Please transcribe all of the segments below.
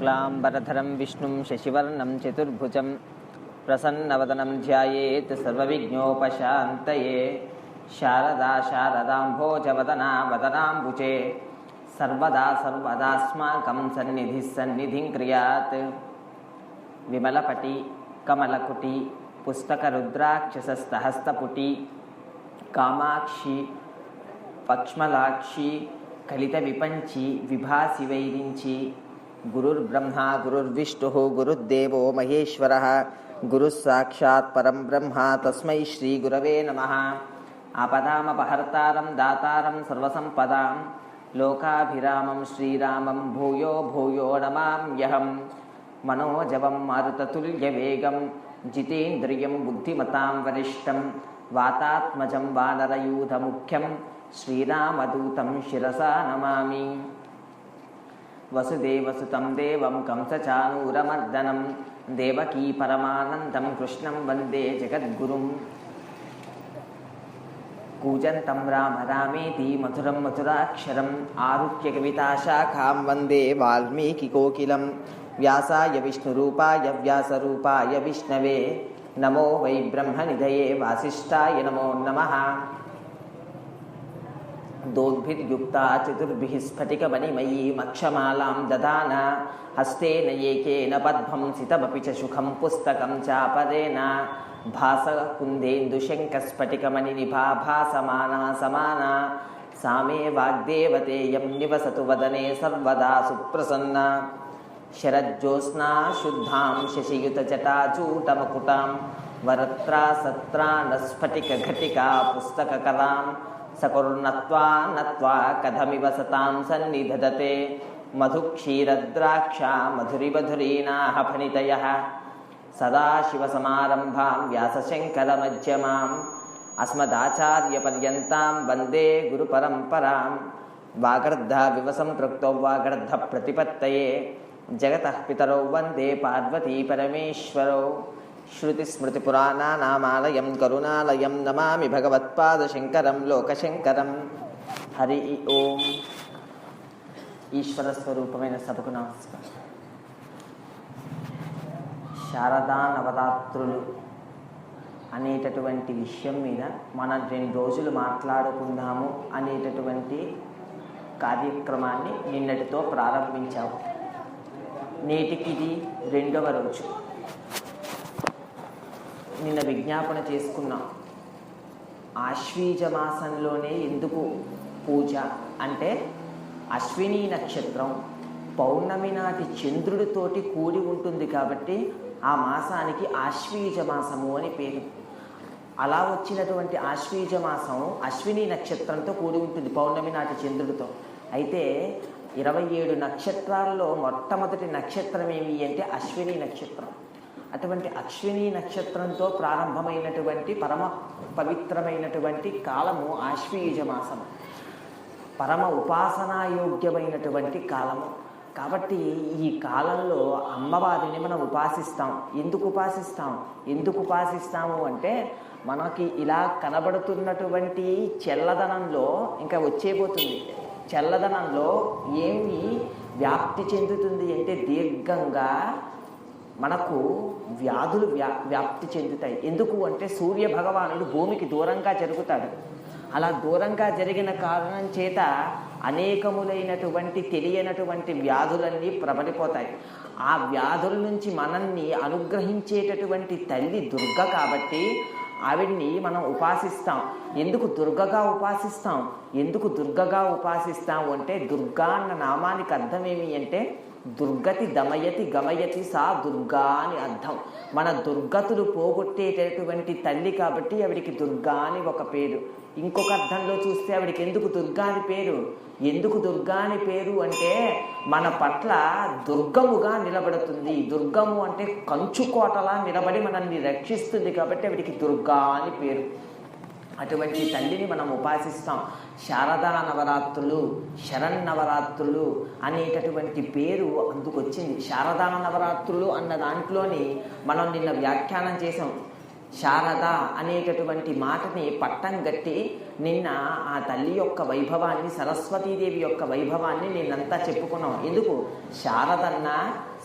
शुक्लांबरधरं विष्णुं शशिवर्णं चतुर्भुजं प्रसन्नवदनं ध्यायेत् सर्वविघ्नोपशान्तये। शारदा शारदाम्भोजवदना वदनाम्बुजे सर्वदा सर्वदास्माकं सन्निधिः सन्निधिं क्रियात्। विमलपटी कमलकुटी पुस्तकरुद्राक्षसस्तहस्तपुटी कामाक्षी पक्ष्मलाक्षी कलितविपञ्ची विभासि वैरिञ्ची। गुरुर्ब्रह्मा गुरुर्विष्णुः गुरुर्देवो महेश्वरः गुरुः साक्षात् परं ब्रह्म तस्मै श्रीगुरवे नमः। आपदामपहर्तारं दातारं सर्वसम्पदां लोकाभिरामं श्रीरामं भूयो भूयो नमाम्यहम्। मनोजवं मारुततुल्यवेगं जितेन्द्रियं बुद्धिमतां वरिष्ठं वातात्मजं वानरयूथमुख्यं श्रीरामदूतं शिरसा नमामि। वसुदेवसुतं देवं कंसचाणूरमर्दनं देवकी परमानन्दं कृष्णं वन्दे जगद्गुरुं। कूजन्तं राम रामेति मधुरं मधुराक्षरम् आरुह्य कविताशाखां वन्दे वाल्मीकिकोकिलं। व्यासाय विष्णुरूपाय व्यासरूपाय विष्णवे नमो वै ब्रह्मनिधये वासिष्ठाय नमो नमः। दोग्भिर्युक्ता चतुर्भिः स्फटिकमणिमयीमक्षमालां ददान हस्तेन एकेन पद्मं सितमपि च सुखं पुस्तकं चापरेण भासकुन्देन्दुशङ्खस्फटिकमणिनिभा भासमाना समाना सा मे वाग्देवतेयं निवसतु वदने सर्वदा सुप्रसन्ना। शरज्योत्स्ना शुद्धां शशियुतजटाजूटमकुटां वरत्रासत्राणस्फटिकघटिका पुस्तककरां सकुर्नत्वा नत्वा कथमिव सतां सन्निधदते मधुक्षीरद्राक्षा मधुरिमधुरीणाः फणितयः। सदाशिवसमारम्भां व्यासशङ्करमध्यमाम् अस्मदाचार्यपर्यन्तां वन्दे गुरुपरम्परां। वागर्धाविव सम्पृक्तौ वागर्धप्रतिपत्तये जगतः पितरौ वन्दे पार्वती परमेश्वरौ। श्रुतिस्मृतिपुराणानामालयं करुणालयं नमामि भगवत्पादशङ्करं लोकशङ्करं। हरि ओम। ఈశ్వర స్వరూపమైన సభకు నమస్కారం. శారదా నవరాత్రులు అనేటటువంటి విషయం మీద మనం 2 రోజులు మాట్లాడుకుందాము అనేటటువంటి కార్యక్రమాన్ని నిన్నటితో ప్రారంభించాము. నేటికి ఇది 2వ రోజు. నిన్న విజ్ఞాపన చేసుకున్నాం. ఆశ్వీజ మాసంలోనే ఎందుకు పూజ అంటే అశ్విని నక్షత్రం పౌర్ణమి నాటి చంద్రుడితోటి కూడి ఉంటుంది కాబట్టి ఆ మాసానికి ఆశ్వీజ మాసము అని పేరు. అలా వచ్చినటువంటి ఆశ్వీజ మాసం అశ్విని నక్షత్రంతో కూడి ఉంటుంది పౌర్ణమి నాటి చంద్రుడితో. అయితే 27 నక్షత్రాల్లో మొట్టమొదటి నక్షత్రం ఏమి అంటే అశ్విని నక్షత్రం. అటువంటి అశ్విని నక్షత్రంతో ప్రారంభమైనటువంటి పరమ పవిత్రమైనటువంటి కాలము ఆశ్వీజ మాసము. పరమ ఉపాసనాయోగ్యమైనటువంటి కాలము. కాబట్టి ఈ కాలంలో అమ్మవారిని మనం ఉపాసిస్తాం. ఎందుకు ఉపాసిస్తాము అంటే మనకి ఇలా కనబడుతున్నటువంటి చల్లదనంలో ఇంకా వచ్చేపోతుంది. చల్లదనంలో ఏమి వ్యాప్తి చెందుతుంది అంటే దీర్ఘంగా మనకు వ్యాధులు వ్యాప్తి చెందుతాయి. ఎందుకు అంటే సూర్య భగవానుడు భూమికి దూరంగా జరుగుతాడు. అలా దూరంగా జరిగిన కారణం చేత అనేకములైనటువంటి తెలియనటువంటి వ్యాధులన్నీ ప్రబలిపోతాయి. ఆ వ్యాధుల నుంచి మనల్ని అనుగ్రహించేటటువంటి తల్లి దుర్గ కాబట్టి ఆవిడ్ని మనం ఉపాసిస్తాం. ఎందుకు దుర్గగా ఉపాసిస్తాం అంటే దుర్గా అన్న నామానికి అర్థం ఏమి అంటే దుర్గతి దమయతి గమయతి సా దుర్గా అని అర్థం. మన దుర్గతులు పోగొట్టేటటువంటి తల్లి కాబట్టి ఆవిడికి దుర్గా అని ఒక పేరు. ఇంకొక అర్థంలో చూస్తే ఆవిడికి ఎందుకు దుర్గా అని పేరు అంటే మన పట్ల దుర్గముగా నిలబడుతుంది. దుర్గము అంటే కంచుకోటలా నిలబడి మనల్ని రక్షిస్తుంది కాబట్టి ఆవిడికి దుర్గా అని పేరు. అటువంటి తల్లిని మనం ఉపాసిస్తాం. శారదా నవరాత్రులు శరన్నవరాత్రులు అనేటటువంటి పేరు అందుకొచ్చింది. శారదా నవరాత్రులు అన్న దాంట్లోని మనం నిన్న వ్యాఖ్యానం చేసాం. శారద అనేటటువంటి మాటని పట్టం గట్టి నిన్న ఆ తల్లి యొక్క వైభవాన్ని, సరస్వతీదేవి యొక్క వైభవాన్ని నిన్నంతా చెప్పుకున్నాం. ఎందుకు? శారదన్న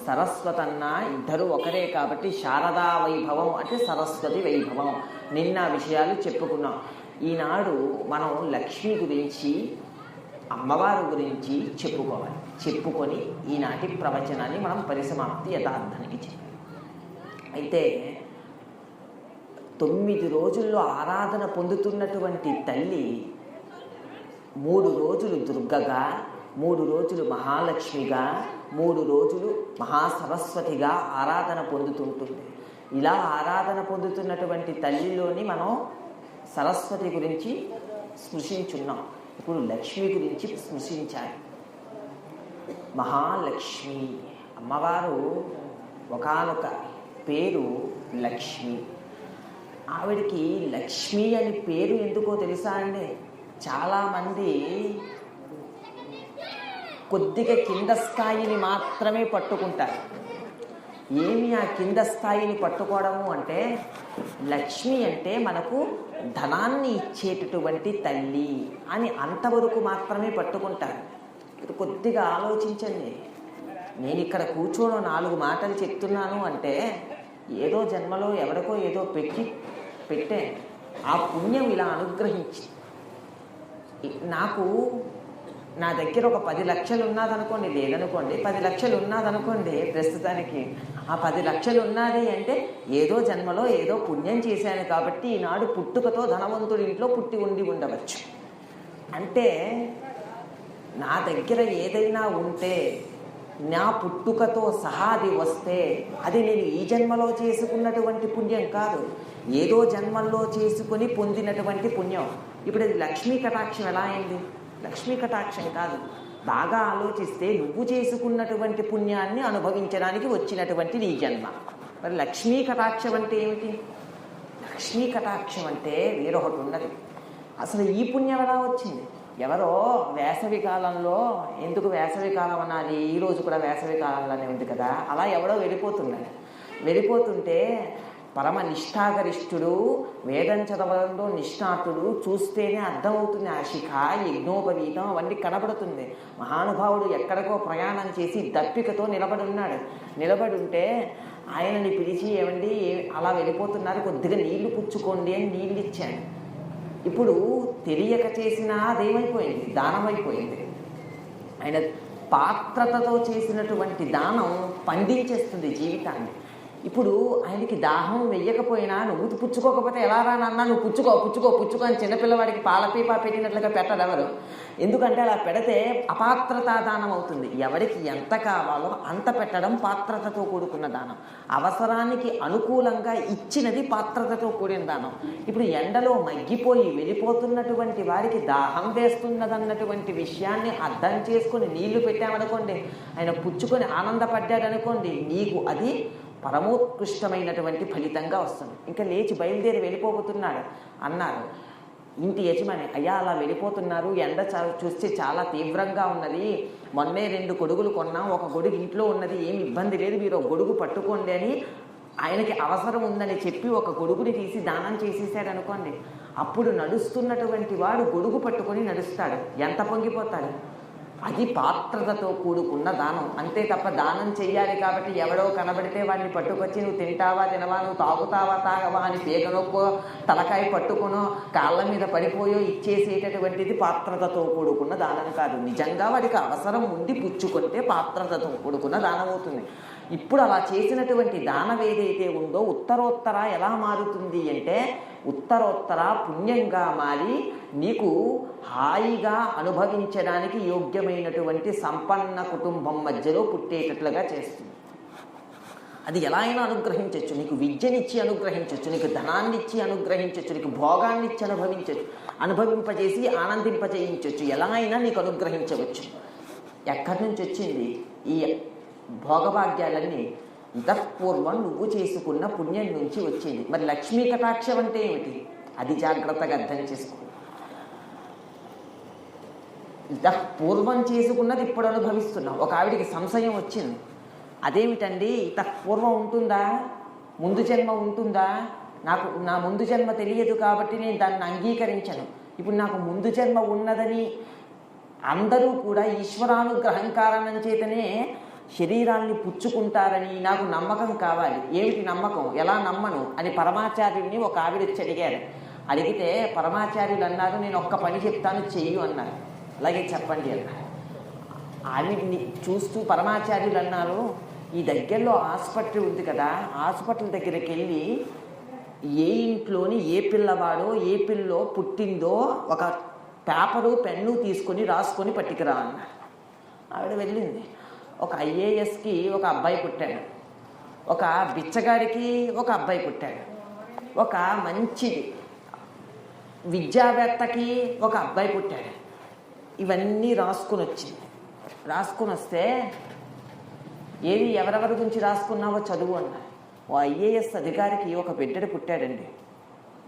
సరస్వతన్న ఇద్దరు ఒకరే కాబట్టి శారదా వైభవం అంటే సరస్వతి వైభవం. నిన్న విషయాలు చెప్పుకున్నాం. ఈనాడు మనం లక్ష్మి గురించి, అమ్మవారి గురించి చెప్పుకోవాలి. చెప్పుకొని ఈనాటి ప్రవచనాన్ని మనం పరిసమాప్తి యథార్థానికి చెప్పాలి. అయితే 9 రోజుల్లో ఆరాధన పొందుతున్నటువంటి తల్లి 3 రోజులు దుర్గగా, 3 రోజులు మహాలక్ష్మిగా, 3 రోజులు మహాసరస్వతిగా ఆరాధన పొందుతుంటుంది. ఇలా ఆరాధన పొందుతున్నటువంటి తల్లిలోని మనం సరస్వతి గురించి స్పృశించున్నాం. ఇప్పుడు లక్ష్మి గురించి స్పృశించాలి. మహాలక్ష్మి అమ్మవారు ఒకానొక పేరు లక్ష్మి. ఆవిడికి లక్ష్మి అని పేరు ఎందుకో తెలుసా అండి? చాలామంది కొద్దిగా కింద స్థాయిని మాత్రమే పట్టుకుంటారు. ఏమి ఆ కింద స్థాయిని పట్టుకోవడము అంటే, లక్ష్మి అంటే మనకు ధనాన్ని ఇచ్చేటటువంటి తల్లి అని అంతవరకు మాత్రమే పట్టుకుంటారు. ఇప్పుడు కొద్దిగా ఆలోచించండి. నేను ఇక్కడ కూర్చోను 4 మాటలు చెప్తున్నాను అంటే ఏదో జన్మలో ఎవరికో ఏదో పెట్టే ఆ పుణ్యం ఇలా అనుగ్రహించి నాకు నా దగ్గర ఒక 10 లక్షలు ఉన్నదనుకోండి, లేదనుకోండి 10 లక్షలు ఉన్నదనుకోండి, ప్రస్తుతానికి ఆ 10 లక్షలు ఉన్నది అంటే ఏదో జన్మలో ఏదో పుణ్యం చేశాను కాబట్టి ఈనాడు పుట్టుకతో ధనవంతుడి ఇంట్లో పుట్టి ఉండవచ్చు. అంటే నా దగ్గర ఏదైనా ఉంటే నా పుట్టుకతో సహా అది వస్తే అది నేను ఈ జన్మలో చేసుకున్నటువంటి పుణ్యం కాదు, ఏదో జన్మల్లో చేసుకుని పొందినటువంటి పుణ్యం. ఇప్పుడు అది లక్ష్మీ కటాక్షం ఎలా అయింది? లక్ష్మీ కటాక్షం కాదు. బాగా ఆలోచిస్తే నువ్వు చేసుకున్నటువంటి పుణ్యాన్ని అనుభవించడానికి వచ్చినటువంటి నీ జన్మ. మరి లక్ష్మీ కటాక్షం అంటే ఏమిటి? లక్ష్మీ కటాక్షం అంటే వేరొకటి ఉన్నది. అసలు ఈ పుణ్యం ఎలా వచ్చింది? ఎవరో వేసవి కాలంలో, ఎందుకు వేసవి కాలం అనాలి, ఈరోజు కూడా వేసవి కాలంలోనే ఉంది కదా, అలా ఎవడో వెళ్ళిపోతుంటే పరమ నిష్ఠాగరిష్ఠుడు, వేదం చదవడంలో నిష్ణాతుడు, చూస్తేనే అర్థమవుతుంది. ఆ శిఖ, యజ్ఞోపవీతం అవన్నీ కనబడుతుంది. మహానుభావుడు ఎక్కడికో ప్రయాణం చేసి దప్పికతో నిలబడి ఉంటే ఆయనని పిలిచి, ఏమండి అలా వెళ్ళిపోతున్నారు, కొద్దిగా నీళ్లు పుచ్చుకోండి అని నీళ్ళు ఇచ్చాను. ఇప్పుడు తెలియక చేసినా అదేమైపోయింది? దానం అయిపోయింది. ఆయన పాత్రతతో చేసినటువంటి దానం పండించేస్తుంది జీవితాన్ని. ఇప్పుడు ఆయనకి దాహం వెయ్యకపోయినా నువ్వు పుచ్చుకోకపోతే ఎలా రానన్నా, నువ్వు పుచ్చుకో అని చిన్నపిల్లవాడికి పాలపీపా పెట్టినట్లుగా పెట్టరు ఎవరు. ఎందుకంటే అలా పెడితే అపాత్రతా దానం అవుతుంది. ఎవరికి ఎంత కావాలో అంత పెట్టడం పాత్రతతో కూడుకున్న దానం. అవసరానికి అనుకూలంగా ఇచ్చినది పాత్రతతో కూడిన దానం. ఇప్పుడు ఎండలో మగ్గిపోయి వెళ్ళిపోతున్నటువంటి వారికి దాహం వేస్తున్నదన్నటువంటి విషయాన్ని అర్థం చేసుకొని నీళ్లు పెట్టామనుకోండి, ఆయన పుచ్చుకొని ఆనందపడ్డాడనుకోండి, నీకు అది పరమోత్కృష్టమైనటువంటి ఫలితంగా వస్తుంది. ఇంకా లేచి బయలుదేరి వెళ్ళిపోతున్నాడు అన్నారు ఇంటి యజమాని. అయ్యా అలా వెళ్ళిపోతున్నారు, ఎండ చూస్తే చాలా తీవ్రంగా ఉన్నది, మొన్నే 2 గొడుగులు కొన్నాం, ఒక గొడుగు ఇంట్లో ఉన్నది, ఏమి ఇబ్బంది లేదు, మీరు ఒక గొడుగు పట్టుకోండి అని ఆయనకి అవసరం ఉందని చెప్పి ఒక గొడుగుని తీసి దానం చేసేసాడు అనుకోండి. అప్పుడు నడుస్తున్నటువంటి వాడు గొడుగు పట్టుకొని నడుస్తాడు, ఎంత పొంగిపోతాడు. అది పాత్రతతో కూడుకున్న దానం. అంతే తప్ప దానం చెయ్యాలి కాబట్టి ఎవడో కనబడితే వాడిని పట్టుకొచ్చి నువ్వు తింటావా తినవా, నువ్వు తాగవా అని పేకనొక్కో తలకాయ పట్టుకునో కాళ్ళ మీద పడిపోయో ఇచ్చేసేటటువంటిది పాత్రతతో కూడుకున్న దానం కాదు. నిజంగా వాడికి అవసరం ఉండి పుచ్చుకుంటే పాత్రతతో కూడుకున్న దానం అవుతుంది. ఇప్పుడు అలా చేసినటువంటి దానం ఏదైతే ఉందో ఉత్తరోత్తర ఎలా మారుతుంది అంటే, ఉత్తరోత్తర పుణ్యంగా మారి నీకు హాయిగా అనుభవించడానికి యోగ్యమైనటువంటి సంపన్న కుటుంబం మధ్యలో పుట్టేటట్లుగా చేస్తుంది. అది ఎలా అయినా అనుగ్రహించవచ్చు. నీకు విద్యనిచ్చి అనుగ్రహించవచ్చు, నీకు ధనాన్ని ఇచ్చి అనుగ్రహించవచ్చు, నీకు భోగాన్ని ఇచ్చి అనుభవింపజేసి ఆనందింపజేయించవచ్చు, ఎలా అయినా నీకు అనుగ్రహించవచ్చు. ఎక్కడి నుంచి వచ్చింది ఈ భోగభాగ్యాలన్నీ? ఇతపూర్వం నువ్వు చేసుకున్న పుణ్యం నుంచి వచ్చింది. మరి లక్ష్మీ కటాక్షం అంటే ఏమిటి? అది జాగ్రత్తగా అర్థం చేసుకో. ఇతపూర్వం చేసుకున్నది ఇప్పుడు అనుభవిస్తున్నాం. ఒక ఆవిడికి సంశయం వచ్చింది, అదేమిటండి ఇతపూర్వం ఉంటుందా, ముందు జన్మ ఉంటుందా? నా ముందు జన్మ తెలియదు కాబట్టి నేను దాన్ని అంగీకరించను. ఇప్పుడు నాకు ముందు జన్మ ఉన్నదని అందరూ కూడా ఈశ్వరానుగ్రహం కారణం చేతనే శరీరాన్ని పుచ్చుకుంటారని నాకు నమ్మకం కావాలి. ఏమిటి నమ్మకం, ఎలా నమ్మను అని పరమాచార్యుడిని ఒక ఆవిడ వచ్చి అడిగారు. అడిగితే పరమాచార్యులు అన్నారు, నేను ఒక్క పని చెప్తాను చెయ్యు అన్నారు. అలాగే చెప్పండి అన్నారు. ఆవిడ్ని చూస్తూ పరమాచార్యులు అన్నారు, ఈ దగ్గరలో హాస్పిటల్ ఉంది కదా, హాస్పిటల్ దగ్గరికి వెళ్ళి ఏ ఇంట్లోని ఏ పిల్లవాడో ఏ పిల్లో పుట్టిందో ఒక పేపరు పెన్ను తీసుకొని రాసుకొని పట్టుకురా అన్నారు. ఆవిడ వెళ్ళింది. ఒక ఐఏఎస్కి ఒక అబ్బాయి పుట్టాడు, ఒక బిచ్చగాడికి ఒక అబ్బాయి పుట్టాడు, ఒక మంచి విద్యావేత్తకి ఒక అబ్బాయి పుట్టాడు. ఇవన్నీ రాసుకుని వచ్చింది. రాసుకుని వస్తే ఏది ఎవరెవరి గురించి రాసుకున్నావో చదువు అన్నారు. ఓ ఐఏఎస్ అధికారికి ఒక బిడ్డడు పుట్టాడండి,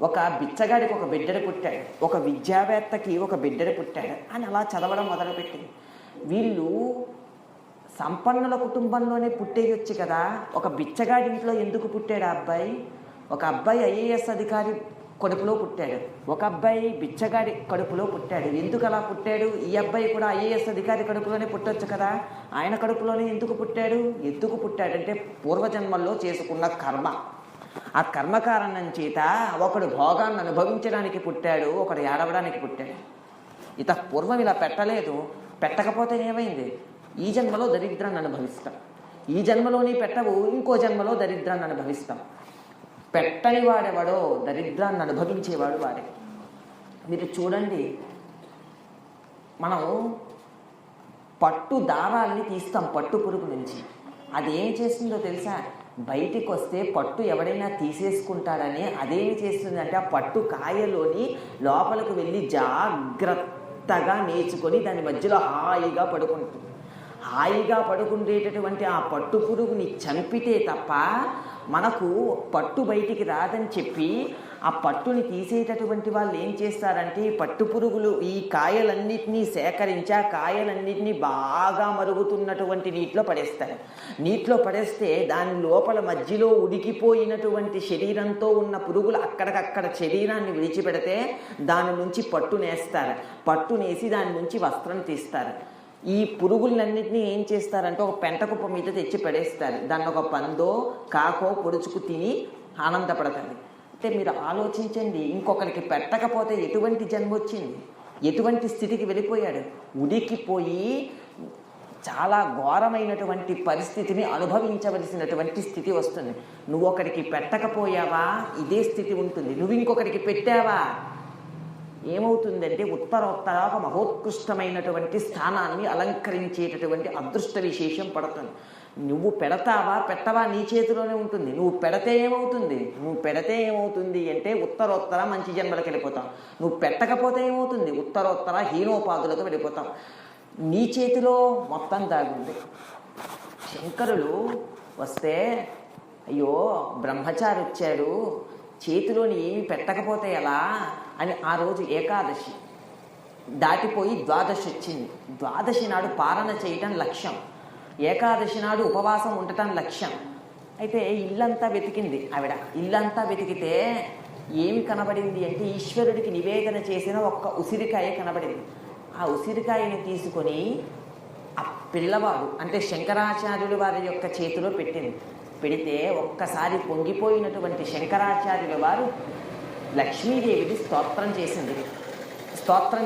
ఒక బిచ్చగాడికి ఒక బిడ్డడు పుట్టాడు, ఒక విద్యావేత్తకి ఒక బిడ్డడు పుట్టాడు అని అలా చదవడం మొదలుపెట్టింది. వీళ్ళు సంపన్నుల కుటుంబంలోనే పుట్టేయొచ్చు కదా, ఒక బిచ్చగాడింట్లో ఎందుకు పుట్టాడు ఆ అబ్బాయి? ఒక అబ్బాయి ఐఏఎస్ అధికారి కడుపులో పుట్టాడు, ఒక అబ్బాయి బిచ్చగాడి కడుపులో పుట్టాడు. ఎందుకు అలా పుట్టాడు? ఈ అబ్బాయి కూడా ఐఏఎస్ అధికారి కడుపులోనే పుట్టొచ్చు కదా, ఆయన కడుపులోనే ఎందుకు పుట్టాడు? ఎందుకు పుట్టాడంటే పూర్వజన్మల్లో చేసుకున్న కర్మ. ఆ కర్మ కారణం చేత ఒకడు భోగాన్ని అనుభవించడానికి పుట్టాడు, ఒకడు ఏడవడానికి పుట్టాడు. పూర్వం ఇలా పెట్టలేదు. పెట్టకపోతే ఏమైంది? ఈ జన్మలో దరిద్రాన్ని అనుభవిస్తాం, ఈ జన్మలోని పెట్టవు, ఇంకో జన్మలో దరిద్రాన్ని అనుభవిస్తాం. పెట్టని వాడెవడో, దరిద్రాన్ని అనుభవించేవాడు వాడే. మీరు చూడండి, మనం పట్టు దారాల్ని తీస్తాం పట్టు పురుగు నుంచి. అది ఏం చేస్తుందో తెలుసా? బయటికి వస్తే పట్టు ఎవడైనా తీసేసుకుంటాడని అదేమి చేస్తుందంటే ఆ పట్టు కాయలోని లోపలికి వెళ్ళి జాగ్రత్తగా నేర్చుకొని దాని మధ్యలో హాయిగా పడుకుంటుంది. హాయిగా పడుకుండేటటువంటి ఆ పట్టు పురుగుని చంపితే తప్ప మనకు పట్టు బయటికి రాదని చెప్పి ఆ పట్టుని తీసేటటువంటి వాళ్ళు ఏం చేస్తారంటే పట్టు పురుగులు ఈ కాయలన్నిటినీ సేకరించి ఆ కాయలన్నిటినీ బాగా మరుగుతున్నటువంటి నీటిలో పడేస్తారు. నీటిలో పడేస్తే దాని లోపల మధ్యలో ఉడికిపోయినటువంటి శరీరంతో ఉన్న పురుగులు అక్కడికక్కడ శరీరాన్ని విడిచిపెడితే దాని నుంచి పట్టునేస్తారు. పట్టునేసి దాని నుంచి వస్త్రం తీస్తారు. ఈ పురుగులన్నింటినీ ఏం చేస్తారంటే ఒక పెంటకుప్ప మీద తెచ్చి పడేస్తారు. దాన్ని ఒక పందో కాకో పొడుచుకు తిని ఆనందపడతారు. అంటే మీరు ఆలోచించండి, ఇంకొకరికి పెట్టకపోతే ఎటువంటి జన్మ వచ్చింది, ఎటువంటి స్థితికి వెళ్ళిపోయాడు? ఉడికిపోయి చాలా ఘోరమైనటువంటి పరిస్థితిని అనుభవించవలసినటువంటి స్థితి వస్తుంది. నువ్వు ఒకరికి పెట్టకపోయావా ఇదే స్థితి ఉంటుంది. నువ్వు ఇంకొకరికి పెట్టావా ఏమవుతుందంటే ఉత్తరోత్తర ఒక మహోత్కృష్టమైనటువంటి స్థానాన్ని అలంకరించేటటువంటి అదృష్ట విశేషం పడుతుంది. నువ్వు పెడతావా పెట్టవా నీ చేతిలోనే ఉంటుంది. నువ్వు పెడితే ఏమవుతుంది అంటే ఉత్తరోత్తర మంచి జన్మలకు వెళ్ళిపోతావు. నువ్వు పెట్టకపోతే ఏమవుతుంది? ఉత్తరోత్తర హీనోపాధులకు వెళ్ళిపోతావు. నీ చేతిలో మొత్తం దాగుంది. శంకరులు వస్తే అయ్యో బ్రహ్మచారి వచ్చాడు, చేతిలోని ఏమి పెట్టకపోతే ఎలా అని ఆ రోజు ఏకాదశి దాటిపోయి ద్వాదశి వచ్చింది. ద్వాదశి నాడు పాలన చేయటం లక్ష్యం, ఏకాదశి నాడు ఉపవాసం ఉండటం లక్ష్యం. అయితే ఇల్లంతా వెతికింది ఆవిడ. ఇల్లంతా వెతికితే ఏమి కనబడింది అంటే ఈశ్వరుడికి నివేదన చేసిన ఒక్క ఉసిరికాయ కనబడింది. ఆ ఉసిరికాయని తీసుకొని ఆ పిల్లవాడు అంటే శంకరాచార్యులు వారి యొక్క చేతిలో పెట్టింది. పెడితే ఒక్కసారి పొంగిపోయినటువంటి శంకరాచార్యుల వారు లక్ష్మీదేవిని స్తోత్రం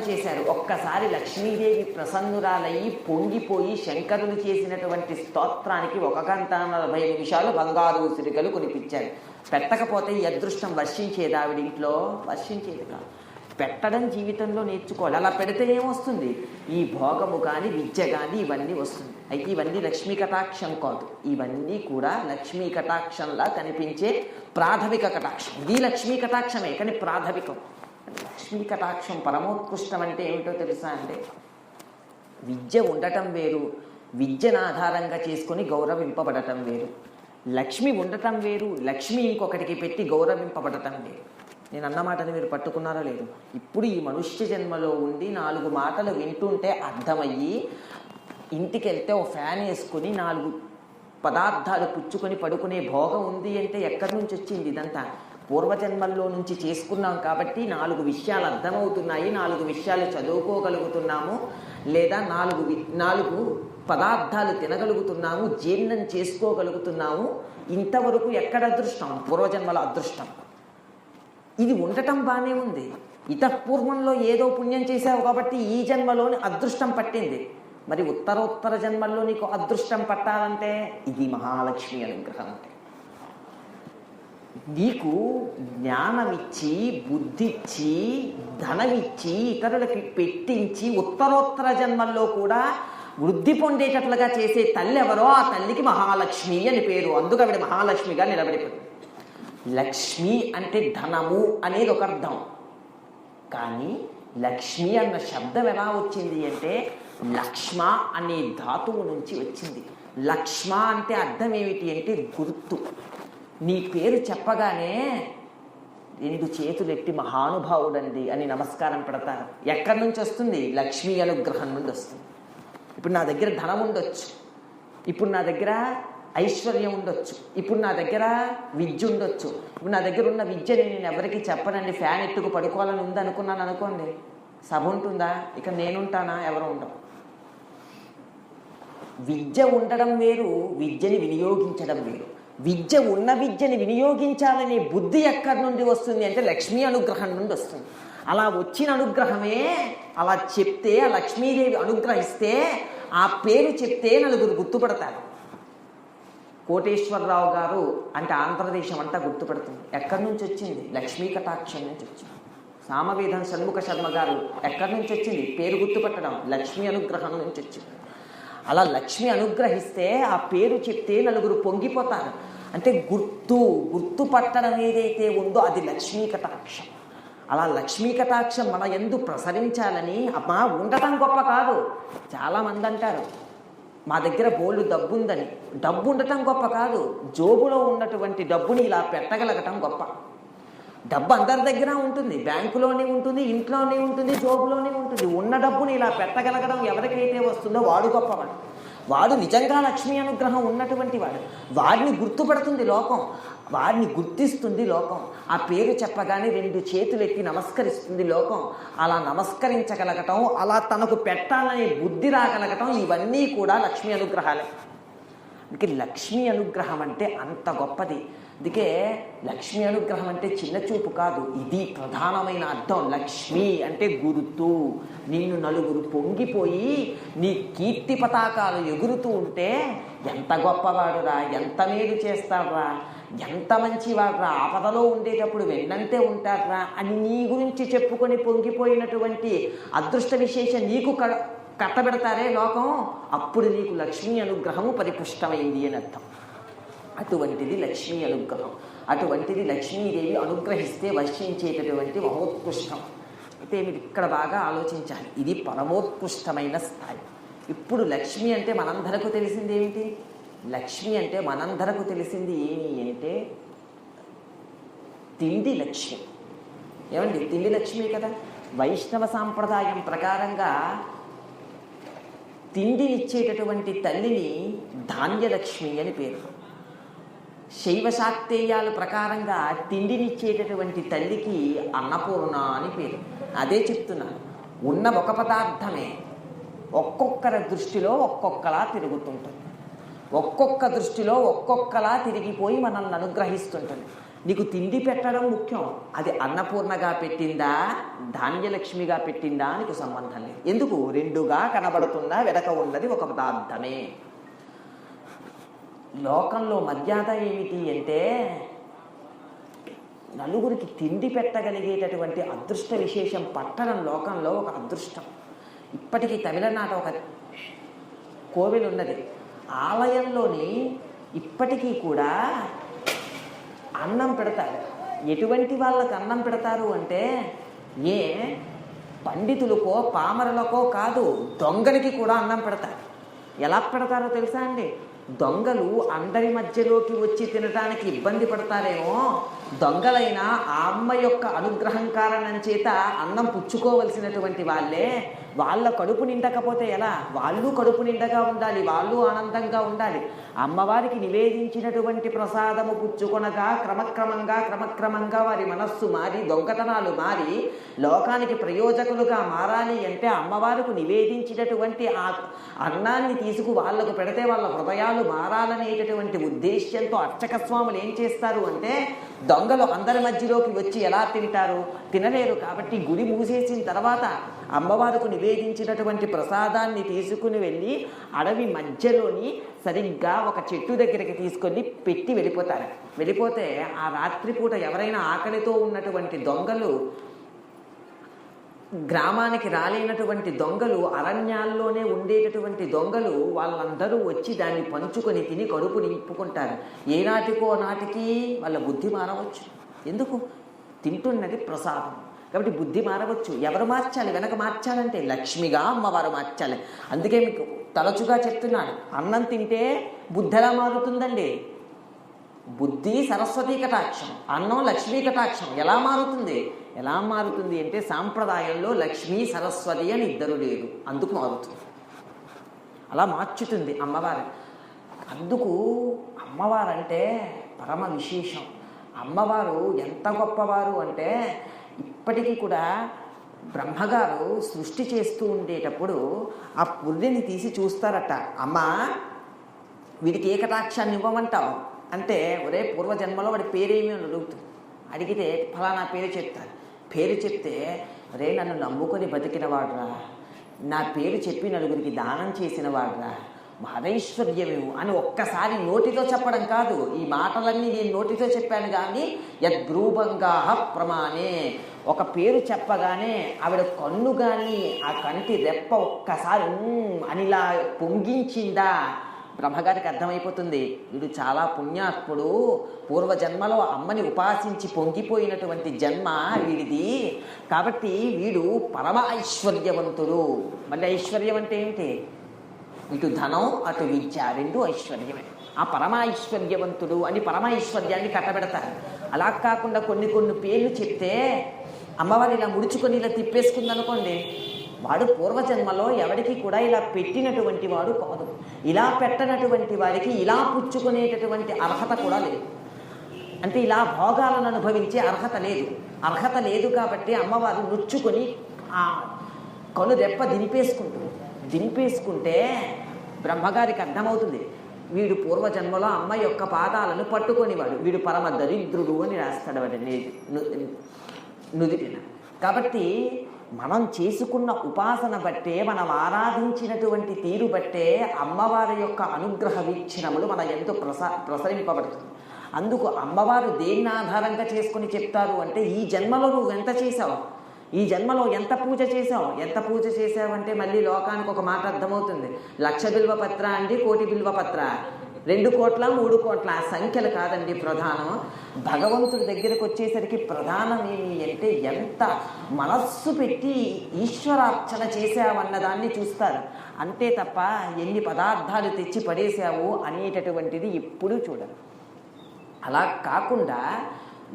చేశారు. ఒక్కసారి లక్ష్మీదేవి ప్రసన్నురాలయ్యి పొంగిపోయి శంకరులు చేసినటువంటి స్తోత్రానికి 1 గంట 40 నిమిషాలు బంగారు ఉసిరికలు కొనిపించారు. పెట్టకపోతే ఈ అదృష్టం వర్షించేది ఆవిడింట్లో? వర్షించేది కాదు. పెట్టడం జీవితంలో నేర్చుకోవాలి. అలా పెడితే ఏమొస్తుంది? ఈ భోగము కానీ విద్య కానీ ఇవన్నీ వస్తుంది. అయితే ఇవన్నీ లక్ష్మీ కటాక్షం కాదు, ఇవన్నీ కూడా లక్ష్మీ కటాక్షంలా కనిపించే ప్రాథమిక కటాక్షం. ఇది లక్ష్మీ కటాక్షమే కానీ ప్రాథమికం. లక్ష్మీ కటాక్షం పరమోత్కృష్టం అంటే ఏమిటో తెలుసా అంటే విద్య ఉండటం వేరు, విద్యను ఆధారంగా చేసుకొని గౌరవింపబడటం వేరు. లక్ష్మి ఉండటం వేరు, లక్ష్మి ఇంకొకటికి పెట్టి గౌరవింపబడటం వేరు. నేను అన్నమాటని మీరు పట్టుకున్నారో లేదు? ఇప్పుడు ఈ మనుష్య జన్మలో ఉండి 4 మాటలు వింటుంటే అర్థమయ్యి ఇంటికి వెళ్తే ఓ ఫ్యాన్ వేసుకుని 4 పదార్థాలు పుచ్చుకొని పడుకునే భోగం ఉంది అంటే ఎక్కడి నుంచి వచ్చింది ఇదంతా? పూర్వజన్మల్లో నుంచి చేసుకున్నాం కాబట్టి 4 విషయాలు అర్థమవుతున్నాయి, 4 విషయాలు చదువుకోగలుగుతున్నాము, లేదా 4 పదార్థాలు తినగలుగుతున్నాము, జీర్ణం చేసుకోగలుగుతున్నాము. ఇంతవరకు ఎక్కడ అదృష్టం? పూర్వజన్మల అదృష్టం. ఇది ఉండటం బాగానే ఉంది. ఇతపూర్వంలో ఏదో పుణ్యం చేశావు కాబట్టి ఈ జన్మలోని అదృష్టం పట్టింది. మరి ఉత్తరోత్తర జన్మల్లో నీకు అదృష్టం పట్టాలంటే ఇది మహాలక్ష్మి అనుగ్రహం. అంటే నీకు జ్ఞానమిచ్చి, బుద్ధిచ్చి, ధనమిచ్చి, ఇతరులకి పెట్టించి ఉత్తరోత్తర జన్మల్లో కూడా వృద్ధి పొందేటట్లుగా చేసే తల్లి ఎవరో ఆ తల్లికి మహాలక్ష్మి అని పేరు. అందుకు ఆవిడ మహాలక్ష్మిగా నిలబడిపోయింది. లక్ష్మి అంటే ధనము అనేది ఒక అర్థం. కానీ లక్ష్మి అన్న శబ్దం ఎలా వచ్చింది అంటే లక్ష్మ అనే ధాతువు నుంచి వచ్చింది. లక్ష్మ అంటే అర్థం ఏమిటి అంటే గుర్తు. నీ పేరు చెప్పగానే 2 చేతులెత్తి మహానుభావుడండి అని నమస్కారం పెడతారు. ఎక్కడి నుంచి వస్తుంది? లక్ష్మీ అనుగ్రహం నుండి వస్తుంది. ఇప్పుడు నా దగ్గర ధనం ఉండొచ్చు, ఇప్పుడు నా దగ్గర ఐశ్వర్యం ఉండొచ్చు, ఇప్పుడు నా దగ్గర విద్య ఉండొచ్చు. ఇప్పుడు నా దగ్గర ఉన్న విద్యని నేను ఎవరికి చెప్పనండి, ఫ్యాన్ ఎట్టుకు పడుకోవాలని ఉందనుకున్నాను అనుకోండి, సభ ఉంటుందా? ఇక నేనుంటానా? ఎవరు ఉండవు. విద్య ఉండడం వేరు, విద్యని వినియోగించడం వేరు. విద్యని వినియోగించాలనే బుద్ధి ఎక్కడి నుండి వస్తుంది అంటే లక్ష్మీ అనుగ్రహం నుండి వస్తుంది. అలా వచ్చిన అనుగ్రహమే, అలా చెప్తే, ఆ లక్ష్మీదేవి అనుగ్రహిస్తే, ఆ పేరు చెప్తే 4 గుర్తుపడతారు. కోటేశ్వరరావు గారు అంటే ఆంధ్రదేశం అంతా గుర్తుపడుతుంది. ఎక్కడి నుంచి వచ్చింది? లక్ష్మీ కటాక్షం నుంచి వచ్చింది. సామవేదం షణ్ముఖ శర్మ గారు ఎక్కడి నుంచి వచ్చింది? పేరు గుర్తుపట్టడం లక్ష్మీ అనుగ్రహం నుంచి వచ్చింది. అలా లక్ష్మి అనుగ్రహిస్తే ఆ పేరు చెప్తే 4 పొంగిపోతారు. అంటే గుర్తుపట్టడం ఏదైతే ఉందో అది లక్ష్మీ కటాక్షం. అలా లక్ష్మీ కటాక్షం మన యందు ప్రసరించాలని. అమ్మా ఉండటం గొప్ప కాదు. చాలామంది అంటారు మా దగ్గర బోల్డు డబ్బు ఉందని. డబ్బు ఉండటం గొప్ప కాదు, జోబులో ఉన్నటువంటి డబ్బుని ఇలా పెట్టగలగటం గొప్ప. డబ్బు అందరి దగ్గర ఉంటుంది, బ్యాంకులోనే ఉంటుంది, ఇంట్లోనే ఉంటుంది, జోబులోనే ఉంటుంది. ఉన్న డబ్బుని ఇలా పెట్టగలగడం ఎవరికైతే వస్తుందో వాడు గొప్పవాడు. వాడు నిజంగా లక్ష్మీ అనుగ్రహం ఉన్నటువంటి వాడు. వాడిని గుర్తుపడుతుంది లోకం, వాడిని గుర్తిస్తుంది లోకం. ఆ పేరు చెప్పగానే 2 చేతులెత్తి నమస్కరిస్తుంది లోకం. అలా నమస్కరించగలగటం, అలా తనకు పెట్టాలనే బుద్ధి రాగలగటం, ఇవన్నీ కూడా లక్ష్మీ అనుగ్రహాలే. అందుకే లక్ష్మీ అనుగ్రహం అంటే అంత గొప్పది. అందుకే లక్ష్మీ అనుగ్రహం అంటే చిన్న చూపు కాదు, ఇది ప్రధానమైన అర్థం. లక్ష్మి అంటే గుర్తు. నిన్ను 4 పొంగిపోయి నీ కీర్తి పతాకాలు ఎగురుతూ ఉంటే ఎంత గొప్పవాడురా, ఎంత మేలు చేస్తాడురా, ఎంత మంచివాడురా, ఆపదలో ఉండేటప్పుడు వెన్నంతే ఉంటాడురా అని నీ గురించి చెప్పుకొని పొంగిపోయినటువంటి అదృష్ట విశేషం నీకు కట్టబెడతారే లోకం, అప్పుడు నీకు లక్ష్మీ అనుగ్రహము పరిపుష్టమైంది అని అర్థం. అటువంటిది లక్ష్మీ అనుగ్రహం. అటువంటిది లక్ష్మీదేవి అనుగ్రహిస్తే వర్షించేటటువంటి మహోత్కృష్టం. అయితే మీరు ఇక్కడ బాగా ఆలోచించాలి, ఇది పరమోత్కృష్టమైన స్థాయి. ఇప్పుడు లక్ష్మి అంటే మనందరకు తెలిసింది ఏమిటి? లక్ష్మి అంటే మనందరకు తెలిసింది ఏమి అంటే తిండి లక్ష్మి. ఏమండి, తిండి లక్ష్మి కదా. వైష్ణవ సాంప్రదాయం ప్రకారంగా తిండినిచ్చేటటువంటి తల్లిని ధాన్యలక్ష్మి అని పేరు. శైవ శాక్తేయాల ప్రకారంగా తిండినిచ్చేటటువంటి తల్లికి అన్నపూర్ణ అని పేరు. అదే చెప్తున్నాను, ఉన్న ఒక పదార్థమే ఒక్కొక్కరి దృష్టిలో ఒక్కొక్కలా తిరుగుతుంటుంది. ఒక్కొక్క దృష్టిలో ఒక్కొక్కలా తిరిగిపోయి మనల్ని అనుగ్రహిస్తుంటుంది. నీకు తిండి పెట్టడం ముఖ్యం, అది అన్నపూర్ణగా పెట్టిందా ధాన్యలక్ష్మిగా పెట్టిందా నీకు సంబంధం లేదు. ఎందుకు? 2గా కనబడుతుందా, వెనక ఉన్నది ఒక పదార్థమే. లోకంలో మర్యాద ఏమిటి అంటే 4 తిండి పెట్టగలిగేటటువంటి అదృష్ట విశేషం పట్టడం లోకంలో ఒక అదృష్టం. ఇప్పటికీ తమిళనాడు ఒక కోవిల్ ఉన్నది, ఆలయంలోని ఇప్పటికీ కూడా అన్నం పెడతారు. ఎటువంటి వాళ్ళకి అన్నం పెడతారు అంటే పండితులకో పామరులకో కాదు, దొంగలకి కూడా అన్నం పెడతారు. ఎలా పెడతారో తెలుసా అండి? దొంగలు అందరి మధ్యలోకి వచ్చి తినడానికి ఇబ్బంది పడతారేమో, దొంగలైనా ఆ అమ్మ యొక్క అనుగ్రహం కారణం చేత అన్నం పుచ్చుకోవలసినటువంటి వాళ్ళే వాళ్ళ కడుపు నిండకపోతే ఎలా? వాళ్ళు కడుపు నిండగా ఉండాలి, వాళ్ళు ఆనందంగా ఉండాలి. అమ్మవారికి నివేదించినటువంటి ప్రసాదము పుచ్చుకొనగా క్రమక్రమంగా వారి మనస్సు మారి దొంగతనాలు మారి లోకానికి ప్రయోజకులుగా మారాలి అంటే అమ్మవారికి నివేదించినటువంటి ఆ అన్నాన్ని తీసుకు వాళ్లకు పెడితే వాళ్ళ హృదయాలు మారాలనేటటువంటి ఉద్దేశ్యంతో అర్చక స్వాములు ఏం చేస్తారు అంటే, దొంగలు అందరి మధ్యలోకి వచ్చి ఎలా తింటారు? తినలేరు. కాబట్టి గుడి మూసేసిన తర్వాత అమ్మవారికి నివేదించినటువంటి ప్రసాదాన్ని తీసుకుని వెళ్ళి అడవి మధ్యలోని సరిగ్గా ఒక చెట్టు దగ్గరికి తీసుకొని పెట్టి వెళ్ళిపోతారు. వెళ్ళిపోతే ఆ రాత్రిపూట ఎవరైనా ఆకలితో ఉన్నటువంటి దొంగలు, గ్రామానికి రాలేనటువంటి దొంగలు, అరణ్యాల్లోనే ఉండేటటువంటి దొంగలు వాళ్ళందరూ వచ్చి దాన్ని పంచుకొని తిని కడుపు నింపుకుంటారు. ఏనాటికో నాటికి వాళ్ళ బుద్ధి మారవచ్చు. ఎందుకు? తింటున్నది ప్రసాదం కాబట్టి బుద్ధి మారవచ్చు. ఎవరు మార్చాలి? వెనక మార్చాలంటే లక్ష్మిగా అమ్మవారు మార్చాలి. అందుకే మీకు తరచుగా చెప్తున్నాను, అన్నం తింటే బుద్ధి ఎలా మారుతుందండి? బుద్ధి సరస్వతీ కటాక్షం, అన్నం లక్ష్మీ కటాక్షం. ఎలా మారుతుంది? ఎలా మారుతుంది అంటే సాంప్రదాయంలో లక్ష్మీ సరస్వతి అని ఇద్దరు లేరు, అందుకు మారుతుంది. అలా మార్చుతుంది అమ్మవారు. అందుకు అమ్మవారంటే పరమ విశేషం. అమ్మవారు ఎంత గొప్పవారు అంటే, ఇప్పటికీ కూడా బ్రహ్మగారు సృష్టి చేస్తూ ఉండేటప్పుడు ఆ పుర్రెని తీసి చూస్తారట. అమ్మా, వీడికి ఏ కటాక్షాన్ని ఇవ్వమంటావు అంటే, ఒరే పూర్వజన్మలో వాడి పేరేమి అని అడుగుతుంది. అడిగితే ఫలానా పేరు చెప్తారు. పేరు చెప్తే, రే నన్ను నమ్ముకొని బతికిన వాడురా, నా పేరు చెప్పి నలుగురికి దానం చేసిన వాడురా, మహదైశ్వర్యమేము అని ఒక్కసారి నోటితో చెప్పడం కాదు, ఈ మాటలన్నీ నేను నోటితో చెప్పాను కానీ యద్రూపంగా ప్రమాణే. ఒక పేరు చెప్పగానే ఆవిడ కన్ను కానీ ఆ కంటి రెప్ప ఒక్కసారి అనిలా పొంగించిందా, బ్రహ్మగారికి అర్థమైపోతుంది వీడు చాలా పుణ్యాత్ముడు, పూర్వజన్మలో అమ్మని ఉపాసించి పొంగిపోయినటువంటి జన్మ వీడిది, కాబట్టి వీడు పరమ ఐశ్వర్యవంతుడు. మళ్ళీ ఐశ్వర్యం అంటే ఏంటి? ఇటు ధనం అటు విద్య, రెండు ఐశ్వర్యమే. ఆ పరమ ఐశ్వర్యవంతుడు అని పరమ ఐశ్వర్యాన్ని కట్టబెడతారు. అలా కాకుండా కొన్ని పేర్లు చెప్తే అమ్మవారు ఇలా ముడుచుకొని ఇలా తిప్పేసుకుందనుకోండి, వాడు పూర్వజన్మలో ఎవరికి కూడా ఇలా పెట్టినటువంటి వాడు కాదు. ఇలా పెట్టనటువంటి వారికి ఇలా పుచ్చుకునేటటువంటి అర్హత కూడా లేదు. అంటే ఇలా భోగాలను అనుభవించే అర్హత లేదు. అర్హత లేదు కాబట్టి అమ్మవారు నొచ్చుకొని ఆ కను రెప్ప దింపేసుకుంటే బ్రహ్మగారికి అర్థమవుతుంది, వీడు పూర్వజన్మలో అమ్మ యొక్క పాదాలను పట్టుకొనివాడు, వీడు పరమ దరిద్రుడు అని రాస్తాడు వాడిని నుదిటిన. కాబట్టి మనం చేసుకున్న ఉపాసన బట్టే, మనం ఆరాధించినటువంటి తీరు బట్టే అమ్మవారి యొక్క అనుగ్రహ వీక్షణములు మన ఎంతో ప్రసరింపబడుతుంది. అందుకు అమ్మవారు దేన్ని ఆధారంగా చేసుకుని చెప్తారు అంటే, ఈ జన్మలో నువ్వు ఎంత చేసావు, ఈ జన్మలో ఎంత పూజ చేసావంటే మళ్ళీ లోకానికి ఒక మాట అర్థమవుతుంది. 1,00,000 బిల్వపత్ర అండి, 1,00,00,000 బిల్వపత్ర, 2 కోట్ల 3 కోట్ల సంఖ్యలు కాదండి ప్రధానం. భగవంతుడి దగ్గరకు వచ్చేసరికి ప్రధానం ఏమి అంటే ఎంత మనస్సు పెట్టి ఈశ్వరార్చన చేసావన్నదాన్ని చూస్తారు. అంతే తప్ప ఎన్ని పదార్థాలు తెచ్చి పడేసావు అనేటటువంటిది ఎప్పుడూ చూడరు. అలా కాకుండా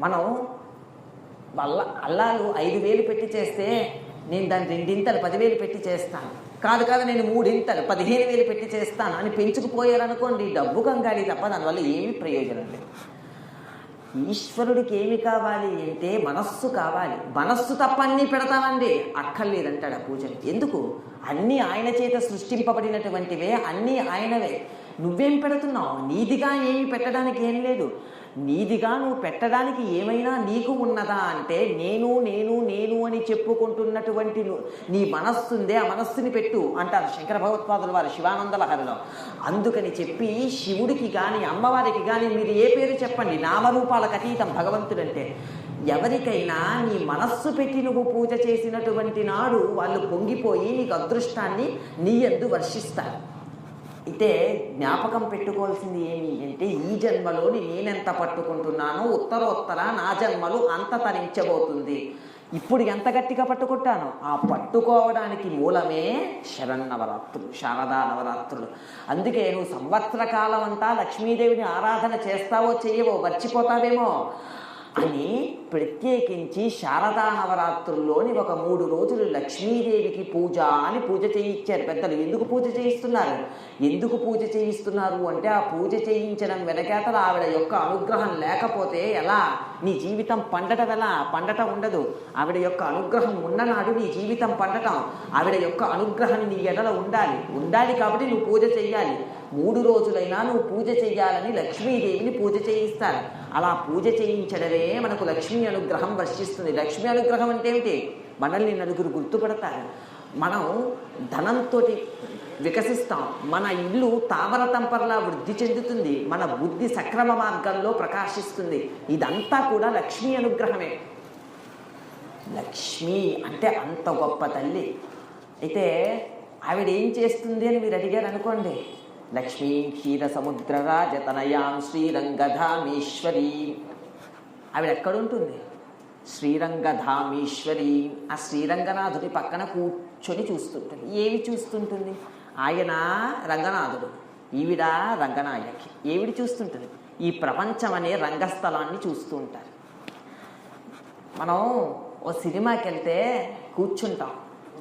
మనం అల్లాలు 5,000 పెట్టి చేస్తే నేను దాన్ని 2 10,000 పెట్టి చేస్తాను, కాదు నేను 3 15,000 పెట్టి చేస్తాను అని పెంచుకుపోయారనుకోండి, డబ్బు కంగాలి తప్ప దానివల్ల ఏమీ ప్రయోజనం లేదు. ఈశ్వరుడికి ఏమి కావాలి అంటే మనస్సు కావాలి. మనస్సు తప్ప అన్నీ పెడతానండి, అక్కర్లేదంటాడు ఆ పూజలు. ఎందుకు? అన్నీ ఆయన చేత సృష్టింపబడినటువంటివే, అన్నీ ఆయనవే. నువ్వేం పెడుతున్నావు? నీదిగా ఏమి పెట్టడానికి ఏం లేదు. నీదిగా నువ్వు పెట్టడానికి ఏమైనా నీకు ఉన్నదా అంటే, నేను నేను నేను అని చెప్పుకుంటున్నటువంటి నీ మనస్సుందే, ఆ మనస్సుని పెట్టు అంటారు శంకర భగవత్పాదుల వారు శివానంద లహరిలో. అందుకని చెప్పి శివుడికి కానీ అమ్మవారికి కానీ మీరు ఏ పేరు చెప్పండి, నామరూపాలకు అతీతం భగవంతుడంటే. ఎవరికైనా నీ మనస్సు పెట్టి నువ్వు పూజ చేసినటువంటి నాడు వాళ్ళు పొంగిపోయి నీకు అదృష్టాన్ని నీ యందు వర్షిస్తారు. అయితే జ్ఞాపకం పెట్టుకోవాల్సింది ఏమి అంటే, ఈ జన్మలోని నేనెంత పట్టుకుంటున్నానో ఉత్తరోత్తర నా జన్మలు అంత తరించబోతుంది. ఇప్పుడు ఎంత గట్టిగా పట్టుకుంటానో ఆ పట్టుకోవడానికి మూలమే శరన్నవరాత్రులు, శారదా నవరాత్రులు. అందుకే నువ్వు సంవత్సర కాలం అంతా లక్ష్మీదేవిని ఆరాధన చేస్తావో చెయ్యవో, మర్చిపోతావేమో, అని ప్రత్యేకించి శారదా నవరాత్రుల్లోని ఒక 3 రోజులు లక్ష్మీదేవికి పూజ అని పూజ చేయించారు పెద్దలు. ఎందుకు పూజ చేయిస్తున్నారు? ఎందుకు పూజ చేయిస్తున్నారు అంటే ఆ పూజ చేయించడం వెనకాతల ఆవిడ యొక్క అనుగ్రహం లేకపోతే ఎలా? నీ జీవితం పండటం ఎలా? పండటం ఉండదు. ఆవిడ యొక్క అనుగ్రహం ఉన్ననాడు నీ జీవితం పండటం. ఆవిడ యొక్క అనుగ్రహం నీ ఎడల ఉండాలి కాబట్టి నువ్వు పూజ చెయ్యాలి. 3 రోజులైనా నువ్వు పూజ చెయ్యాలని లక్ష్మీదేవిని పూజ చేయిస్తారు. అలా పూజ చేయించడమే మనకు లక్ష్మీ అనుగ్రహం వర్షిస్తుంది. లక్ష్మీ అనుగ్రహం అంటే ఏమిటి? మనల్ని నలుగురు గుర్తుపడతారు. మనం ధనంతో వికసిస్తాం. మన ఇల్లు తామర తంపర్లా వృద్ధి చెందుతుంది. మన బుద్ధి సక్రమ మార్గంలో ప్రకాశిస్తుంది. ఇదంతా కూడా లక్ష్మీ అనుగ్రహమే. లక్ష్మి అంటే అంత గొప్ప తల్లి. అయితే ఆవిడ ఏం చేస్తుంది అని మీరు అడిగారు అనుకోండి. లక్ష్మీ క్షీర సముద్రరాజతనయాం శ్రీరంగధామేశ్వరి. ఆవిడ ఎక్కడుంటుంది? శ్రీరంగధామేశ్వరి. ఆ శ్రీరంగనాథుడి పక్కన కూర్చొని చూస్తుంటుంది. ఏవి చూస్తుంటుంది? ఆయన రంగనాథుడు, ఈవిడ రంగనాయకి. ఏవిడి చూస్తుంటుంది? ఈ ప్రపంచం అనే రంగస్థలాన్ని చూస్తూ ఉంటారు. మనం ఓ సినిమాకి వెళ్తే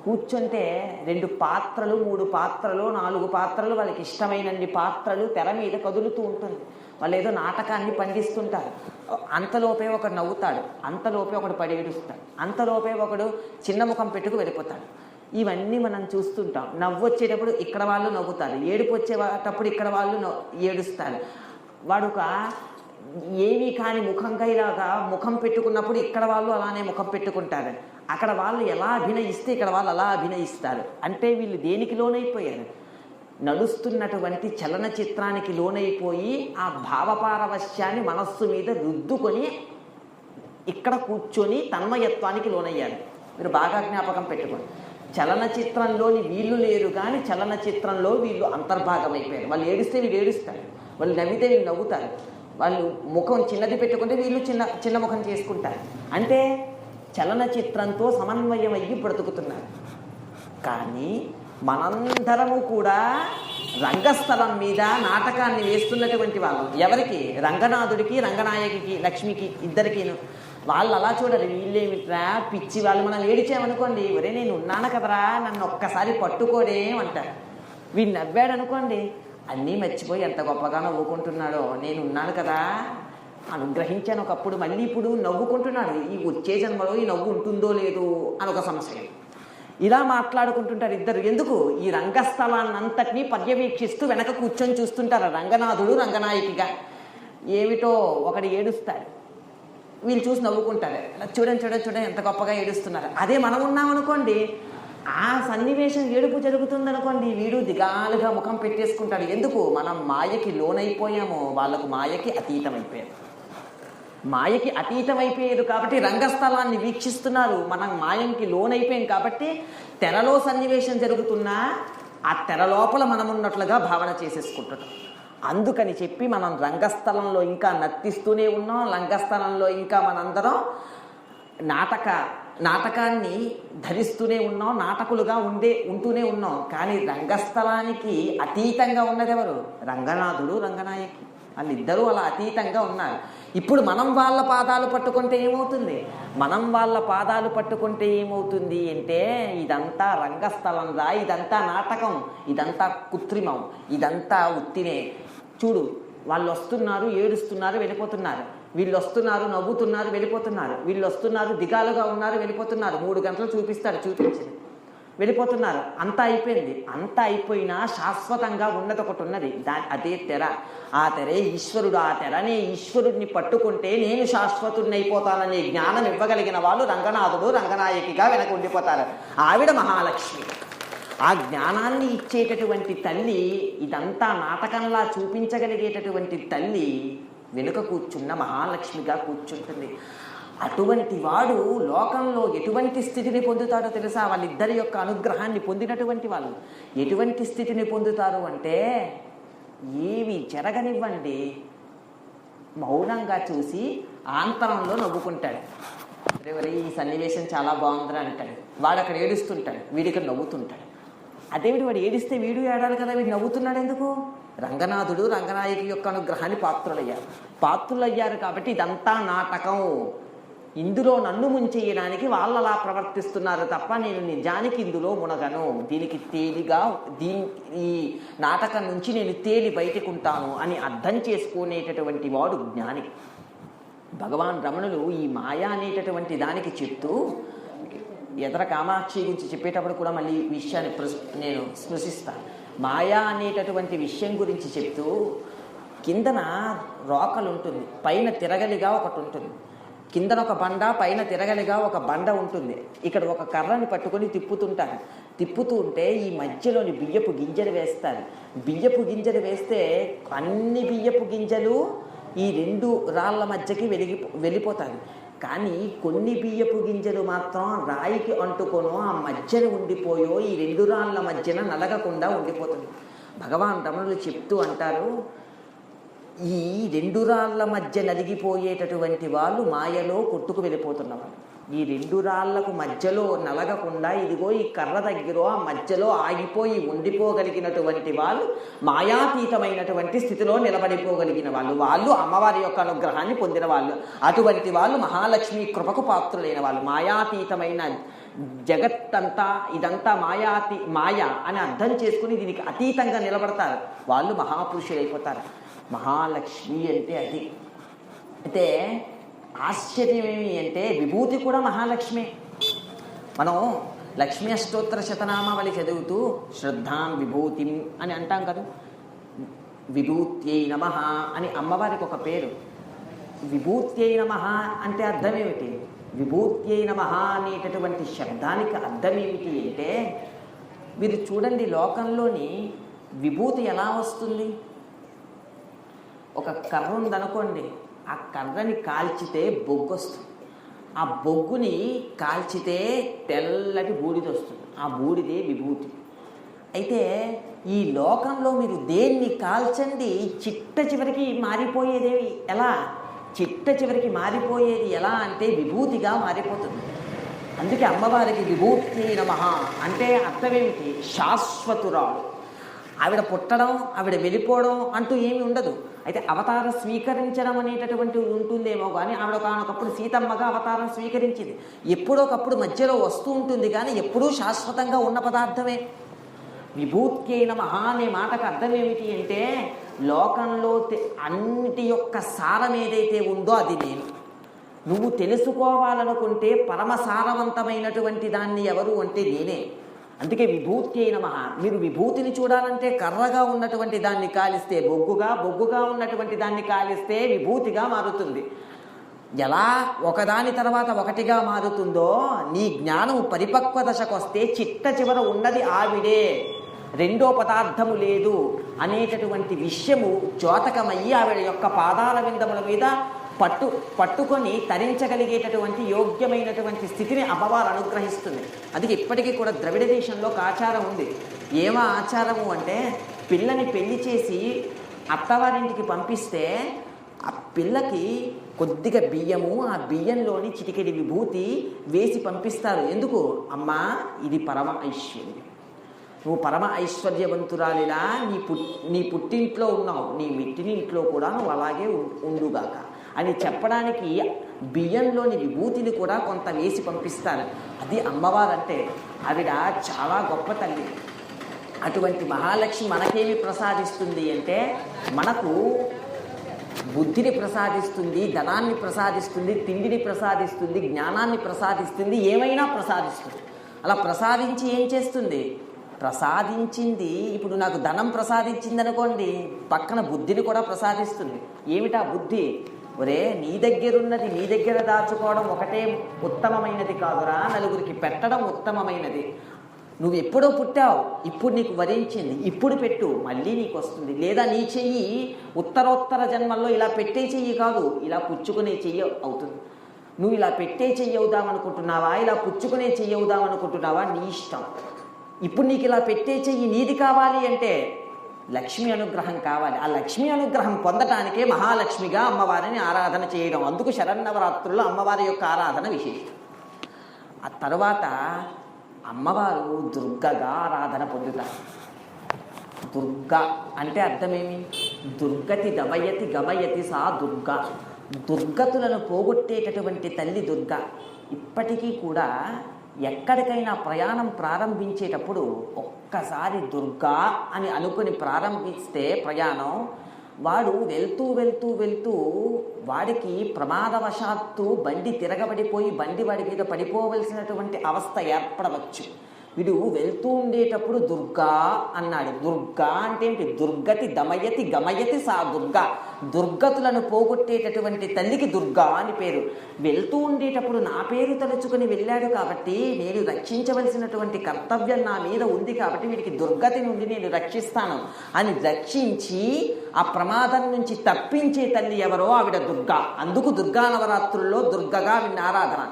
కూర్చుంటే 2 పాత్రలు 3 పాత్రలు 4 పాత్రలు వాళ్ళకి ఇష్టమైనన్ని పాత్రలు తెర మీద కదులుతూ ఉంటుంది. వాళ్ళు ఏదో నాటకాన్ని పండిస్తుంటారు. అంతలోపే ఒకడు నవ్వుతాడు, అంతలోపే ఒకడు పడి ఏడుస్తాడు, అంతలోపే ఒకడు చిన్న ముఖం పెట్టుకు వెళ్ళిపోతాడు. ఇవన్నీ మనం చూస్తుంటాం. నవ్వు వచ్చేటప్పుడు ఇక్కడ వాళ్ళు నవ్వుతారు, ఏడుపు వచ్చేటప్పుడు ఇక్కడ వాళ్ళు ఏడుస్తారు. వాడుక ఏమీ కాని ముఖంగా ఇలాగా ముఖం పెట్టుకున్నప్పుడు ఇక్కడ వాళ్ళు అలానే ముఖం పెట్టుకుంటారు. అక్కడ వాళ్ళు ఎలా అభినయిస్తే ఇక్కడ వాళ్ళు అలా అభినయిస్తారు. అంటే వీళ్ళు దేనికి లోనైపోయారు? నడుస్తున్నటువంటి చలనచిత్రానికి లోనైపోయి ఆ భావపారవశ్యాన్ని మనస్సు మీద రుద్దుకొని ఇక్కడ కూర్చొని తన్మయత్వానికి లోనయ్యారు. మీరు బాగా జ్ఞాపకం పెట్టుకోండి. చలనచిత్రంలోని వీళ్ళు లేరు కానీ చలనచిత్రంలో వీళ్ళు అంతర్భాగం అయిపోయారు. వాళ్ళు ఏడిస్తే వీళ్ళు ఏడుస్తారు, వాళ్ళు నవ్వితే వీళ్ళు నవ్వుతారు, వాళ్ళు ముఖం చిన్నది పెట్టుకుంటే వీళ్ళు చిన్న ముఖం చేసుకుంటారు. అంటే చలనచిత్రంతో సమన్వయం అయ్యి బ్రతుకుతున్నారు. కానీ మనందరము కూడా రంగస్థలం మీద నాటకాన్ని వేస్తున్నటువంటి వాళ్ళం. ఎవరికి? రంగనాథుడికి, రంగనాయకికి, లక్ష్మికి, ఇద్దరికిను. వాళ్ళు అలా చూడరు. వీళ్ళేమిట్రా పిచ్చి వాళ్ళు. మనం ఏడిచామనుకోండి, ఒరే నేను ఉన్నాను కదరా నన్ను ఒక్కసారి పట్టుకోడేమంటారు. వీళ్ళు నవ్వాడు అనుకోండి, అన్నీ మర్చిపోయి ఎంత గొప్పగా నవ్వుకుంటున్నాడో, నేను ఉన్నాను కదా అనుగ్రహించాను ఒకప్పుడు, మళ్ళీ ఇప్పుడు నవ్వుకుంటున్నాడు. ఈ వచ్చే జన్మలో ఈ నవ్వు ఉంటుందో లేదో అని ఒక సంశయం. ఇలా మాట్లాడుకుంటుంటారు ఇద్దరు. ఎందుకు? ఈ రంగస్థలాన్నంతటినీ పర్యవేక్షిస్తూ వెనక కూర్చొని చూస్తుంటారు రంగనాథుడు రంగనాయకిగా. ఏమిటో ఒకటి ఏడుస్తాడు, వీళ్ళు చూసి నవ్వుకుంటారు. చూడండి ఎంత గొప్పగా ఏడుస్తున్నారు. అదే మనం ఉన్నామనుకోండి, ఆ సన్నివేశం ఏడుపు జరుగుతుందనుకోండి, వీడు దిగాలుగా ముఖం పెట్టేసుకుంటాడు. ఎందుకు? మనం మాయకి లోనైపోయాము, వాళ్ళకు మాయకి అతీతమైపోయారు. మాయకి అతీతమైపోయారు కాబట్టి రంగస్థలాన్ని వీక్షిస్తున్నారు. మనం మాయంకి లోనైపోయాం కాబట్టి తెరలో సన్నివేశం జరుగుతున్నా ఆ తెర లోపల మనం ఉన్నట్లుగా భావన చేసేసుకుంటున్నాం. అందుకని చెప్పి మనం రంగస్థలంలో ఇంకా నర్తిస్తూనే ఉన్నాం. రంగస్థలంలో ఇంకా మనందరం నాటకాన్ని ధరిస్తూనే ఉన్నాం, నాటకులుగా ఉంటూనే ఉన్నాం. కానీ రంగస్థలానికి అతీతంగా ఉన్నదెవరు? రంగనాథుడు రంగనాయకి. వాళ్ళిద్దరూ అలా అతీతంగా ఉన్నారు. ఇప్పుడు మనం వాళ్ళ పాదాలు పట్టుకుంటే ఏమవుతుంది? అంటే ఇదంతా రంగస్థలం రా, ఇదంతా నాటకం, ఇదంతా కృత్రిమం, ఇదంతా ఉత్తినే. చూడు, వాళ్ళు వస్తున్నారు, ఏడుస్తున్నారు, వెళ్ళిపోతున్నారు. వీళ్ళు వస్తున్నారు, నవ్వుతున్నారు, వెళ్ళిపోతున్నారు. వీళ్ళు వస్తున్నారు, దిగాలుగా ఉన్నారు, వెళ్ళిపోతున్నారు. 3 గంటలు చూపించింది, వెళ్ళిపోతున్నారు. అంతా అయిపోయింది. అంతా అయిపోయినా శాశ్వతంగా ఉన్నది ఒకటి ఉన్నది, అదే తెర. ఆ తెరే ఈశ్వరుడు. ఆ తెరనే ఈశ్వరుడిని పట్టుకుంటే నేను శాశ్వతుడిని అయిపోతాననే జ్ఞానం ఇవ్వగలిగిన వాళ్ళు రంగనాథుడు రంగనాయకిగా వెనక ఉండిపోతారు. ఆవిడ మహాలక్ష్మి. ఆ జ్ఞానాన్ని ఇచ్చేటటువంటి తల్లి, ఇదంతా నాటకంలా చూపించగలిగేటటువంటి తల్లి వెనుక కూర్చున్న మహాలక్ష్మిగా కూర్చుంటుంది. అటువంటి వాడు లోకంలో ఎటువంటి స్థితిని పొందుతాడో తెలుసా? వాళ్ళిద్దరి యొక్క అనుగ్రహాన్ని పొందినటువంటి వాళ్ళు ఎటువంటి స్థితిని పొందుతారు అంటే, ఏవి జరగనివ్వండి, మౌనంగా చూసి ఆంతరంలో నవ్వుకుంటాడు. ఈ సన్నివేశం చాలా బాగుందని అంటాడు. వాడు అక్కడ ఏడుస్తుంటాడు, వీడిక్కడ నవ్వుతుంటాడు. అదేవిడు వాడు ఏడిస్తే వీడు ఏడాలి కదా, వీడు నవ్వుతున్నాడు ఎందుకు? రంగనాథుడు రంగనాయకి యొక్క అనుగ్రహాన్ని పాత్రులయ్యారు కాబట్టి ఇదంతా నాటకం, ఇందులో నన్ను ముంచేయడానికి వాళ్ళలా ప్రవర్తిస్తున్నారు తప్ప నేను నిజానికి ఇందులో మునగను, దీనికి తేలిగా ఈ నాటకం నుంచి నేను తేలి బయటకుంటాను అని అర్థం చేసుకునేటటువంటి వాడు జ్ఞాని. భగవాన్ రమణులు ఈ మాయా అనేటటువంటి దానికి చెప్తూ ఎదర కామాక్షి గురించి చెప్పేటప్పుడు కూడా మళ్ళీ విషయాన్ని నేను స్పృశిస్తాను. మాయా అనేటటువంటి విషయం గురించి చెప్తూ కిందన రోకలు ఉంటుంది, పైన తిరగలిగా ఒకటి ఉంటుంది. కిందన ఒక బండ, పైన తిరగలిగా ఒక బండ ఉంటుంది. ఇక్కడ ఒక కర్రని పట్టుకొని తిప్పుతుంటారు. తిప్పుతూ ఉంటే ఈ మధ్యలోని బియ్యపు గింజలు వేస్తారు. బియ్యపు గింజలు వేస్తే అన్ని బియ్యపు గింజలు ఈ రెండు రాళ్ళ మధ్యకి వెళ్ళిపోతాయి. కానీ కొన్ని బియ్యపు గింజలు మాత్రం రాయికి అంటుకొనో ఆ మధ్యన ఉండిపోయో ఈ రెండు రాళ్ళ మధ్యన నలగకుండా ఉండిపోతుంది. భగవాన్ రమణులు చెప్తూ అంటారు, ఈ రెండు రాళ్ళ మధ్య నలిగిపోయేటటువంటి వాళ్ళు మాయలో కొట్టుకు వెళ్ళిపోతున్నవాళ్ళు. ఈ రెండు రాళ్లకు మధ్యలో నలగకుండా ఇదిగో ఈ కర్ర దగ్గర ఆ మధ్యలో ఆగిపోయి ఉండిపోగలిగినటువంటి వాళ్ళు మాయాతీతమైనటువంటి స్థితిలో నిలబడిపోగలిగిన వాళ్ళు అమ్మవారి యొక్క అనుగ్రహాన్ని పొందిన వాళ్ళు. అటువంటి వాళ్ళు మహాలక్ష్మి కృపకు పాత్రులైన వాళ్ళు. మాయాతీతమైన జగత్తంతా ఇదంతా మాయ అని అర్థం చేసుకుని దీనికి అతీతంగా నిలబడతారు వాళ్ళు మహాపురుషులైపోతారు. మహాలక్ష్మి అంటే అది. అయితే ఆశ్చర్యం ఏమి అంటే విభూతి కూడా మహాలక్ష్మి. మనం లక్ష్మీ అష్టోత్తర శతనామావళి చదువుతూ శ్రద్ధాం విభూతిం అని అంటాం కదా. విభూత్యై నమః అని అమ్మవారికి ఒక పేరు. విభూత్యై నమః అంటే అర్థం ఏమిటి? విభూత్యై నమః అనేటటువంటి శబ్దానికి అర్థం ఏమిటి అంటే, మీరు చూడండి లోకంలోని విభూతి ఎలా వస్తుంది? ఒక కర్ర ఉందనుకోండి, ఆ కర్రని కాల్చితే బొగ్గు వస్తుంది. ఆ బొగ్గుని కాల్చితే తెల్లటి బూడిద వస్తుంది. ఆ బూడిదే విభూతి. అయితే ఈ లోకంలో మీరు దేన్ని కాల్చండి చిట్ట చివరికి మారిపోయేది ఎలా? చిట్ట చివరికి మారిపోయేది ఎలా అంటే విభూతిగా మారిపోతుంది. అందుకే అమ్మవారికి విభూతి నమః అంటే అర్థమేమిటి? శాశ్వతురాలు. ఆవిడ పుట్టడం, ఆవిడ వెళ్ళిపోవడం అంటూ ఏమి ఉండదు. అయితే అవతార స్వీకరించడం అనేటటువంటి ఉంటుందేమో కానీ ఆవిడ కానొకప్పుడు సీతమ్మగా అవతారం స్వీకరించింది. ఎప్పుడోకప్పుడు మధ్యలో వస్తూ ఉంటుంది కానీ ఎప్పుడూ శాశ్వతంగా ఉన్న పదార్థమే. విభూత్యై నమః అనే మాటకు అర్థం ఏమిటి అంటే, లోకంలో అన్నిటి యొక్క సారం ఏదైతే ఉందో అది నేను. నువ్వు తెలుసుకోవాలనుకుంటే పరమసారవంతమైనటువంటి దాన్ని ఎవరు అంటే నేనే. అందుకే విభూత్యై నమః. మీరు విభూతిని చూడాలంటే కర్రగా ఉన్నటువంటి దాన్ని కాలిస్తే బొగ్గుగా ఉన్నటువంటి దాన్ని కాలిస్తే విభూతిగా మారుతుంది. ఎలా ఒకదాని తర్వాత ఒకటిగా మారుతుందో నీ జ్ఞానం పరిపక్వ దశకు వస్తే చిట్ట చివర ఉన్నది ఆవిడే, రెండో పదార్థము లేదు అనేటటువంటి విషయము ద్యోతకమయ్యి ఆవిడ యొక్క పాదాల విందముల మీద పట్టుకొని తరించగలిగేటటువంటి యోగ్యమైనటువంటి స్థితిని అమ్మవారు అనుగ్రహిస్తుంది. అందుకే ఇప్పటికీ కూడా ద్రవిడ దేశంలో ఒక ఆచారం ఉంది. ఏమో ఆచారము అంటే, పిల్లని పెళ్లి చేసి అత్తవారింటికి పంపిస్తే ఆ పిల్లకి కొద్దిగా బియ్యము, ఆ బియ్యంలోని చిటికెడి విభూతి వేసి పంపిస్తారు. ఎందుకు? అమ్మా ఇది పరమ ఐశ్వర్యం, నువ్వు పరమ ఐశ్వర్యవంతురాలిలా నీ పుట్టింట్లో ఉన్నావు, నీ మెట్టినింట్లో కూడా నువ్వు అలాగే ఉండుగాక అని చెప్పడానికి బియ్యంలోని విభూతిని కూడా కొంత వేసి పంపిస్తారు. అది అమ్మవారంటే. ఆవిడ చాలా గొప్ప తల్లి. అటువంటి మహాలక్ష్మి మనకేమి ప్రసాదిస్తుంది అంటే, మనకు బుద్ధిని ప్రసాదిస్తుంది, ధనాన్ని ప్రసాదిస్తుంది, తిండిని ప్రసాదిస్తుంది, జ్ఞానాన్ని ప్రసాదిస్తుంది, ఏమైనా ప్రసాదిస్తుంది. అలా ప్రసాదించి ఏం చేస్తుంది? ప్రసాదించింది ఇప్పుడు నాకు ధనం ప్రసాదించింది అనుకోండి, పక్కన బుద్ధిని కూడా ప్రసాదిస్తుంది. ఏమిటా బుద్ధి? ఒరే, నీ దగ్గరున్నది నీ దగ్గర దాచుకోవడం ఒకటే ఉత్తమమైనది కాదురా, నలుగురికి పెట్టడం ఉత్తమమైనది. నువ్వు ఎప్పుడో పుట్టావు, ఇప్పుడు నీకు వరించింది, ఇప్పుడు పెట్టు, మళ్ళీ నీకు వస్తుంది. లేదా నీ చెయ్యి ఉత్తరోత్తర జన్మల్లో ఇలా పెట్టే చెయ్యి కాదు, ఇలా పుచ్చుకునే చెయ్యి అవుతుంది. నువ్వు ఇలా పెట్టే చెయ్యి అవుదామనుకుంటున్నావా, ఇలా పుచ్చుకునే చెయ్యి అవుదామనుకుంటున్నావా, నీ ఇష్టం. ఇప్పుడు నీకు ఇలా పెట్టే చెయ్యి నీది కావాలి అంటే లక్ష్మీ అనుగ్రహం కావాలి. ఆ లక్ష్మీ అనుగ్రహం పొందటానికే మహాలక్ష్మిగా అమ్మవారిని ఆరాధన చేయడం. అందుకు శరన్నవరాత్రుల్లో అమ్మవారి యొక్క ఆరాధన విశేషం. ఆ తర్వాత అమ్మవారు దుర్గగా ఆరాధన పొందుతారు. దుర్గా అంటే అర్థమేమి? దుర్గతి దమయతి గమయతి సా దుర్గా. దుర్గతులను పోగొట్టేటటువంటి తల్లి దుర్గా. ఇప్పటికీ కూడా ఎక్కడికైనా ప్రయాణం ప్రారంభించేటప్పుడు ఒక్కసారి దుర్గా అని అనుకుని ప్రారంభిస్తే ప్రయాణం, వాడు వెళ్తూ వెళ్తూ వెళ్తూ వాడికి ప్రమాదవశాత్తు బండి తిరగబడిపోయి బండి వాడి మీద పడిపోవలసినటువంటి అవస్థ ఏర్పడవచ్చు. వీడు వెళ్తూ ఉండేటప్పుడు దుర్గా అన్నాడు. దుర్గా అంటే ఏంటి? దుర్గతి దమయతి గమయతి సా దుర్గా. దుర్గతులను పోగొట్టేటటువంటి తల్లికి దుర్గా అని పేరు. వెళ్తూ ఉండేటప్పుడు నా పేరు తలుచుకుని వెళ్ళాడు కాబట్టి నేను రక్షించవలసినటువంటి కర్తవ్యం నా మీద ఉంది కాబట్టి వీడికి దుర్గతి నుండి నేను రక్షిస్తాను అని రక్షించి ఆ ప్రమాదం నుంచి తప్పించే తల్లి ఎవరో ఆవిడ దుర్గా. అందుకు దుర్గా నవరాత్రుల్లో దుర్గగా వీడిని ఆరాధన.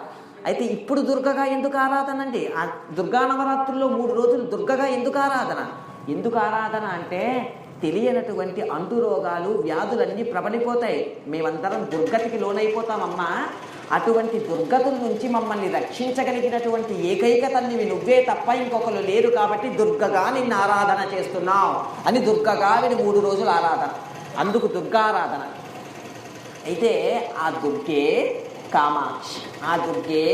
అయితే ఇప్పుడు దుర్గగా ఎందుకు ఆరాధన అండి? ఆ దుర్గా నవరాత్రుల్లో 3 రోజులు దుర్గగా ఎందుకు ఆరాధన? ఎందుకు ఆరాధన అంటే తెలియనటువంటి అంటురోగాలు వ్యాధులన్నీ ప్రబలిపోతాయి. మేమందరం దుర్గతికి లోనైపోతామమ్మా. అటువంటి దుర్గతుల నుంచి మమ్మల్ని రక్షించగలిగినటువంటి ఏకైక తల్లివి నువ్వే తప్ప ఇంకొకరు లేరు కాబట్టి దుర్గగా నిన్ను ఆరాధన చేస్తున్నావు అని దుర్గగా విని 3 రోజులు ఆరాధన. అందుకు దుర్గారాధన. అయితే ఆ దుర్గే కామాక్షి, ఆ దుర్గే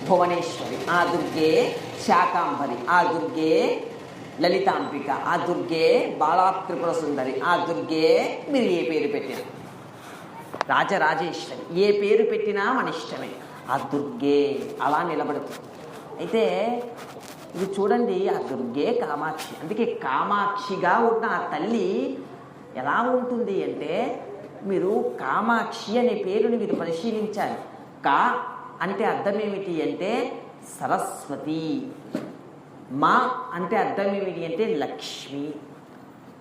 భువనేశ్వరి, ఆ దుర్గే శాకాంబరి, ఆ దుర్గే లలితాంబిక, ఆ దుర్గే బాలాత్రిపుర సుందరి, ఆ దుర్గే మీరు ఏ పేరు పెట్టినా రాజరాజేశ్వరి, ఏ పేరు పెట్టినా మన ఇష్టమే. ఆ దుర్గే అలా నిలబడుతుంది. అయితే ఇది చూడండి, ఆ దుర్గే కామాక్షి. అందుకే కామాక్షిగా ఉన్న ఆ తల్లి ఎలా ఉంటుంది అంటే, మీరు కామాక్షి అనే పేరుని మీరు పరిశీలించాలి. కా అంటే అర్థం ఏమిటి అంటే సరస్వతి. మా అంటే అర్థం ఏమిటి అంటే లక్ష్మి.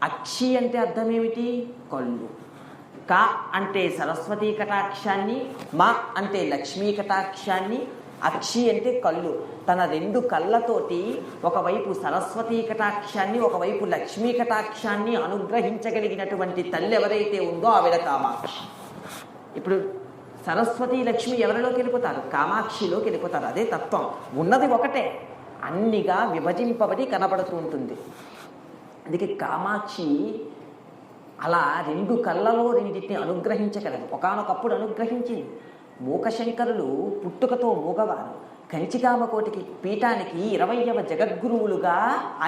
అక్షి అంటే అర్థం ఏమిటి? కళ్ళు. కా అంటే సరస్వతీ కటాక్షాన్ని, మా అంటే లక్ష్మీ కటాక్షాన్ని, అక్షి అంటే కళ్ళు. తన 2 కళ్ళతోటి ఒకవైపు సరస్వతీ కటాక్షాన్ని, ఒకవైపు లక్ష్మీ కటాక్షాన్ని అనుగ్రహించగలిగినటువంటి తల్లి ఎవరైతే ఉందో ఆవిడ కామాక్షి. ఇప్పుడు సరస్వతి లక్ష్మి ఎవరిలోకి వెళ్ళిపోతారు? కామాక్షిలోకి వెళ్ళిపోతారు. అదే తత్వం. ఉన్నది ఒకటే, అన్నిగా విభజింపబడి కనబడుతూ ఉంటుంది. అందుకే కామాక్షి అలా 2 కళ్ళలో 2టిని అనుగ్రహించగలదు. ఒకానొకప్పుడు అనుగ్రహించింది. మూకశంకరులు పుట్టుకతో మూగవారు. కంచికామకోటికి పీఠానికి 20వ జగద్గురువులుగా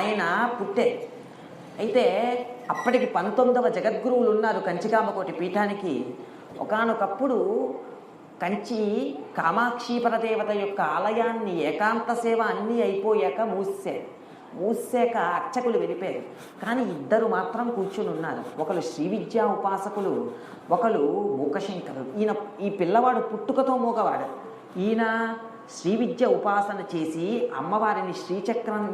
ఆయన పుట్టే. అయితే అప్పటికి 19వ జగద్గురువులు ఉన్నారు కంచికామకోటి పీఠానికి. ఒకానొకప్పుడు కంచి కామాక్షి పరదేవత యొక్క ఆలయాన్ని ఏకాంత సేవ అన్నీ అయిపోయాక మూసాక అర్చకులు వెళ్ళిపోయారు. కానీ 2 మాత్రం కూర్చుని ఉన్నారు. ఒకరు శ్రీ విద్యా ఉపాసకులు, ఒకరు మూకశంకరులు. ఈ పిల్లవాడు పుట్టుకతో మూగవాడు. ఈయన శ్రీ విద్య ఉపాసన చేసి అమ్మవారిని శ్రీచక్రం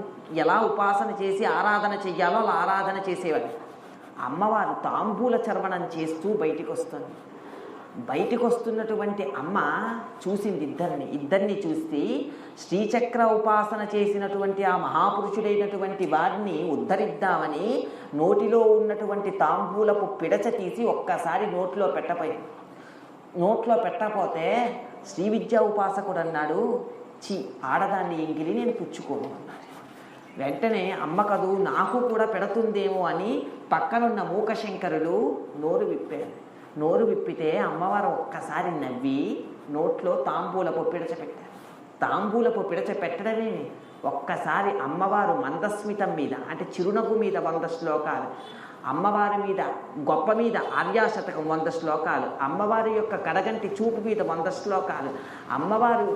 ఎలా ఉపాసన చేసి ఆరాధన చెయ్యాలో అలా ఆరాధన చేసేవాడు. అమ్మవారు తాంబూల చర్వణం చేస్తూ బయటికి వస్తున్నటువంటి అమ్మ చూసింది ఇద్దరిని చూసి శ్రీచక్ర ఉపాసన చేసినటువంటి ఆ మహాపురుషుడైనటువంటి వారిని ఉద్ధరిద్దామని నోటిలో ఉన్నటువంటి తాంబూలపు పిడచ తీసి ఒక్కసారి నోట్లో పెట్టపోతే శ్రీ విద్యా ఉపాసకుడు అన్నాడు, ఆడదాన్ని ఎంగిలి నేను పుచ్చుకోను అన్నాడు. వెంటనే అమ్మ కదూ నాకు కూడా పెడుతుందేమో అని పక్కనున్న మూకశంకరులు నోరు విప్పితే అమ్మవారు ఒక్కసారి నవ్వి నోట్లో తాంబూలపు పిడచ పెట్టారు. తాంబూలపు పిడచ పెట్టడమేమి, ఒక్కసారి అమ్మవారు మందస్మితం మీద అంటే చిరునవ్వు మీద 100 శ్లోకాలు, అమ్మవారి మీద గొప్ప మీద ఆర్యాశతకం 100 శ్లోకాలు, అమ్మవారి యొక్క కడగంటి చూపు మీద 100 శ్లోకాలు, అమ్మవారి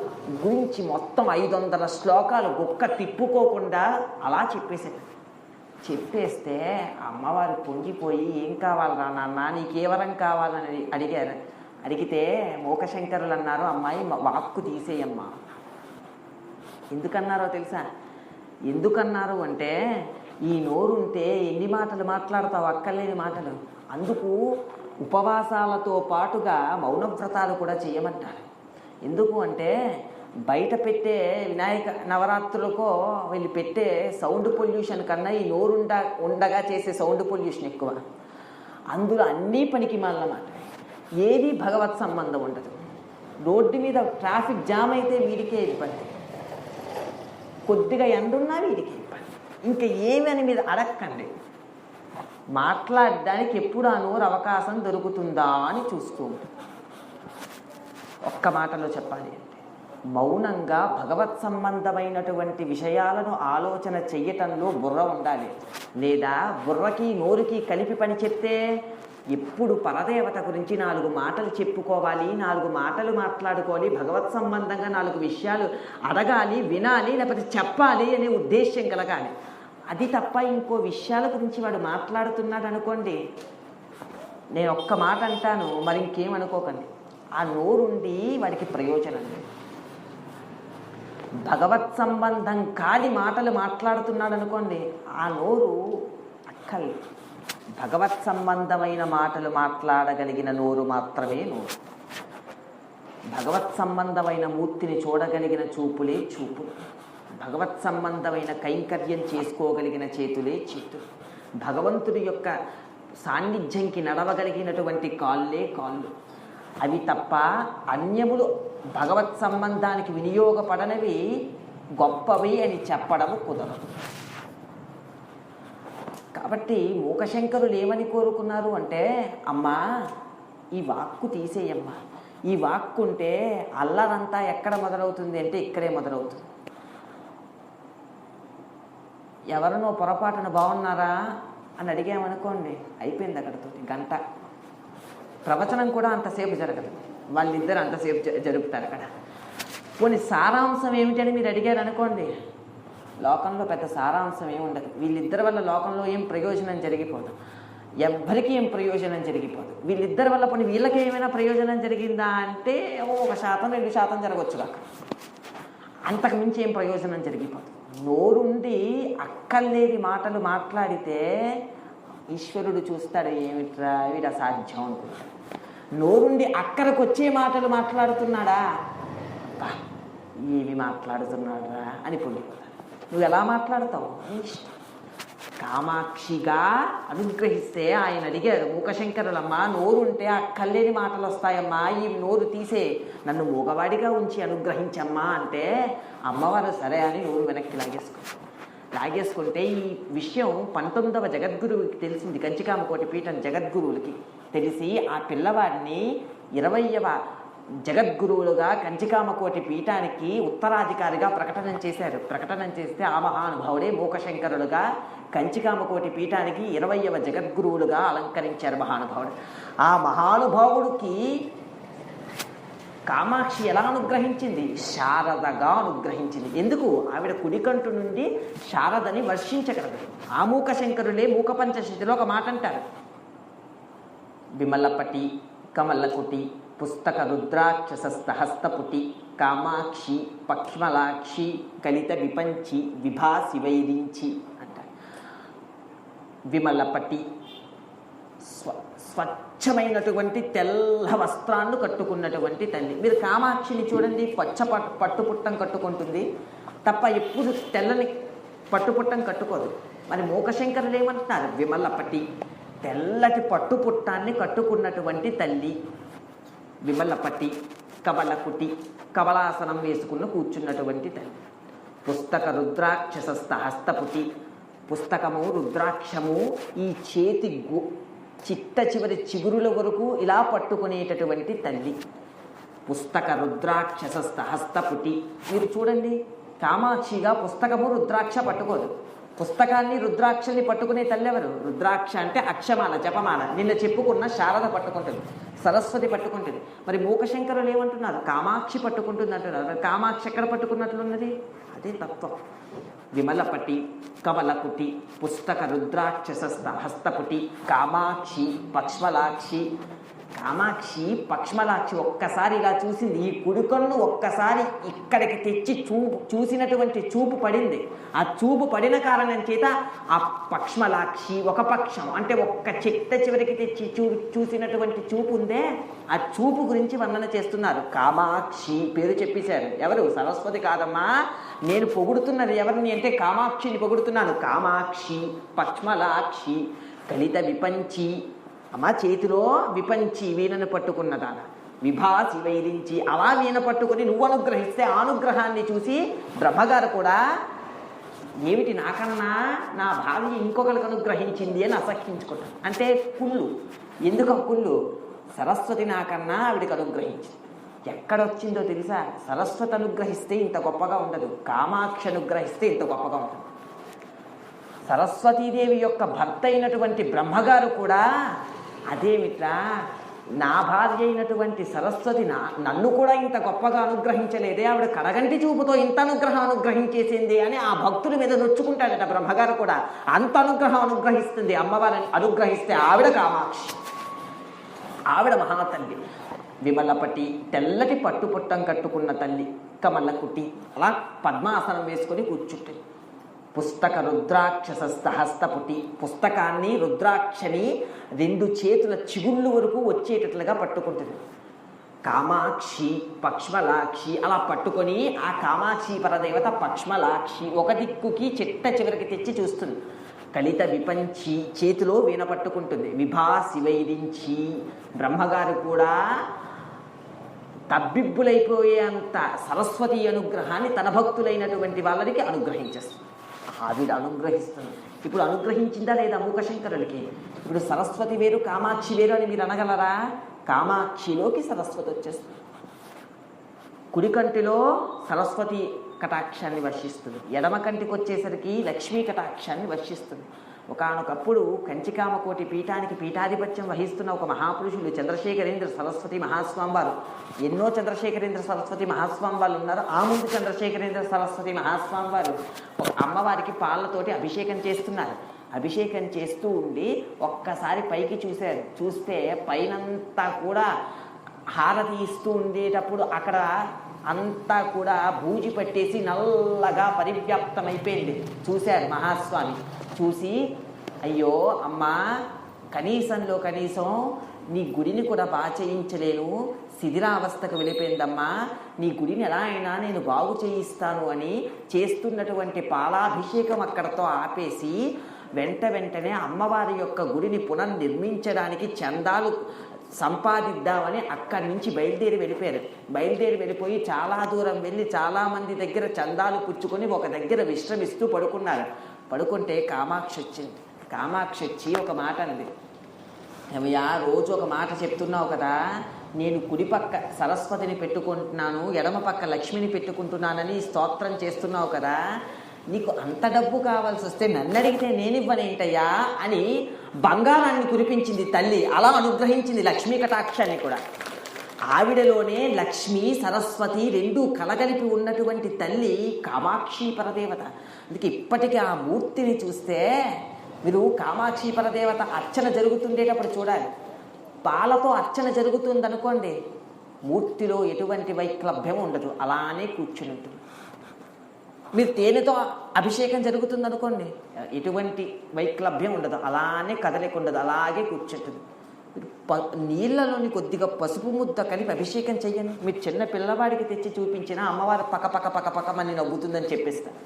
గురించి మొత్తం 500 శ్లోకాలు ఒక్క తిప్పుకోకుండా అలా చెప్పేస్తే అమ్మవారు పొంగిపోయి ఏం కావాలరా నాన్న, నీకేవరం కావాలని అడిగారు. అడిగితే మూకశంకరులు అన్నారు, అమ్మాయి వాక్కు తీసేయమ్మా. ఎందుకన్నారో తెలుసా? ఎందుకన్నారు అంటే, ఈ నోరుంటే ఎన్ని మాటలు మాట్లాడతావు, అక్కర్లేని మాటలు. అందుకు ఉపవాసాలతో పాటుగా మౌనవ్రతాలు కూడా చేయమంటారు. ఎందుకు అంటే బయట పెట్టే వినాయక నవరాత్రులకో వీళ్ళు పెట్టే సౌండ్ పొల్యూషన్ కన్నా ఈ ఉండగా చేసే సౌండ్ పొల్యూషన్ ఎక్కువ. అందులో అన్నీ పనికి మాలన్నమాట. ఏది భగవత్ సంబంధం ఉండదు. రోడ్డు మీద ట్రాఫిక్ జామ్ అయితే వీడికే ఇబ్బంది, కొద్దిగా ఎండున్నా వీడికి ఇబ్బంది. ఇంకా ఏమి అని మీద అడక్కండి. మాట్లాడడానికి ఎప్పుడు ఆ నోరు అవకాశం దొరుకుతుందా అని చూస్తూ ఉంటుంది. ఒక్క మాటలో చెప్పాలి అంటే మౌనంగా భగవత్ సంబంధమైనటువంటి విషయాలను ఆలోచన చెయ్యటంలో బుర్ర ఉండాలి. లేదా బుర్రకి నోరుకి కలిపి పని చెప్తే ఎప్పుడు పరదేవత గురించి 4 మాటలు చెప్పుకోవాలి, 4 మాటలు మాట్లాడుకోవాలి, భగవత్ సంబంధంగా 4 విషయాలు అడగాలి, వినాలి, లేకపోతే చెప్పాలి అనే ఉద్దేశ్యం కలగాలి. అది తప్ప ఇంకో విషయాల గురించి వాడు మాట్లాడుతున్నాడు అనుకోండి, నేను ఒక్క మాట అంటాను, మరి ఇంకేమనుకోకండి, ఆ నోరుండి వాడికి ప్రయోజనం లేదు. భగవత్ సంబంధం కాని మాటలు మాట్లాడుతున్నాడు అనుకోండి, ఆ నోరు అక్కర్లేదు. భగవత్ సంబంధమైన మాటలు మాట్లాడగలిగిన నోరు మాత్రమే నోరు. భగవత్ సంబంధమైన మూర్తిని చూడగలిగిన చూపులే చూపులు. భగవత్ సంబంధమైన కైంకర్యం చేసుకోగలిగిన చేతులే చేతులు. భగవంతుడి యొక్క సాన్నిధ్యంకి నడవగలిగినటువంటి కాళ్ళే కాళ్ళు. అవి తప్ప అన్యములు భగవత్ సంబంధానికి వినియోగపడనవి గొప్పవి అని చెప్పడం కుదరదు. కాబట్టి మూకశంకరులు ఏమని కోరుకున్నారు అంటే, అమ్మా ఈ వాక్కు తీసేయమ్మా, ఈ వాక్కు ఉంటే అల్లరంతా ఎక్కడ మొదలవుతుంది అంటే ఇక్కడే మొదలవుతుంది. ఎవరినో పొరపాటున బాగున్నారా అని అడిగామనుకోండి, అయిపోయింది అక్కడితో గంట. ప్రవచనం కూడా అంతసేపు జరగదు, వాళ్ళిద్దరు అంతసేపు జరుపుతారు అక్కడ. పోనీ సారాంశం ఏమిటని మీరు అడిగారు అనుకోండి, లోకంలో పెద్ద సారాంశం ఏమి ఉండదు. వీళ్ళిద్దరి వల్ల లోకంలో ఏం ప్రయోజనం జరిగిపోదు, ఎవ్వరికీ ఏం ప్రయోజనం జరిగిపోదు. వీళ్ళిద్దరి వల్ల పోనీ వీళ్ళకి ఏమైనా ప్రయోజనం జరిగిందా అంటే 1%, 2% జరగచ్చుగా, అంతకు మించి ఏం ప్రయోజనం జరిగిపోదు. నోరుండి అక్కర్లేని మాటలు మాట్లాడితే ఈశ్వరుడు చూస్తాడు, ఏమిట్రా వీడు అసాధ్యం అనుకుంటాడు. నోరుండి అక్కడికి వచ్చే మాటలు మాట్లాడుతున్నాడా, ఏమి మాట్లాడుతున్నాడా అని పొందిపోతాడు. నువ్వు ఎలా మాట్లాడతావు ఇష్టం. కామాక్షిగా అనుగ్రహిస్తే ఆయన అడిగారు మూకశంకరులమ్మ, నోరుంటే అక్కర్లేని మాటలు వస్తాయమ్మా, ఈ నోరు తీసే నన్ను మూగవాడిగా ఉంచి అనుగ్రహించమ్మా అంటే అమ్మవారు సరే అని నోరు వెనక్కి లాగేసుకుంటే ఈ విషయం 19వ జగద్గురువుకి తెలిసింది. కంచికామకోటి పీఠం జగద్గురువులకి తెలిసి ఆ పిల్లవాడిని 20వ జగద్గురువులుగా కంచికామకోటి పీఠానికి ఉత్తరాధికారిగా ప్రకటన చేశారు. ప్రకటన చేస్తే ఆ మహానుభావుడే మూకశంకరులుగా కంచికామకోటి పీఠానికి 20వ జగద్గురువులుగా అలంకరించారు మహానుభావుడు. ఆ మహానుభావుడికి కామాక్షి ఎలా అనుగ్రహించింది? శారదగా అనుగ్రహించింది. ఎందుకు? ఆవిడ కుడికంటు నుండి శారదని వర్షించగలదు. ఆ మూకశంకరులే మూకపంచశతిలో ఒక మాట అంటారు, విమలపటి కమలకుటి పుస్తక రుద్రాక్షసహస్తపుటి కామాక్షి పక్ష్మలాక్షి కలిత విపంచి విభాసి వైరించి అంటారు. విమలపటి స్వచ్ఛమైనటువంటి తెల్ల వస్త్రాన్ని కట్టుకున్నటువంటి తల్లి. మీరు కామాక్షిని చూడండి, పట్టుపుట్టం కట్టుకుంటుంది తప్ప ఎప్పుడు తెల్లని పట్టుపుట్టం కట్టుకోదు. మరి మూకశంకరులు ఏమంటున్నారు? విమలపటి, తెల్లటి పట్టుపుట్టాన్ని కట్టుకున్నటువంటి తల్లి విమలపటి. కమలకుటి, కమలాసనం వేసుకున్న కూర్చున్నటువంటి తల్లి. పుస్తక రుద్రాక్షసహస్తపుటి, పుస్తకము రుద్రాక్షము ఈ చేతి చిట్ట చివరి చిగురుల వరకు ఇలా పట్టుకునేటటువంటి తల్లి. పుస్తక రుద్రాక్షసహస్తపుటి. మీరు చూడండి, కామాక్షిగా పుస్తకము రుద్రాక్ష పట్టుకోదు. పుస్తకాన్ని రుద్రాక్షల్ని పట్టుకునే తల్లి ఎవరు? రుద్రాక్ష అంటే అక్షమాల జపమాల. నిన్న చెప్పుకున్న శారద పట్టుకుంటుంది, సరస్వతి పట్టుకుంటుంది. మరి మూకశంకరులు ఏమంటున్నారు? కామాక్షి పట్టుకుంటుంది అంటున్నారు. మరి కామాక్షి ఎక్కడ పట్టుకున్నట్లున్నది? అదే తత్వం. విమలపటి, కమలకుటి, పుస్తక రుద్రాక్షసహస్తపుటి, కామాక్షి పక్ష్మలాక్షి. కామాక్షి పక్ష్మలాక్షి ఒక్కసారి ఇలా చూసింది. ఈ కుడికన్ను ఒక్కసారి ఇక్కడికి తెచ్చి చూసినటువంటి చూపు పడింది. ఆ చూపు పడిన కారణం చేత ఆ పక్ష్మలాక్షి ఒక పక్షం అంటే ఒక్క చిట్ట చివరికి తెచ్చి చూసినటువంటి చూపు ఉందే, ఆ చూపు గురించి వర్ణన చేస్తున్నారు. కామాక్షి పేరు చెప్పేశారు. ఎవరు? సరస్వతి కాదమ్మా. నేను పొగుడుతున్నది ఎవరిని అంటే కామాక్షిని పొగుడుతున్నాను. కామాక్షి పక్ష్మలాక్షి కలిత విపంచి. అమ్మ చేతిలో విపంచి వీణను పట్టుకున్నదాన, విభాసి వైరించి. అలా వీణ పట్టుకుని నువ్వు అనుగ్రహిస్తే ఆ అనుగ్రహాన్ని చూసి బ్రహ్మగారు కూడా ఏమిటి నాకన్నా నా భార్య ఇంకొకరికి అనుగ్రహించింది అని అసహ్యించుకుంటాను. అంటే కుళ్ళు. ఎందుకు కుళ్ళు? సరస్వతి నాకన్నా ఆవిడికి అనుగ్రహించింది. ఎక్కడొచ్చిందో తెలుసా? సరస్వతి అనుగ్రహిస్తే ఇంత గొప్పగా ఉండదు, కామాక్షి అనుగ్రహిస్తే ఇంత గొప్పగా ఉంటుంది. సరస్వతీదేవి యొక్క భర్త అయినటువంటి బ్రహ్మగారు కూడా అదేమిట్రా, నా భార్య అయినటువంటి సరస్వతి నన్ను కూడా ఇంత గొప్పగా అనుగ్రహించలేదే, ఆవిడ కడగంటి చూపుతో ఇంత అనుగ్రహం అనుగ్రహించేసింది అని ఆ భక్తుల మీద నొచ్చుకుంటాడట బ్రహ్మగారు కూడా. అంత అనుగ్రహం అనుగ్రహిస్తుంది అమ్మవారిని అనుగ్రహిస్తే. ఆవిడ కామాక్షి, ఆవిడ మహాతల్లి. విమలపటి తెల్లటి పట్టుపుట్టం కట్టుకున్న తల్లి, కమలకుటి. అలా పద్మాసనం వేసుకొని కూర్చుంటుంది. పుస్తక రుద్రాక్షసహస్తపుటి, పుస్తకాన్ని రుద్రాక్షని 2 చేతుల చిగుళ్ళు వరకు వచ్చేటట్లుగా పట్టుకుంటుంది. కామాక్షి పక్ష్మలాక్షి అలా పట్టుకొని ఆ కామాక్షి పరదేవత పక్ష్మలాక్షి ఒక దిక్కుకి చిట్ట చివరికి తెచ్చి చూస్తుంది. కలిత విపంచి చేతిలో వీణ పట్టుకుంటుంది. విభాసి వైరించి బ్రహ్మగారు కూడా తబ్బిబ్బులైపోయేంత సరస్వతి అనుగ్రహాన్ని తన భక్తులైనటువంటి వాళ్ళకి అనుగ్రహించేస్తుంది. ఆవిడ అనుగ్రహిస్తుంది. ఇప్పుడు అనుగ్రహించిందా లేదా మూకశంకరులకి? ఇప్పుడు సరస్వతి వేరు కామాక్షి వేరు అని మీరు అనగలరా? కామాక్షిలోకి సరస్వతి వచ్చేస్తుంది. కుడి కంటిలో సరస్వతి కటాక్షాన్ని వర్షిస్తుంది, ఎడమ కంటికి వచ్చేసరికి లక్ష్మీ కటాక్షాన్ని వర్షిస్తుంది. ఒకానొకప్పుడు కంచికామకోటి పీఠానికి పీఠాధిపత్యం వహిస్తున్న ఒక మహాపురుషులు చంద్రశేఖరేంద్ర సరస్వతి మహాస్వామి వారు. ఎన్నో చంద్రశేఖరేంద్ర సరస్వతి మహాస్వామి వాళ్ళు ఉన్నారు. ఆ ముందు చంద్రశేఖరేంద్ర సరస్వతి మహాస్వామి వారు అమ్మవారికి పాలతోటి అభిషేకం చేస్తున్నారు. అభిషేకం చేస్తూ ఉండి ఒక్కసారి పైకి చూశారు. చూస్తే పైనంతా కూడా హారతి ఇస్తూ ఉండేటప్పుడు అక్కడ అంతా కూడా బూజి పట్టేసి నల్లగా పరివ్యాప్తమైపోయింది. చూశారు మహాస్వామి. చూసి, అయ్యో అమ్మా, కనీసంలో కనీసం నీ గుడిని కూడా బాగా చేయించలేను, శిథిలావస్థకు వెళ్ళిపోయిందమ్మా, నీ గుడిని ఎలా అయినా నేను బాగు చేయిస్తాను అని చేస్తున్నటువంటి పాలాభిషేకం అక్కడతో ఆపేసి వెంటనే అమ్మవారి యొక్క గుడిని పునర్నిర్మించడానికి చందాలు సంపాదిద్దామని అక్కడి నుంచి బయలుదేరి వెళ్ళిపోయారు. బయలుదేరి వెళ్ళిపోయి చాలా దూరం వెళ్ళి చాలామంది దగ్గర చందాలు పుచ్చుకొని ఒక దగ్గర విశ్రమిస్తూ పడుకున్నారు. పడుకుంటే కామాక్షి వచ్చింది. కామాక్షి వచ్చి ఒక మాట అంది. ఏమయ్యా, రోజు ఒక మాట చెప్తున్నావు కదా, నేను కుడి పక్క సరస్వతిని పెట్టుకుంటున్నాను, ఎడమ పక్క లక్ష్మిని పెట్టుకుంటున్నానని స్తోత్రం చేస్తున్నావు కదా, నీకు అంత డబ్బు కావాల్సి వస్తే నన్ను అడిగితే నేనివ్వనేంటయ్యా అని బంగారాన్ని కురిపించింది తల్లి. అలా అనుగ్రహించింది లక్ష్మీ కటాక్షాన్ని కూడా. ఆవిడలోనే లక్ష్మి సరస్వతి 2 కలగలిపి ఉన్నటువంటి తల్లి కామాక్షి పరదేవత. అందుకే ఇప్పటికీ ఆ మూర్తిని చూస్తే మీరు కామాక్షి పరదేవత అర్చన జరుగుతుండేటప్పుడు చూడాలి. పాలతో అర్చన జరుగుతుందనుకోండి, మూర్తిలో ఎటువంటి వైక్లభ్యం ఉండదు, అలానే కూర్చుని ఉంటుంది. మీరు తేనెతో అభిషేకం జరుగుతుందనుకోండి, ఎటువంటి వైక్లభ్యం ఉండదు, అలానే కదలిక ఉండదు, అలాగే కూర్చుంటుంది. నీళ్లలోని కొద్దిగా పసుపు ముద్ద కలిపి అభిషేకం చెయ్యండి. మీరు చిన్న పిల్లవాడికి తెచ్చి చూపించిన అమ్మవారు పక్కమని నవ్వుతుందని చెప్పేస్తారు.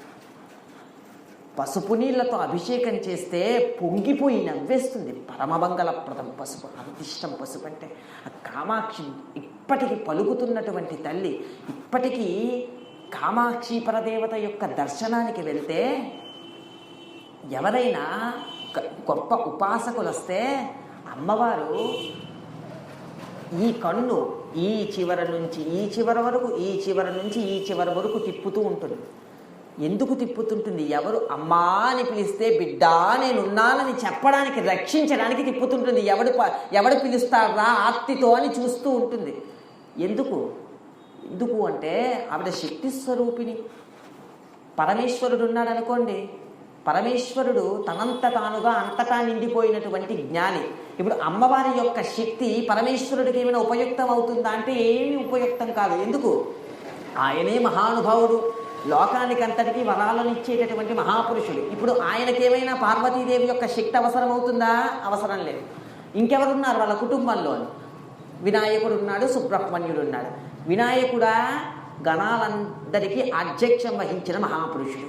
పసుపు నీళ్లతో అభిషేకం చేస్తే పొంగిపోయి నవ్వేస్తుంది. పరమమంగళప్రదం పసుపు, అంతిష్టం పసుపు అంటే. ఆ కామాక్షి ఇప్పటికీ పలుకుతున్నటువంటి తల్లి. ఇప్పటికీ కామాక్షి పరదేవత యొక్క దర్శనానికి వెళ్తే ఎవరైనా గొప్ప ఉపాసకులు వస్తే అమ్మవారు ఈ కన్ను ఈ చివర నుంచి ఈ చివర వరకు, ఈ చివర నుంచి ఈ చివర వరకు తిప్పుతూ ఉంటుంది. ఎందుకు తిప్పుతుంటుంది? ఎవరు అమ్మా అని పిలిస్తే బిడ్డా నేనున్నానని చెప్పడానికి, రక్షించడానికి తిప్పుతుంటుంది. ఎవడు పిలుస్తారా ఆర్తితో అని చూస్తూ ఉంటుంది. ఎందుకు అంటే ఆవిడ శక్తి స్వరూపిణి. పరమేశ్వరుడు ఉన్నాడు అనుకోండి, పరమేశ్వరుడు తనంత తానుగా అంతటా నిండిపోయినటువంటి జ్ఞాని. ఇప్పుడు అమ్మవారి యొక్క శక్తి పరమేశ్వరుడికి ఏమైనా ఉపయుక్తం అవుతుందా అంటే ఏమీ ఉపయుక్తం కాదు. ఎందుకు? ఆయనే మహానుభావుడు, లోకానికి అంతటికీ వరాలను ఇచ్చేటటువంటి మహాపురుషుడు. ఇప్పుడు ఆయనకేమైనా పార్వతీదేవి యొక్క శక్తి అవసరం అవుతుందా? అవసరం లేదు. ఇంకెవరున్నారు వాళ్ళ కుటుంబంలో? వినాయకుడు ఉన్నాడు, సుబ్రహ్మణ్యుడు ఉన్నాడు. వినాయకుడా గణాలందరికీ ఆధ్యక్షం వహించిన మహాపురుషుడు.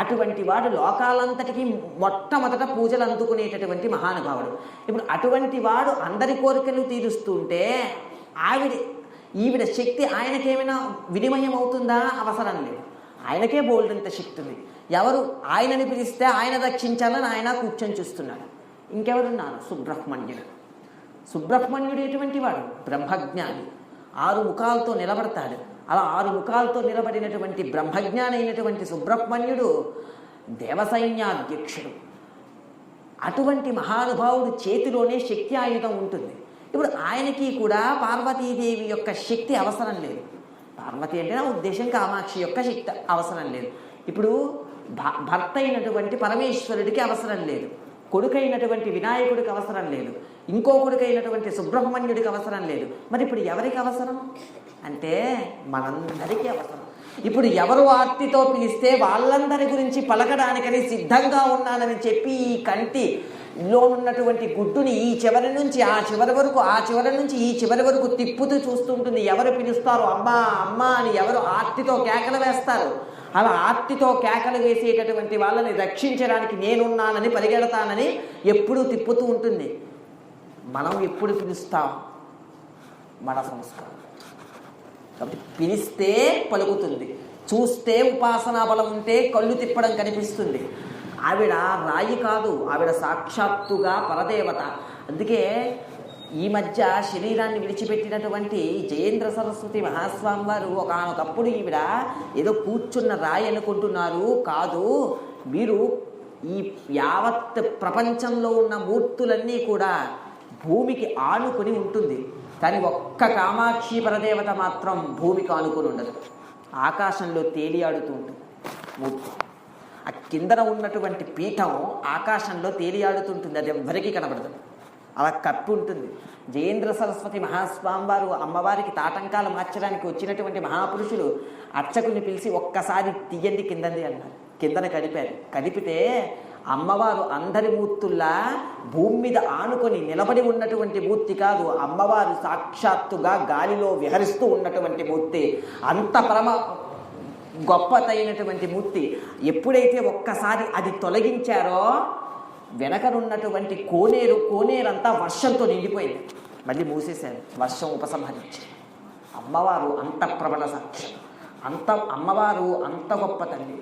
అటువంటి వాడు లోకాలంతటికీ మొట్టమొదట పూజలు అందుకునేటటువంటి మహానుభావుడు. ఇప్పుడు అటువంటి వాడు అందరి కోరికలు తీరుస్తుంటే ఈవిడ శక్తి ఆయనకేమైనా వినిమయం అవుతుందా? అవసరం లేదు. ఆయనకే బోల్డంత శక్తి ఉంది. ఎవరు ఆయనని పిలిస్తే ఆయన రక్షించాలని ఆయన కూర్చొని చూస్తున్నాడు. ఇంకెవరున్నారు? సుబ్రహ్మణ్యుడు. సుబ్రహ్మణ్యుడు ఎటువంటి వాడు? బ్రహ్మజ్ఞాని. 6 ముఖాలతో నిలబడతాడు. అలా 6 ముఖాలతో నిలబడినటువంటి బ్రహ్మజ్ఞాని అయినటువంటి సుబ్రహ్మణ్యుడు దేవసైన్యాధ్యక్షుడు. అటువంటి మహానుభావుడు చేతిలోనే శక్తి ఆయుధం ఉంటుంది. ఇప్పుడు ఆయనకి కూడా పార్వతీదేవి యొక్క శక్తి అవసరం లేదు. పార్వతి అంటే నా ఉద్దేశం కామాక్షి యొక్క శక్తి అవసరం లేదు. ఇప్పుడు భర్త అయినటువంటి పరమేశ్వరుడికి అవసరం లేదు, కొడుకైనటువంటి వినాయకుడికి అవసరం లేదు, ఇంకో కొడుకైనటువంటి సుబ్రహ్మణ్యుడికి అవసరం లేదు. మరి ఇప్పుడు ఎవరికి అవసరం అంటే మనందరికీ అవసరం. ఇప్పుడు ఎవరు ఆర్తితో పిలిస్తే వాళ్ళందరి గురించి పలకడానికని సిద్ధంగా ఉన్నానని చెప్పి ఈ కంటిలో ఉన్నటువంటి గుడ్డుని ఈ చివరి నుంచి ఆ చివరి వరకు, ఆ చివరి నుంచి ఈ చివరి వరకు తిప్పుతూ చూస్తుంటుంది. ఎవరు పిలుస్తారో అమ్మా అమ్మా అని ఎవరు ఆర్తితో కేకలు వేస్తారు, అలా ఆర్తితో కేకలు వేసేటటువంటి వాళ్ళని రక్షించడానికి నేనున్నానని పరిగెడతానని ఎప్పుడూ తిప్పుతూ ఉంటుంది. మనం ఎప్పుడు పిలుస్తాం? మన సంస్కారం. కాబట్టి పిలిస్తే పలుకుతుంది, చూస్తే ఉపాసనా బలం ఉంటే కళ్ళు తిప్పడం కనిపిస్తుంది. ఆవిడ రాయి కాదు, ఆవిడ సాక్షాత్తుగా పరదేవత. అందుకే ఈ మధ్య శరీరాన్ని విడిచిపెట్టినటువంటి జయేంద్ర సరస్వతి మహాస్వామి వారు ఒకనొకప్పుడు ఈవిడ ఏదో కూర్చున్న రాయి అనుకుంటున్నారు. కాదు, మీరు ఈ యావత్ ప్రపంచంలో ఉన్న మూర్తులన్నీ కూడా భూమికి ఆనుకొని ఉంటుంది. కానీ ఒక్క కామాక్షి పరదేవత మాత్రం భూమికి ఆనుకొని ఉండదు, ఆకాశంలో తేలియాడుతూ ఉంటుంది మూర్తి. ఆ కిందన ఉన్నటువంటి పీఠం ఆకాశంలో తేలియాడుతుంటుంది, అది ఎవ్వరికీ కనబడదు, అలా కప్పి ఉంటుంది. జయేంద్ర సరస్వతి మహాస్వామి వారు అమ్మవారికి తాటంకాలు మార్చడానికి వచ్చినటువంటి మహాపురుషులు అర్చకుని పిలిచి ఒక్కసారి తీయండి కిందంది అన్నారు. కిందన కడిపారు. కదిపితే అమ్మవారు అందరి మూర్తుల్లా భూమి మీద ఆనుకొని నిలబడి ఉన్నటువంటి మూర్తి కాదు, అమ్మవారు సాక్షాత్తుగా గాలిలో విహరిస్తూ ఉన్నటువంటి మూర్తి. అంత పరమ గొప్పతైనటువంటి మూర్తి. ఎప్పుడైతే ఒక్కసారి అది తొలగించారో వెనకనున్నటువంటి కోనేరంతా వర్షంతో నిండిపోయింది. మళ్ళీ మూసేశారు, వర్షం ఉపసంహరించారు. అమ్మవారు అంత ప్రబల సాక్షి, అమ్మవారు అంత గొప్ప తల్లి,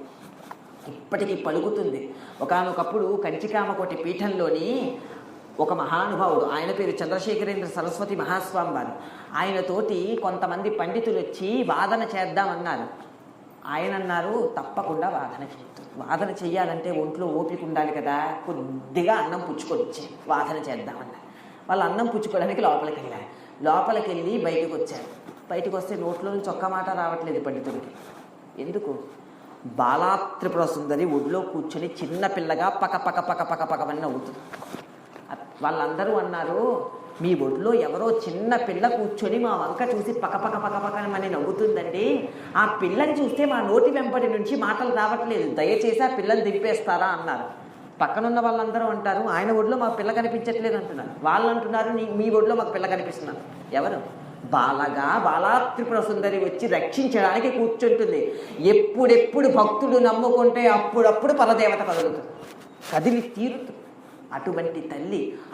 ఇప్పటికీ పలుకుతుంది. ఒకానొకప్పుడు కంచికామకోటి పీఠంలోని ఒక మహానుభావుడు, ఆయన పేరు చంద్రశేఖరేంద్ర సరస్వతి మహాస్వామి వారు, ఆయనతోటి కొంతమంది పండితులు వచ్చి వాదన చేద్దామన్నారు. ఆయన అన్నారు, తప్పకుండా వాదన చెయ్యాలంటే ఒంట్లో ఓపిక ఉండాలి కదా, కొద్దిగా అన్నం పుచ్చుకొచ్చి వాదన చేద్దామన్నారు. వాళ్ళు అన్నం పుచ్చుకోవడానికి లోపలికి వెళ్ళారు. లోపలికి వెళ్ళి బయటకు వచ్చారు. బయటకు వస్తే నోట్లో నుంచి ఒక్క మాట రావట్లేదు పండితుడికి. ఎందుకు? బాలాత్రిపుర సుందరి ఒడిలో కూర్చొని చిన్న పిల్లగా పక పక పక పక పకమని నవ్వుతుంది. వాళ్ళందరూ అన్నారు, మీ ఒడిలో ఎవరో చిన్న పిల్ల కూర్చొని మా వంక చూసి పక పక పక పకమని నవ్వుతుందండి. ఆ పిల్లని చూస్తే మా నోటి వెంబడి నుంచి మాటలు రావట్లేదు, దయచేసి ఆ పిల్లని దింపేస్తారా అన్నారు. పక్కనున్న వాళ్ళందరూ అంటారు, ఆయన ఒడిలో మాకు పిల్ల కనిపించట్లేదు అంటున్నారు. వాళ్ళు అంటున్నారు, మీ ఒడిలో మాకు పిల్ల కనిపిస్తున్నారు. ఎవరు? బాలాత్రిపుర సుందరి వచ్చి రక్షించడానికి కూర్చుంటుంది. ఎప్పుడెప్పుడు భక్తుడు నమ్ముకుంటే అప్పుడప్పుడు పరదేవత కదిలి తీరుతుంది.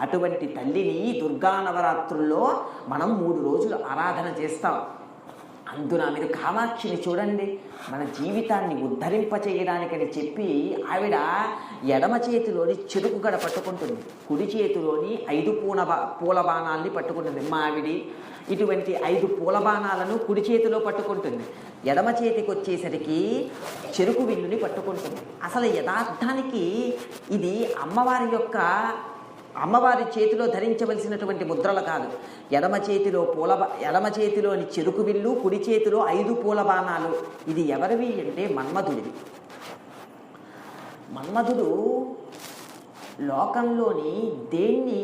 అటువంటి తల్లిని దుర్గా నవరాత్రుల్లో మనం 3 రోజులు ఆరాధన చేస్తాం. అందున మీరు కామాక్షిని చూడండి, మన జీవితాన్ని ఉద్ధరింపచేయడానికని చెప్పి ఆవిడ ఎడమ చేతిలోని చెరుకు గడ పట్టుకుంటుంది, కుడి చేతిలోని 5 పూల బాణాలని పట్టుకుంటుంది. మామిడి ఇటువంటి 5 పూల బాణాలను కుడి చేతిలో పట్టుకుంటుంది. ఎడమ చేతికి వచ్చేసరికి చెరుకు విల్లుని పట్టుకుంటుంది. అసలు యథార్థానికి ఇది అమ్మవారి చేతిలో ధరించవలసినటువంటి ముద్రలు కాదు. ఎడమ చేతిలోని చెరుకు విల్లు, కుడి చేతిలో 5 పూల బాణాలు. ఇది ఎవరివి అంటే మన్మధుడివి. మన్మధుడు లోకంలోని దేన్ని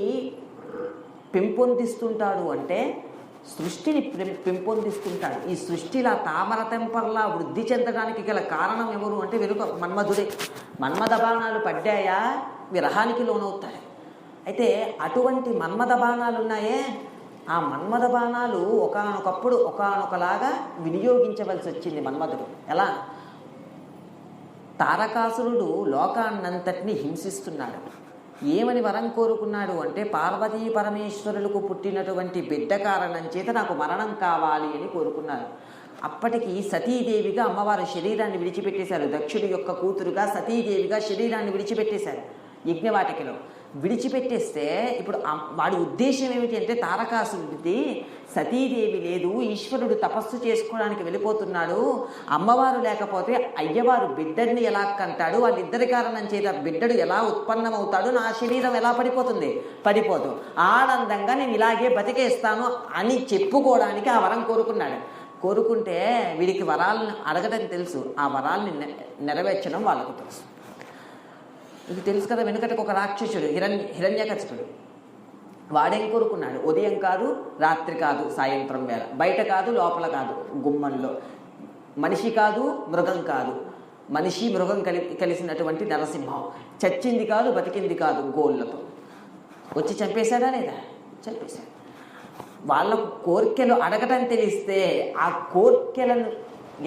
పెంపొందిస్తుంటాడు అంటే సృష్టిని పెంపొందిస్తుంటాడు. ఈ సృష్టిలా తామర తెంపర్లా వృద్ధి చెందడానికి గల కారణం ఎవరు అంటే వెనుక మన్మధుడే. మన్మథ బాణాలు పడ్డాయా విరహానికి లోనవుతాయి. అయితే అటువంటి మన్మథ బాణాలు ఉన్నాయే, ఆ మన్మథ బాణాలు ఒకనొకలాగా వినియోగించవలసి వచ్చింది మన్మధుడు. ఎలా? తారకాసురుడు లోకాన్నంతటినీ హింసిస్తున్నాడు. ఏమని వరం కోరుకున్నాడు అంటే పార్వతీ పరమేశ్వరులకు పుట్టినటువంటి బిడ్డ కారణం చేత నాకు మరణం కావాలి అని కోరుకున్నాడు. అప్పటికి సతీదేవిగా అమ్మవారు శరీరాన్ని విడిచిపెట్టేశారు. దక్షుడి యొక్క కూతురుగా సతీదేవిగా శరీరాన్ని విడిచిపెట్టేశారు యజ్ఞవాటికలో. విడిచిపెట్టేస్తే ఇప్పుడు వాడి ఉద్దేశం ఏమిటి అంటే తారకాసురుడిది సతీదేవి లేదు, ఈశ్వరుడు తపస్సు చేసుకోవడానికి వెళ్ళిపోతున్నాడు, అమ్మవారు లేకపోతే అయ్యవారు బిడ్డడిని ఎలా కంటాడు, వాళ్ళిద్దరి కారణం చేత బిడ్డడు ఎలా ఉత్పన్నమవుతాడు, నా శరీరం ఎలా పడిపోదు, ఆనందంగా నేను ఇలాగే బతికేస్తాను అని చెప్పుకోవడానికి ఆ వరం కోరుకున్నాడు. కోరుకుంటే వీడికి వరాలను అడగడం తెలుసు, ఆ వరాల్ని నెరవేర్చడం వాళ్ళకు తెలుసు. ఇది తెలుసు కదా. వెనుకటికి ఒక రాక్షసుడు హిరణ్యకశిపుడు, వాడేం కోరుకున్నాడు, ఉదయం కాదు రాత్రి కాదు సాయంత్రం వేళ, బయట కాదు లోపల కాదు, గుమ్మంలో, మనిషి కాదు మృగం కాదు, మనిషి మృగం కలిసినటువంటి నరసింహం, చచ్చింది కాదు బతికింది కాదు, గోళ్ళతో వచ్చి చంపేశాడా లేదా? చంపేశాడు. వాళ్ళకు కోరికలు అడగటం తెలిస్తే ఆ కోరికలను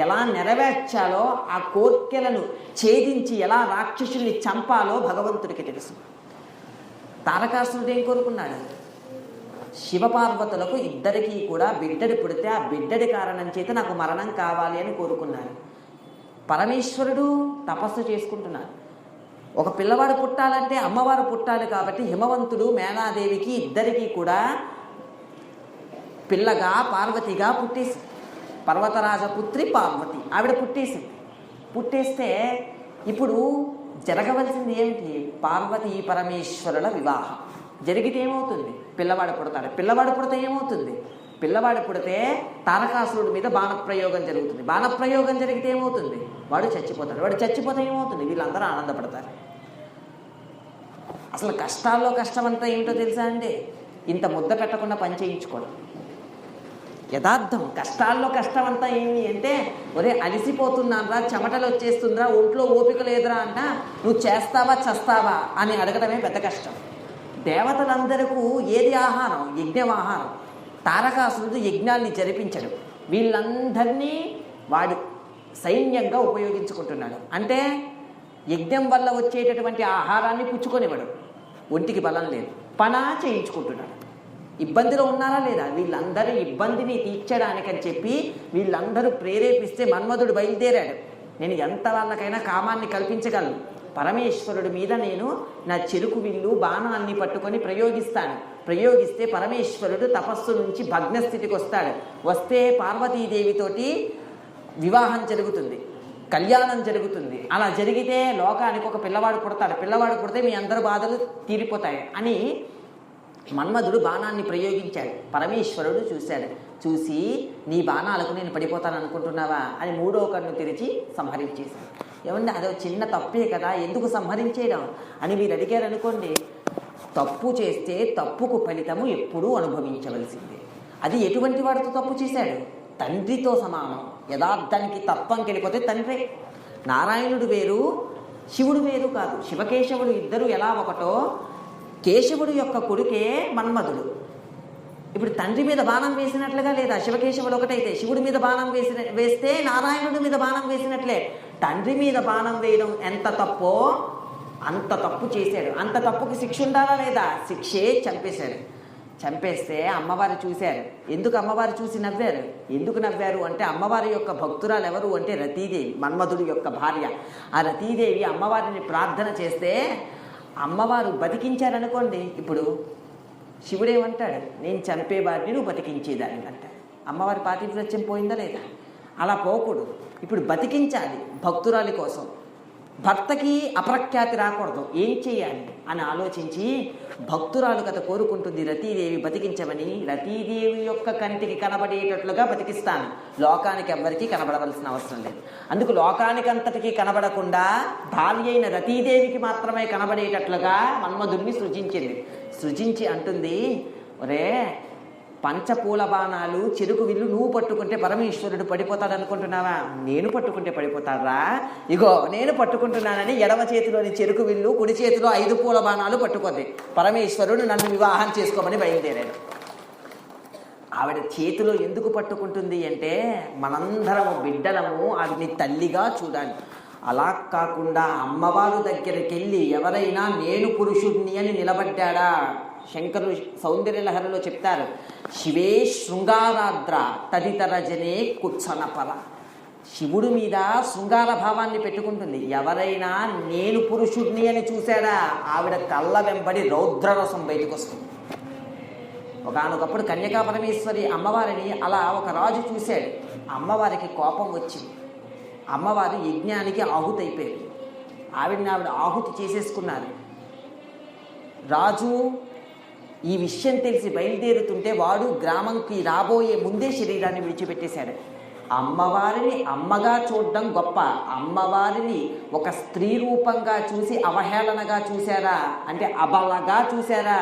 ఎలా నెరవేర్చాలో, ఆ కోరికలను ఛేదించి ఎలా రాక్షసుల్ని చంపాలో భగవంతుడికి తెలుసు. తారకాసురుడు ఏం కోరుకున్నాడు, శివపార్వతులకు ఇద్దరికీ కూడా బిడ్డడి పుడితే ఆ బిడ్డడి కారణం చేత నాకు మరణం కావాలి అని కోరుకున్నాడు. పరమేశ్వరుడు తపస్సు చేసుకుంటున్నాడు. ఒక పిల్లవాడు పుట్టాలంటే అమ్మవారు పుట్టాలి కాబట్టి హిమవంతుడు మేనాదేవికి ఇద్దరికీ కూడా పిల్లగా పార్వతిగా పుట్టేసి, పర్వతరాజపుత్రి పార్వతి ఆవిడ పుట్టేస్తే ఇప్పుడు జరగవలసింది ఏమిటి, పార్వతీ పరమేశ్వరుల వివాహం జరిగితే ఏమవుతుంది, పిల్లవాడు పుడతాడు. పిల్లవాడు పుడితే ఏమవుతుంది, పిల్లవాడు పుడితే తారకాసురుడి మీద బాణప్రయోగం జరుగుతుంది. బాణప్రయోగం జరిగితే ఏమవుతుంది, వాడు చచ్చిపోతాడు. వాడు చచ్చిపోతే ఏమవుతుంది, వీళ్ళందరూ ఆనందపడతారు. అసలు కష్టాల్లో కష్టమంతా ఏమిటో తెలుసా అండి, ఇంత ముద్ద పెట్టకుండా పని చేయించుకోవడం యథార్థం. కష్టాల్లో కష్టమంతా ఏమి అంటే, ఒరే అలిసిపోతున్నారా, చెమటలు వచ్చేస్తుందిరా, ఒంట్లో ఓపిక లేదురా అంట, నువ్వు చేస్తావా చస్తావా అని అడగడమే పెద్ద కష్టం. దేవతలందరికీ ఏది ఆహారం, యజ్ఞం ఆహారం. తారకాసురుడు యజ్ఞాన్ని జరిపించడు, వీళ్ళందరినీ వాడు సైన్యంగా ఉపయోగించుకుంటున్నాడు. అంటే యజ్ఞం వల్ల వచ్చేటటువంటి ఆహారాన్ని పుచ్చుకొనివ్వడు, ఒంటికి బలం లేదు, పనా చేయించుకుంటున్నాడు. ఇబ్బందిలో ఉన్నారా లేదా, వీళ్ళందరూ ఇబ్బందిని తీర్చడానికని చెప్పి వీళ్ళందరూ ప్రేరేపిస్తే మన్మధుడు బయలుదేరాడు. నేను ఎంత వాళ్ళకైనా కామాన్ని కల్పించగలను, పరమేశ్వరుడి మీద నేను నా చెరుకు విల్లు బాణాన్ని పట్టుకొని ప్రయోగిస్తే పరమేశ్వరుడు తపస్సు నుంచి భగ్నస్థితికి వస్తే పార్వతీదేవితోటి వివాహం జరుగుతుంది, కళ్యాణం జరుగుతుంది. అలా జరిగితే లోకానికి ఒక పిల్లవాడు పుడతాడు, పిల్లవాడు పుడితే మీ అందరి బాధలు తీరిపోతాయి అని మన్మధుడు బాణాన్ని ప్రయోగించాడు. పరమేశ్వరుడు చూసి నీ బాణాలకు నేను పడిపోతాను అనుకుంటున్నావా అని మూడో కన్ను తెరిచి సంహరించేశాడు. ఏమంటే అదో చిన్న తప్పే కదా, ఎందుకు సంహరించేయడం అని మీరు అడిగారనుకోండి, తప్పు చేస్తే తప్పుకు ఫలితము ఎప్పుడూ అనుభవించవలసిందే. అది ఎటువంటి వాడితో తప్పు చేశాడు, తండ్రితో సమానం. యథార్థానికి తత్వం వెళ్ళిపోతే తండ్రే. నారాయణుడు వేరు శివుడు వేరు కాదు. శివకేశవుడు ఇద్దరు ఎలా ఒకటో, కేశవుడు యొక్క కొడుకే మన్మధుడు. ఇప్పుడు తండ్రి మీద బాణం వేసినట్లుగా లేదా, శివకేశవుడు ఒకటైతే శివుడి మీద బాణం వేస్తే నారాయణుడి మీద బాణం వేసినట్లే. తండ్రి మీద బాణం వేయడం ఎంత తప్పో అంత తప్పు చేశాడు. అంత తప్పుకి శిక్ష ఉండాలా లేదా, శిక్షే చంపేస్తే అమ్మవారు చూశారు. ఎందుకు అమ్మవారు చూసి నవ్వారు, ఎందుకు నవ్వారు అంటే అమ్మవారి యొక్క భక్తురాలు ఎవరు అంటే రతీదేవి, మన్మధుడి యొక్క భార్య. ఆ రతీదేవి అమ్మవారిని ప్రార్థన చేస్తే అమ్మవారు బతికించారనుకోండి, ఇప్పుడు శివుడేమంటాడు, నేను చంపేవారిని నువ్వు బతికించేదాన్ని అంటాడు. అమ్మవారి పాతివ్రత్యం పోయిందా లేదా, అలా పోకూడదు. ఇప్పుడు బతికించాలి భక్తురాలి కోసం. భర్తకి అపరఖ్యాతి రాకూడదు, ఏం చేయాలి అని ఆలోచించి భక్తురాలు కథ కోరుకుంటుంది రతీదేవి బతికించమని. రతీదేవి యొక్క కంటికి కనబడేటట్లుగా బతికిస్తాను, లోకానికి ఎవ్వరికీ కనబడవలసిన అవసరం లేదు. అందుకు లోకానికి అంతటికీ కనబడకుండా భార్య అయిన రతీదేవికి మాత్రమే కనబడేటట్లుగా మన్మధుడిని సృజించి అంటుంది, ఒరే పంచపూల బాణాలు చెరుకు విల్లు నువ్వు పట్టుకుంటే పరమేశ్వరుడు పడిపోతాడు అనుకుంటున్నావా, నేను పట్టుకుంటే పడిపోతాడా, ఇగో నేను పట్టుకుంటున్నానని ఎడమ చేతిలోని చెరుకు విల్లు, కుడి చేతిలో 5 పూల బాణాలు పట్టుకుంది. పరమేశ్వరుడు నన్ను వివాహం చేసుకోమని బయలుదేరాడు. ఆవిడ చేతిలో ఎందుకు పట్టుకుంటుంది అంటే, మనందరము బిడ్డలము ఆవిడ్ని తల్లిగా చూడాలి. అలా కాకుండా అమ్మవారు దగ్గరికి వెళ్ళి ఎవరైనా నేను పురుషుడిని అని నిలబడ్డా శంకరులు సౌందర్యలహరిలో చెప్తారు, శివే శృంగారాద్ర తదితర జనే కుత్సనపర. శివుడి మీద శృంగార భావాన్ని పెట్టుకుంటుంది. ఎవరైనా నేను పురుషుడిని అని చూశాడా ఆవిడ కళ్ళ వెంబడి రౌద్రరసం బయటకు వస్తుంది. ఒకానొకప్పుడు కన్యకా పరమేశ్వరి అమ్మవారిని అలా ఒక రాజు చూశాడు. అమ్మవారికి కోపం వచ్చింది. అమ్మవారు యజ్ఞానికి ఆహుతి అయిపోయింది. ఆవిడ ఆహుతి చేసేసుకున్నారు. రాజు ఈ విషయం తెలిసి బయలుదేరుతుంటే వాడు గ్రామంకి రాబోయే ముందే శరీరాన్ని విడిచిపెట్టేశాడు. అమ్మవారిని అమ్మగా చూడడం గొప్ప, అమ్మవారిని ఒక స్త్రీ రూపంగా చూసి అవహేళనగా చూశారా అంటే అబలగా చూశారా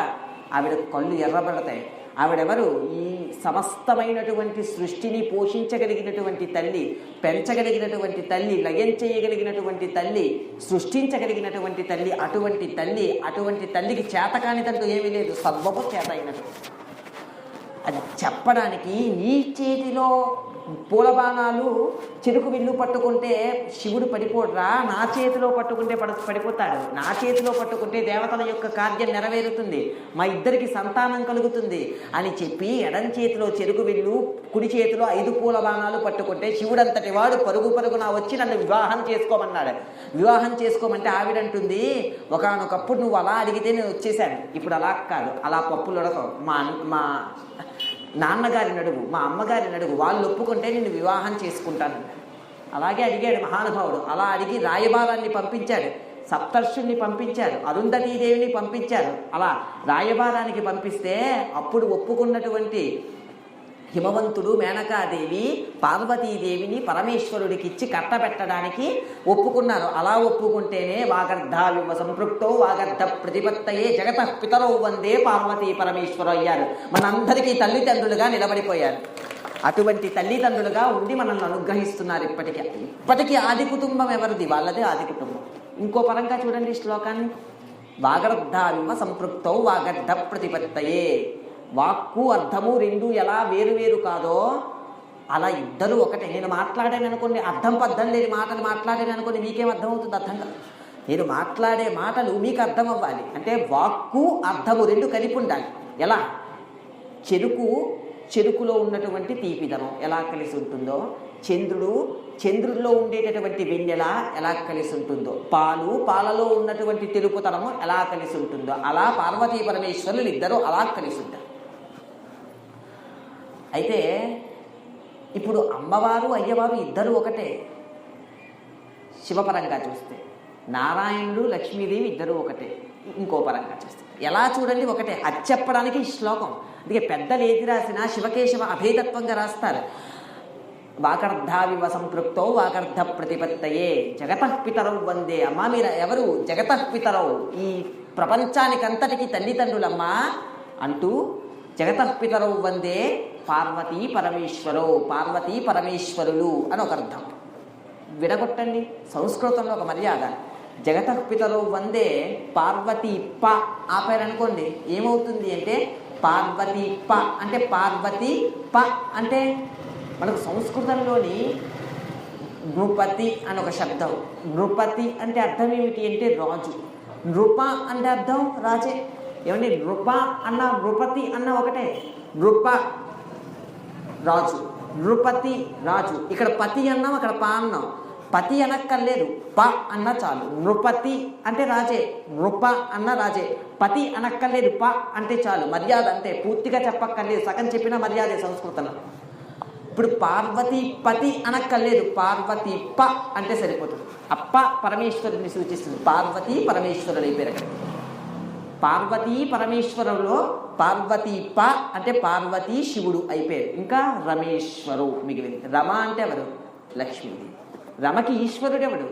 ఆవిడ కళ్ళు ఎర్రబడతాయి. ఆవిడెవరు? ఈ సమస్తమైనటువంటి సృష్టిని పోషించగలిగినటువంటి తల్లి, పెంచగలిగినటువంటి తల్లి, లయం చేయగలిగినటువంటి తల్లి, సృష్టించగలిగినటువంటి తల్లి. అటువంటి తల్లికి చేతకానిదంటూ ఏమీ లేదు, సర్వము చేత అయినట్టు. అది చెప్పడానికి నీ చేతిలో పూల బాణాలు చెరుకు విల్లు పట్టుకుంటే శివుడు పడిపోడ్రా, నా చేతిలో పట్టుకుంటే పడిపోతాడు. నా చేతిలో పట్టుకుంటే దేవతల యొక్క కార్యం నెరవేరుతుంది, మా ఇద్దరికి సంతానం కలుగుతుంది అని చెప్పి ఎడం చేతిలో చెరుకు విల్లు, కుడి చేతిలో 5 పూల బాణాలు పట్టుకుంటే శివుడంతటి వాడు పరుగున వచ్చి నన్ను వివాహం చేసుకోమన్నాడు. వివాహం చేసుకోమంటే ఆవిడంటుంది, ఒకానొకప్పుడు నువ్వు అలా అడిగితే నేను వచ్చేసాను, ఇప్పుడు అలా కాదు, అలా పప్పులు ఉడకవు, మా నాన్నగారిని అడుగు, మా అమ్మగారిని అడుగు, వాళ్ళు ఒప్పుకుంటే నిన్ను వివాహం చేసుకుంటాను. అలాగే అడిగాడు మహానుభావుడు. అలా అడిగి రాయబారాన్ని పంపించాడు, సప్తర్షుల్ని పంపించారు, అరుంధతీదేవిని పంపించారు. అలా రాయబారానికి పంపిస్తే అప్పుడు ఒప్పుకున్నటువంటి హిమవంతుడు మేనకాదేవి పార్వతీదేవిని పరమేశ్వరుడికి ఇచ్చి కట్టబెట్టడానికి ఒప్పుకున్నారు. అలా ఒప్పుకుంటేనే వాగర్ధావివ సంపృక్తో వాగర్ధ ప్రతిపత్తయే జగతః పితరౌ వందే పార్వతీ పరమేశ్వరు అయ్యారు. మనందరికీ తల్లిదండ్రులుగా నిలబడిపోయారు. అటువంటి తల్లిదండ్రులుగా ఉండి మనల్ని అనుగ్రహిస్తున్నారు. ఇప్పటికీ ఆది కుటుంబం ఎవరిది? వాళ్ళదే ఆది కుటుంబం. ఇంకో పరంగా చూడండి శ్లోకాన్ని, వాగర్ధావివ సంపృక్తో వాగర్ధ ప్రతిపత్తయే. వాక్కు అర్థము రెండు ఎలా వేరు కాదో అలా ఇద్దరు ఒకటే. నేను మాట్లాడాను అనుకోండి, అర్థం పద్ధం లేని మాటలు మాట్లాడాను అనుకోండి, మీకేం అర్థం అవుతుంది? అర్థం కాదు. నేను మాట్లాడే మాటలు మీకు అర్థం అవ్వాలి అంటే వాక్కు అర్థము రెండు కలిపి ఉండాలి. ఎలా? చెరుకులో ఉన్నటువంటి తీపిదనం ఎలా కలిసి ఉంటుందో, చంద్రుడిలో ఉండేటటువంటి వెన్నెల ఎలా కలిసి ఉంటుందో, పాలలో ఉన్నటువంటి తెలుపుతనము ఎలా కలిసి ఉంటుందో, అలా పార్వతీ పరమేశ్వరులు ఇద్దరు అలా కలిసి ఉంటారు. అయితే ఇప్పుడు అమ్మవారు అయ్యవారు ఇద్దరు ఒకటే. శివపరంగా చూస్తే నారాయణుడు లక్ష్మీదేవి ఇద్దరు ఒకటే. ఇంకో పరంగా చూస్తే ఎలా చూడండి ఒకటే. అది చెప్పడానికి ఈ శ్లోకం. అందుకే పెద్దలు ఏది రాసినా శివకేశవ అభేదత్వంగా రాస్తారు. వాగర్ధావివ సంపృక్తో వాగర్ధ ప్రతిపత్తయే జగతః పితరౌ వందే. అమ్మా మీరు ఎవరు? జగతః పితరౌ, ఈ ప్రపంచానికంతటికి తల్లిదండ్రులమ్మా అంటూ జగతః పితరౌ వందే పార్వతీ పరమేశ్వరులు అని ఒక అర్థం. విడగొట్టండి. సంస్కృతంలో ఒక మర్యాద. జగతః పితరౌ వందే పార్వతీ ప ఆపారనుకోండి ఏమవుతుంది అంటే పార్వతీ ప అంటే పార్వతీ ప అంటే మనకు సంస్కృతంలోని నృపతి అని ఒక శబ్దం. నృపతి అంటే అర్థం ఏమిటి అంటే రాజు. నృప అంటే అర్థం రాజే. ఏమండి నృప అన్న నృపతి అన్న ఒకటే. నృప రాజు, నృపతి రాజు. ఇక్కడ పతి అన్నాం, అక్కడ ప అన్నాం. పతి అనక్కర్లేదు, ప అన్న చాలు. నృపతి అంటే రాజే, నృప అన్న రాజే. పతి అనక్కర్లేదు, ప అంటే చాలు. మర్యాద అంతే, పూర్తిగా చెప్పక్కర్లేదు, సగం చెప్పిన మర్యాదే సంస్కృతంలో. ఇప్పుడు పార్వతీ పతి అనక్కర్లేదు, పార్వతీ ప అంటే సరిపోతుంది. అప్ప పరమేశ్వరుని సూచిస్తుంది. పార్వతీ పరమేశ్వరుడు అయిపోయారు అక్కడ. పార్వతీ పరమేశ్వరులో పార్వతీ ప అంటే పార్వతీ శివుడు అయిపోయారు. ఇంకా రమేశ్వరు మిగిలింది. రమ అంటే ఎవరు? లక్ష్మీదేవి. రమకి ఈశ్వరుడు ఎవడు?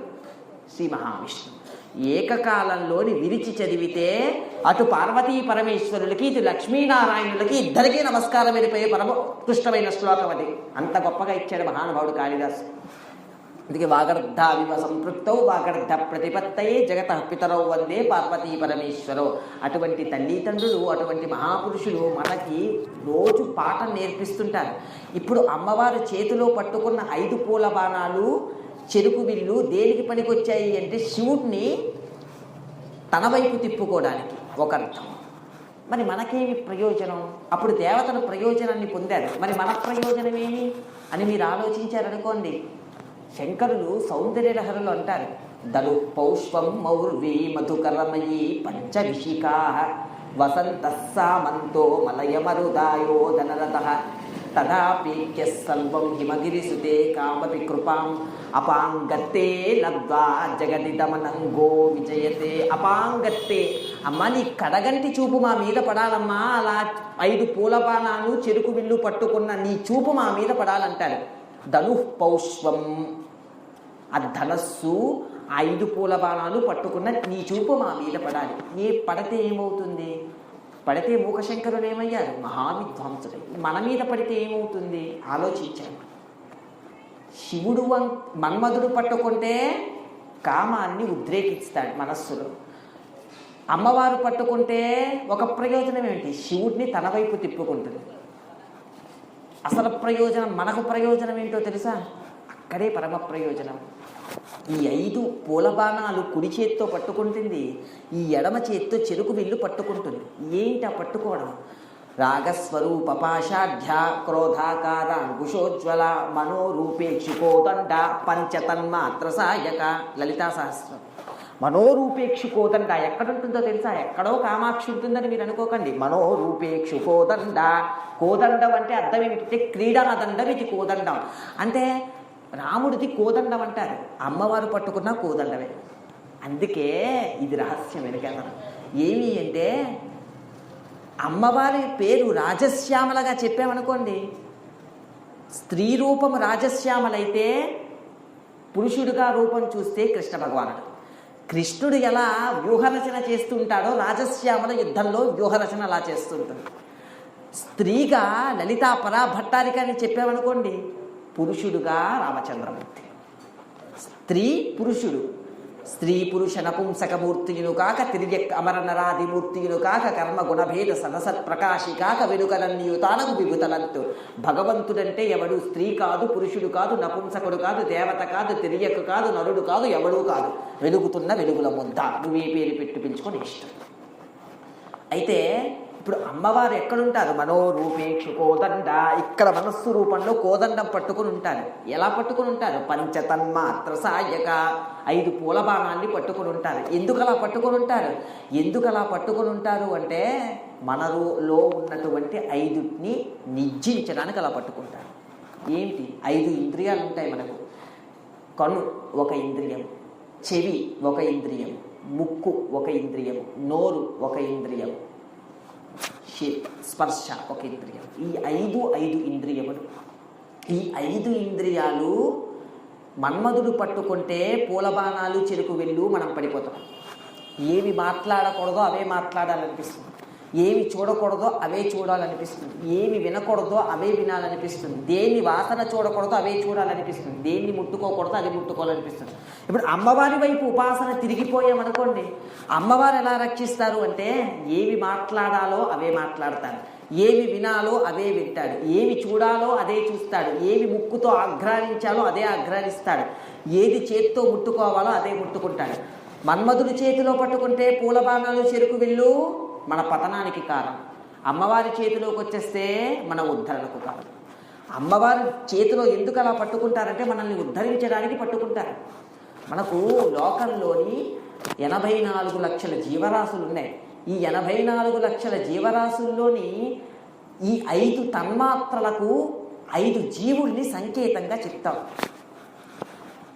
శ్రీ మహావిష్ణు. ఏకకాలంలోని విరిచి చదివితే అటు పార్వతీ పరమేశ్వరులకి ఇటు లక్ష్మీనారాయణులకి ఇద్దరికీ నమస్కారం వెళ్ళిపోయే పరమ ఉత్కృష్టమైన శ్లోకం అది. అంత గొప్పగా ఇచ్చాడు మహానుభావుడు కాళిదాసు. అందుకే వాగర్ధావివ సంపృక్తౌ వాగర్ధ ప్రతిపత్తయే జగతః పితరౌ వందే పార్వతీ పరమేశ్వరో. అటువంటి తల్లిదండ్రులు, అటువంటి మహాపురుషులు మనకి రోజు పాఠం నేర్పిస్తుంటారు. ఇప్పుడు అమ్మవారు చేతిలో పట్టుకున్న 5 పూల బాణాలు, చెరుకు విల్లు దేనికి పనికొచ్చాయి అంటే శివుడిని తన వైపు తిప్పుకోవడానికి ఒక అర్థం. మరి మనకేమి ప్రయోజనం? అప్పుడు దేవతలు ప్రయోజనాన్ని పొందారు, మరి మన ప్రయోజనమేమి అని మీరు ఆలోచించారనుకోండి. శంకరులు సౌందర్యలహరులు అంటారు, దలు పౌష్పం మౌర్వీ మధుకరమయీ పంచవిశికా వసంత సామంతో మలయమరుదాయో ధనరథ తదాపేక్య సర్వం హిమగిరిసుతే కామపి కృపాం అపాంగత్తే లబ్ధ్వా జగదిదమనంగో విజయతే. అపాంగత్తే, అమ్మ నీ కడగంటి చూపు మా మీద పడాలమ్మా, అలా 5 పూల బాణాలు చెరుకు విల్లు పట్టుకున్న నీ చూపు మా మీద పడాలంటారు. ధను పౌష్పం, ఆ ధనస్సు 5 పూల బాణాలు పట్టుకున్న నీ చూపు మా మీద పడాలి. పడితే ఏమవుతుంది? పడితే మూకశంకరులు ఏమయ్యారు? మహావిద్వాంసుడు. మన మీద పడితే ఏమవుతుంది ఆలోచించాను. శివుడు మన్మధుడు పట్టుకుంటే కామాన్ని ఉద్రేకిస్తాడు మనస్సులో. అమ్మవారు పట్టుకుంటే ఒక ప్రయోజనం ఏంటి? శివుడిని తన వైపు తిప్పుకుంటుంది. అసలు ప్రయోజనం, మనకు ప్రయోజనం ఏంటో తెలుసా? అక్కడే పరమ ప్రయోజనం. ఈ 5 పూల బాణాలు కుడి చేత్తో పట్టుకుంటుంది, ఈ ఎడమ చేత్తో చెరుకు విల్లు పట్టుకుంటుంది. ఏంటి ఆ పట్టుకోవడం? రాగస్వరూప పాషాఢ్య క్రోధాకార అంకుశోజ్వల మనోరూపేక్షుకోదండ పంచతన్మాత్ర సాయక. లలితా సహస్రం. మనోరూపేక్షుకోదండ ఎక్కడుంటుందో తెలుసా? ఎక్కడో కామాక్షి ఉంటుందని మీరు అనుకోకండి. మనోరూపేక్షుకోదండ. కోదండం అంటే అర్థం ఏమిటంటే క్రీడాదండం, ఇది కోదండం అంటే రాముడిది కోదండం అంటారు, అమ్మవారు పట్టుకున్న కోదండమే. అందుకే ఇది రహస్యం వెనకాల. ఏమి అంటే అమ్మవారి పేరు రాజశ్యామలగా చెప్పామనుకోండి, స్త్రీ రూపం రాజశ్యామలైతే పురుషుడిగా రూపం చూస్తే కృష్ణ భగవానుడు. కృష్ణుడు ఎలా వ్యూహరచన చేస్తుంటాడో రాజశ్యామల యుద్ధంలో వ్యూహరచన అలా చేస్తుంటుంది. స్త్రీగా లలితా పరాభట్టారిక అని చెప్పామనుకోండి, పురుషుడుగా రామచంద్రమూర్తి. స్త్రీ పురుషుడు, స్త్రీ పురుష నపుంసకమూర్తియును కాక తిరియక్ అమర నరాదిమూర్తియును కాక కర్మ గుణభేద సనసత్ ప్రకాశి కాక వెనుకలన్నీయు తానకు విభుతలంతు. భగవంతుడంటే ఎవడు? స్త్రీ కాదు, పురుషుడు కాదు, నపుంసకుడు కాదు, దేవత కాదు, తిరియక్ కాదు, నరుడు కాదు, ఎవడూ కాదు, వెలుగుతున్న వెలుగుల ముద్ద. నువ్వే పేరు పెట్టి పిలుచుకొని ఇష్టం. అయితే ఇప్పుడు అమ్మవారు ఎక్కడుంటారు? మనోరూపేక్షు కోదండ. ఇక్కడ మనస్సు రూపంలో కోదండం పట్టుకుని ఉంటారు. ఎలా పట్టుకుని ఉంటారు? పంచతన్మాత్ర సాయక. 5 పూల బాణాన్ని పట్టుకుని ఉంటారు. ఎందుకు అలా పట్టుకుని ఉంటారు? ఎందుకు అలా పట్టుకుని ఉంటారు అంటే మనలో ఉన్నటువంటి 5ని నిర్జించడానికి అలా పట్టుకుంటారు. ఏంటి? 5 ఇంద్రియాలు ఉంటాయి మనకు. కన్ను ఒక ఇంద్రియం, చెవి ఒక ఇంద్రియం, ముక్కు ఒక ఇంద్రియం, నోరు ఒక ఇంద్రియం, స్పర్శ ఒక ఇంద్రియం. ఈ 5 ఇంద్రియములు. ఈ 5 ఇంద్రియాలు మన్మధుడు పట్టుకుంటే పూలబాణాలు చెరుకు వెళ్ళు మనం పడిపోతాం. ఏవి మాట్లాడకూడదో అవే మాట్లాడాలనిపిస్తుంది, ఏవి చూడకూడదో అవే చూడాలనిపిస్తుంది, ఏవి వినకూడదో అవే వినాలనిపిస్తుంది, దేన్ని వాసన చూడకూడదో అవే చూడాలనిపిస్తుంది, దేన్ని ముట్టుకోకూడదో అది ముట్టుకోవాలనిపిస్తుంది. ఇప్పుడు అమ్మవారి వైపు ఉపాసన తిరిగిపోయామనుకోండి, అమ్మవారు ఎలా రక్షిస్తారు అంటే ఏవి మాట్లాడాలో అవే మాట్లాడతారు, ఏవి వినాలో అవే వింటాడు, ఏవి చూడాలో అదే చూస్తాడు, ఏవి ముక్కుతో ఆఘ్రానించాలో అదే ఆఘ్రానిస్తాడు, ఏది చేత్తో ముట్టుకోవాలో అదే ముట్టుకుంటాడు. మన్మధుడి చేతిలో పట్టుకుంటే పూలబాణాలు చెరుకు విల్లు మన పతనానికి కారణం. అమ్మవారి చేతిలోకి వచ్చేస్తే మన ఉద్ధరణకు కారణం. అమ్మవారి చేతిలో ఎందుకు అలా పట్టుకుంటారంటే మనల్ని ఉద్ధరించడానికి పట్టుకుంటారు. మనకు లోకంలోని 84 లక్షల జీవరాశులు ఉన్నాయి. ఈ 84 లక్షల జీవరాశుల్లోని ఈ 5 తన్మాత్రలకు 5 జీవుల్ని సంకేతంగా చెప్తాం.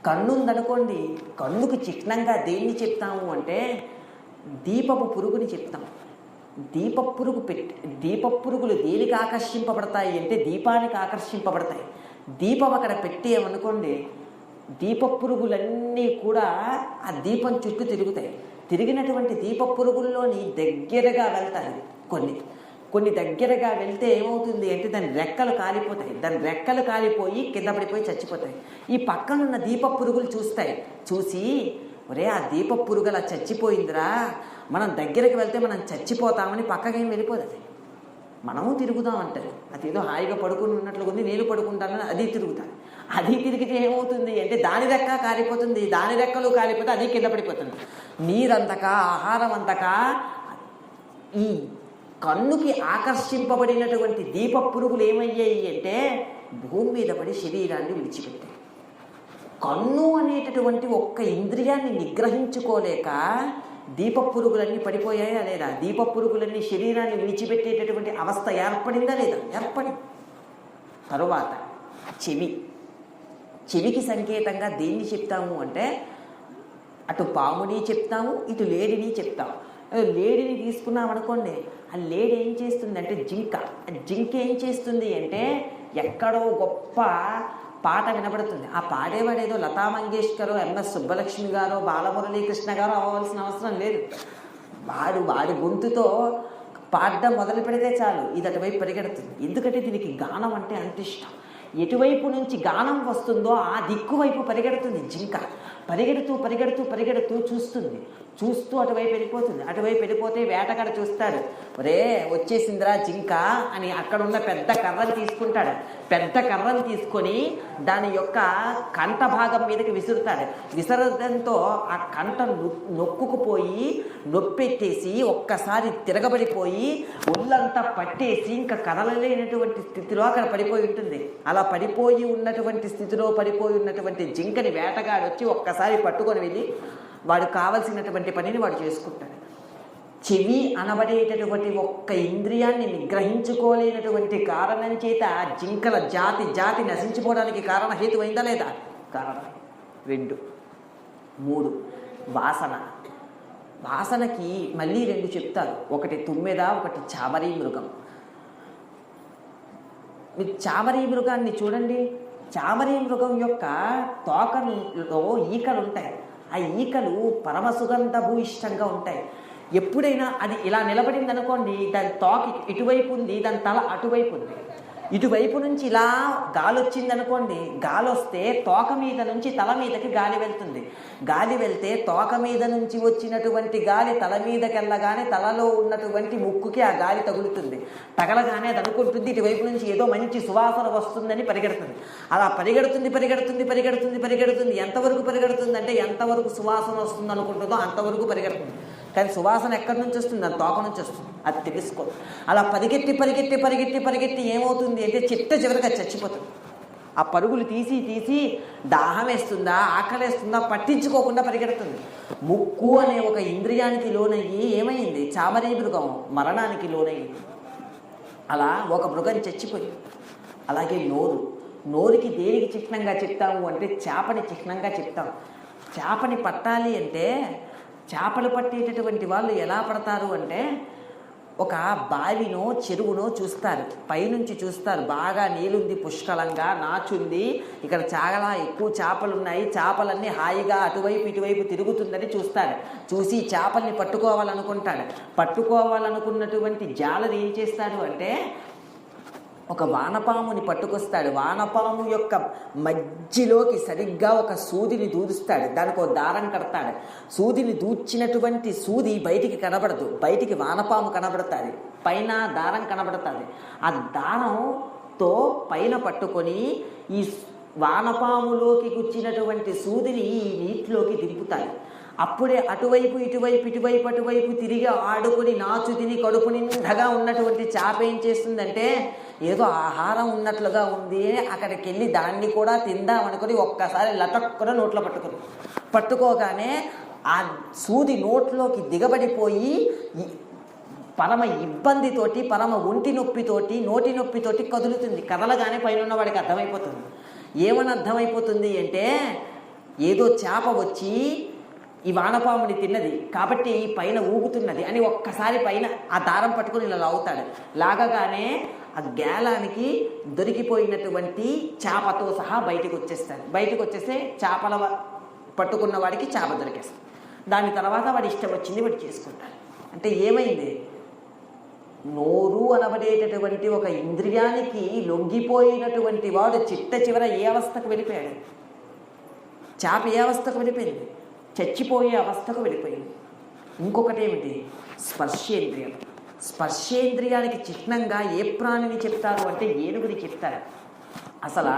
కన్నుందనుకోండి, కన్నుకి చిహ్నంగా దేన్ని చెప్తాము అంటే దీపపు పురుగుని చెప్తాం. దీపపురుగులు దేనికి ఆకర్షింపబడతాయి అంటే దీపానికి ఆకర్షింపబడతాయి. దీపం అక్కడ పెట్టేమనుకోండి, దీపపురుగులన్నీ కూడా ఆ దీపం చుట్టూ తిరుగుతాయి. తిరిగినటువంటి దీపపురుగుల్లోని దగ్గరగా వెళ్తాయి. కొన్ని దగ్గరగా వెళ్తే ఏమవుతుంది అంటే దాని రెక్కలు కాలిపోతాయి. దాని రెక్కలు కాలిపోయి కింద పడిపోయి చచ్చిపోతాయి. ఈ పక్కనున్న దీపపురుగులు చూస్తాయి. చూసి ఒరే ఆ దీపపురుగు అలా చచ్చిపోయిందిరా, మనం దగ్గరికి వెళ్తే మనం చచ్చిపోతామని పక్కకేం వెళ్ళిపోతుంది. మనము తిరుగుదాం అంటారు. అదేదో హాయిగా పడుకుని ఉన్నట్లు ఉంది, నేను పడుకుంటానని అది తిరుగుతాను. అది తిరిగితే ఏమవుతుంది అంటే దాని రెక్క కాలిపోతుంది, దాని రెక్కలు కాలిపోతే అది కింద పడిపోతుంది. నీరంతక ఆహారం అంతక ఈ కన్నుకి ఆకర్షింపబడినటువంటి దీప పురుగులు ఏమయ్యాయి అంటే భూమి మీద పడి శరీరాన్ని విడిచిపెట్టాయి. కన్ను అనేటటువంటి ఒక్క ఇంద్రియాన్ని నిగ్రహించుకోలేక దీప పురుగులన్నీ పడిపోయాయా లేదా? దీప పురుగులన్నీ శరీరాన్ని విడిచిపెట్టేటటువంటి అవస్థ ఏర్పడిందా లేదా? ఏర్పడింది. తరువాత చెవికి సంకేతంగా దేన్ని చెప్తాము అంటే అటు పాముని చెప్తాము, ఇటు లేడిని చెప్తాము. లేడిని తీసుకున్నామనుకోండి, ఆ లేడి ఏం చేస్తుంది అంటే జింక ఏం చేస్తుంది అంటే ఎక్కడో గొప్ప పాట వినబడుతుంది. ఆ పాడేవాడు ఏదో లతా మంగేష్కరో, ఎంఎస్ సుబ్బలక్ష్మి గారో, బాలమురళీకృష్ణ గారో అవ్వాల్సిన అవసరం లేదు. వాడి గొంతుతో పాడడం మొదలు పెడితే చాలు, ఇది అటువైపు పరిగెడుతుంది. ఎందుకంటే దీనికి గానం అంటే అంత ఇష్టం. ఎటువైపు నుంచి గానం వస్తుందో ఆ దిక్కు వైపు పరిగెడుతుంది జింక. పరిగెడుతూ చూస్తూ అటువైపు వెళ్ళిపోతుంది. అటువైపు వెళ్ళిపోతే వేటగాడు చూస్తాడు, ఒరే వచ్చేసిందిరా జింక అని అక్కడున్న పెద్ద కర్రను తీసుకుంటాడు. పెద్ద కర్రను తీసుకొని దాని యొక్క కంఠ భాగం మీదకి విసురుతాడు. విసరడంతో ఆ కంఠ నొక్కుకుపోయి నొప్పెట్టేసి ఒక్కసారి తిరగబడిపోయి ఒళ్ళంతా పట్టేసి ఇంకా కదలలేనటువంటి స్థితిలో అక్కడ పడిపోయి ఉంటుంది. అలా పడిపోయి ఉన్నటువంటి స్థితిలో పడిపోయి ఉన్నటువంటి జింకని వేటగాడు వచ్చి ఒక్కసారి పట్టుకొని వెళ్ళి వాడు కావలసినటువంటి పనిని వాడు చేసుకుంటాడు. చెవి అనబడేటటువంటి ఒక్క ఇంద్రియాన్ని నిగ్రహించుకోలేనటువంటి కారణం చేత జింకల జాతి నశించిపోవడానికి కారణహేతువైందా లేదా? కారణం. 2, 3 వాసనకి మళ్ళీ 2 చెప్తారు. ఒకటి తుమ్మెద, ఒకటి చామరీ మృగం. మీరు చామరీ మృగాన్ని చూడండి. చామరీ మృగం యొక్క తోకలో ఈకలు ఉంటాయి. ఆ ఈకలు పరమ సుగంధ భూయిష్టంగా ఉంటాయి. ఎప్పుడైనా అది ఇలా నిలబడింది అనుకోండి, దాని తోక ఇటువైపు ఉంది, దాని తల అటువైపు ఉంది. ఇటువైపు నుంచి ఇలా గాలి వచ్చింది అనుకోండి, గాలి వస్తే తోక మీద నుంచి తల మీదకి గాలి వెళ్తుంది. గాలి వెళ్తే తోక మీద నుంచి వచ్చినటువంటి గాలి తల మీదకి వెళ్ళగానే తలలో ఉన్నటువంటి ముక్కుకి ఆ గాలి తగులుతుంది. తగలగానే అది అనుకుంటుంది ఇటువైపు నుంచి ఏదో మంచి సువాసన వస్తుందని పరిగెడుతుంది. అలా పరిగెడుతుంది. ఎంతవరకు పరిగెడుతుంది అంటే ఎంతవరకు సువాసన వస్తుంది అనుకుంటుందో అంతవరకు పరిగెడుతుంది. కానీ సువాసన ఎక్కడి నుంచి వస్తుంది? అది తోక నుంచి వస్తుంది. అది తెలుసుకోదు. అలా పరిగెత్తి ఏమవుతుంది అంటే చివరిగా చచ్చిపోతుంది. ఆ పరుగులు తీసి దాహం వేస్తుందా, ఆకలేస్తుందా పట్టించుకోకుండా పరిగెడుతుంది. ముక్కు అనే ఒక ఇంద్రియానికి లోనయ్యి ఏమైంది? చామరీ మృగం మరణానికి లోనయ్యింది. అలా ఒక మృగం చచ్చిపోయింది. అలాగే నోరుకి దేనికి చిహ్నంగా చెప్తాము అంటే చేపని చిహ్నంగా చెప్తాం. చేపని పట్టాలి అంటే చేపలు పట్టేటటువంటి వాళ్ళు ఎలా పడతారు అంటే ఒక బావినో చెరువునో చూస్తారు, పైనుంచి చూస్తారు. బాగా నీళ్ళుంది, పుష్కలంగా నాచుంది, ఇక్కడ చాలా ఎక్కువ చేపలు ఉన్నాయి, చేపలన్నీ హాయిగా అటువైపు ఇటువైపు తిరుగుతుందని చూస్తారు. చూసి చేపల్ని పట్టుకోవాలనుకున్నటువంటి జాలరి ఏం చేస్తాడు అంటే ఒక వానపాముని పట్టుకొస్తాడు. వానపాము యొక్క మధ్యలోకి సరిగ్గా ఒక సూదిని దూరుస్తాడు. దానికి ఒక దారం కడతాడు. సూదిని దూర్చినటువంటి సూది బయటికి కనబడదు, బయటికి వానపాము కనబడుతుంది, పైన దారం కనబడుతుంది. ఆ దారంతో పైన పట్టుకొని ఈ వానపాములోకి గుచ్చినటువంటి సూదిని ఈ నీటిలోకి దింపుతాడు. అప్పుడే అటువైపు తిరిగి ఆడుకొని నాచు తిని కడుపు నిండగా ఉన్నటువంటి చేప ఏం చేస్తుందంటే ఏదో ఆహారం ఉన్నట్లుగా ఉంది, అక్కడికి వెళ్ళి దాన్ని కూడా తిందామనుకొని ఒక్కసారి లటక్కున నోట్లో పట్టుకోగానే ఆ సూది నోట్లోకి దిగబడిపోయి పరమ ఇబ్బందితోటి, పరమ ఒంటి నొప్పితోటి, నోటి నొప్పితోటి కదులుతుంది. కదలగానే పైన ఉన్న వాడికి అర్థమైపోతుంది. ఏమని అర్థమైపోతుంది అంటే ఏదో చేప వచ్చి ఈ వానపాముని తిన్నది కాబట్టి పైన ఊగుతున్నది అని ఒక్కసారి పైన ఆ దారం పట్టుకుని ఇలా లాగుతాడు. లాగగానే ఆ గేలానికి దొరికిపోయినటువంటి చేపతో సహా బయటకు వచ్చేస్తే చేపల పట్టుకున్న వాడికి చేప దొరికేస్తుంది. దాని తర్వాత వాడి ఇష్టం వచ్చింది వాడు చేసుకుంటాడు. అంటే ఏమైంది? నోరు అనబడేటటువంటి ఒక ఇంద్రియానికి లొంగిపోయినటువంటి వాడు చివర ఏ అవస్థకు వెళ్ళిపోయాడు? చేప ఏ అవస్థకు వెళ్ళిపోయింది? చచ్చిపోయే అవస్థకు వెళ్ళిపోయింది. ఇంకొకటి ఏమిటి? స్పర్శేంద్రియం. స్పర్శేంద్రియానికి చిహ్నంగా ఏ ప్రాణిని చెప్తారు అంటే ఏనుగుని చెప్తారు. అసలు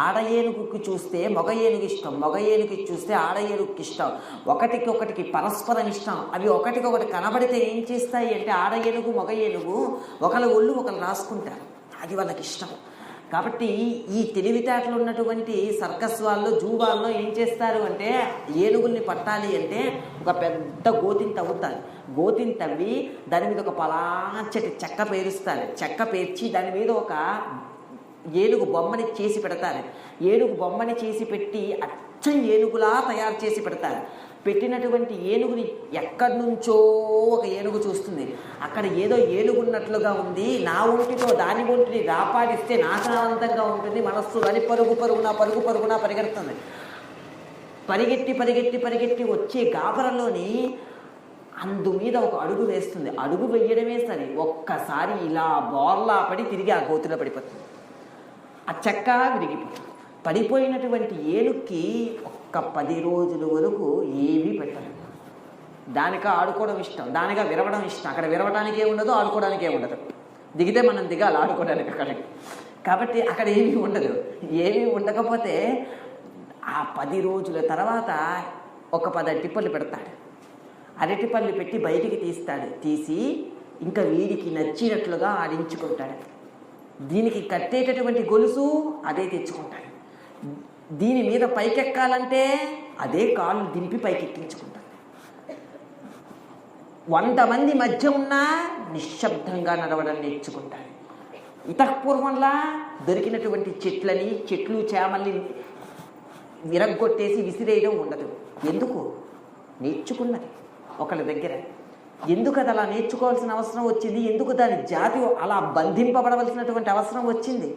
ఆడ ఏనుగుకి చూస్తే మగ ఏనుగు ఇష్టం, మగ ఏనుగుకి చూస్తే ఆడ ఏనుగుకి ఇష్టం, ఒకటికొకటికి పరస్పరం ఇష్టం. అవి ఒకటికొకటి కనబడితే ఏం చేస్తాయి అంటే ఆడ ఏనుగు మగ ఏనుగు ఒకళ్ళ ఒళ్ళు ఒకళ్ళు రాసుకుంటారు, అది వాళ్ళకి ఇష్టం. కాబట్టి ఈ తెలివితేటలు ఉన్నటువంటి సర్కస్ వాళ్ళు, జూ వాళ్ళు ఏం చేస్తారు అంటే ఏనుగుల్ని పట్టాలి అంటే ఒక పెద్ద గోతిని తవ్వుతారు. గోతిని తవ్వి దాని మీద ఒక పలాచటి చెక్క పేరుస్తారు. చెక్క పేర్చి దాని మీద ఒక ఏనుగు బొమ్మని చేసి పెడతారు. ఏనుగు బొమ్మని చేసి పెట్టి అచ్చం ఏనుగులా తయారు చేసి పెడతారు. పెట్టినటువంటి ఏనుగుని ఎక్కడి నుంచో ఒక ఏనుగు చూస్తుంది. అక్కడ ఏదో ఏనుగున్నట్లుగా ఉంది, నా ఒంటితో దాని ఒంటిని రాపాడిస్తే నాశనవంతంగా ఉంటుంది, మనస్సు అని పరుగున పరిగెడుతుంది. పరిగెట్టి వచ్చే గాబరలోని అందు మీద ఒక అడుగు వేస్తుంది. అడుగు వెయ్యడమే సరే ఒక్కసారి ఇలా బోర్లా పడి తిరిగి ఆ గోతులో పడిపోతుంది. ఆ చెక్క విరిగిపోతుంది. పడిపోయినటువంటి ఏనుగుకి ఒక్క 10 రోజుల వరకు ఏమీ పెట్టరు. దానిక ఆడుకోవడం ఇష్టం, దానిగా విరవడం ఇష్టం. అక్కడ విరవడానికే ఉండదు, ఆడుకోవడానికే ఉండదు. దిగితే మనం దిగాలి ఆడుకోవడానికి అక్కడికి. కాబట్టి అక్కడ ఏమీ ఉండదు. ఏమీ ఉండకపోతే ఆ 10 రోజుల తర్వాత ఒక 10 అరటిపళ్ళు పెడతాడు. అరటిపళ్ళు పెట్టి బయటికి తీస్తాడు. తీసి ఇంకా వీరికి నచ్చినట్లుగా ఆడించుకుంటాడు. దీనికి కట్టేటటువంటి గొలుసు అదే తెచ్చుకుంటాడు. దీని మీద పైకెక్కాలంటే అదే కాళ్ళు దింపి పైకెక్కించుకుంటాడు. 100 మంది మధ్య ఉన్నా నిశ్శబ్దంగా నడవడం నేర్చుకుంటాడు. ఇతపూర్వంలా దొరికినటువంటి చెట్లు చేమల్ని విరగ్గొట్టేసి విసిరేయడం ఉండదు. ఎందుకు? నేర్చుకున్నది ఒకళ్ళ దగ్గర. ఎందుకు అది అలా నేర్చుకోవాల్సిన అవసరం వచ్చింది? ఎందుకు దాని జాతి అలా బంధింపబడవలసినటువంటి అవసరం వచ్చింది?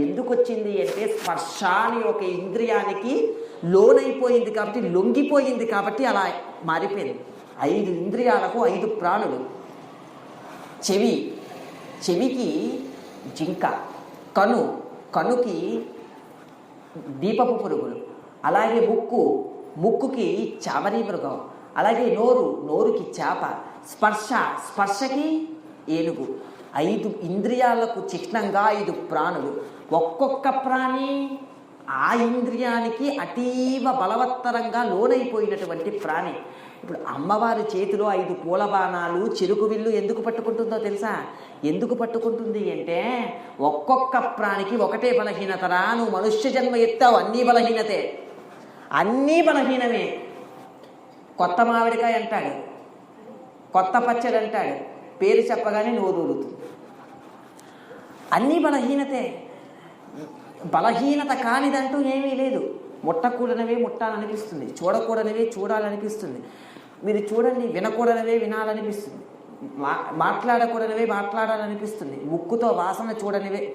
ఎందుకు వచ్చింది అంటే స్పర్శ అని ఒక ఇంద్రియానికి లోనైపోయింది కాబట్టి, లొంగిపోయింది కాబట్టి అలా మారిపోయింది. 5 ఇంద్రియాలకు 5 ప్రాణులు. చెవికి జింక, కనుకి దీపపు పురుగులు, అలాగే ముక్కుకి చామరీ మృగం, అలాగే నోరుకి చేప, స్పర్శకి ఏనుగు. 5 ఇంద్రియాలకు చిహ్నంగా 5 ప్రాణులు. ఒక్కొక్క ప్రాణి ఆ ఇంద్రియానికి అతీవ బలవత్తరంగా లోనైపోయినటువంటి ప్రాణి. ఇప్పుడు అమ్మవారి చేతిలో 5 పూల బాణాలు, చెరుకు విల్లు ఎందుకు పట్టుకుంటుందో తెలుసా? ఎందుకు పట్టుకుంటుంది అంటే ఒక్కొక్క ప్రాణికి ఒకటే బలహీనతరా. నువ్వు మనుష్య జన్మ ఎత్తావు, అన్నీ బలహీనతే, అన్నీ బలహీనమే. కొత్త మామిడికాయ అంటాడు, కొత్త పచ్చడి అంటాడు, పేరు చెప్పగానే నోరూరుతుంది. అన్నీ బలహీనతే. బలహీనత కానిదంటూ ఏమీ లేదు. ముట్టకూడనివే ముట్టాలనిపిస్తుంది, చూడకూడనివే చూడాలనిపిస్తుంది. మీరు చూడండి, వినకూడనివే వినాలనిపిస్తుంది, మాట్లాడకూడనివే మాట్లాడాలనిపిస్తుంది, ముక్కుతో వాసన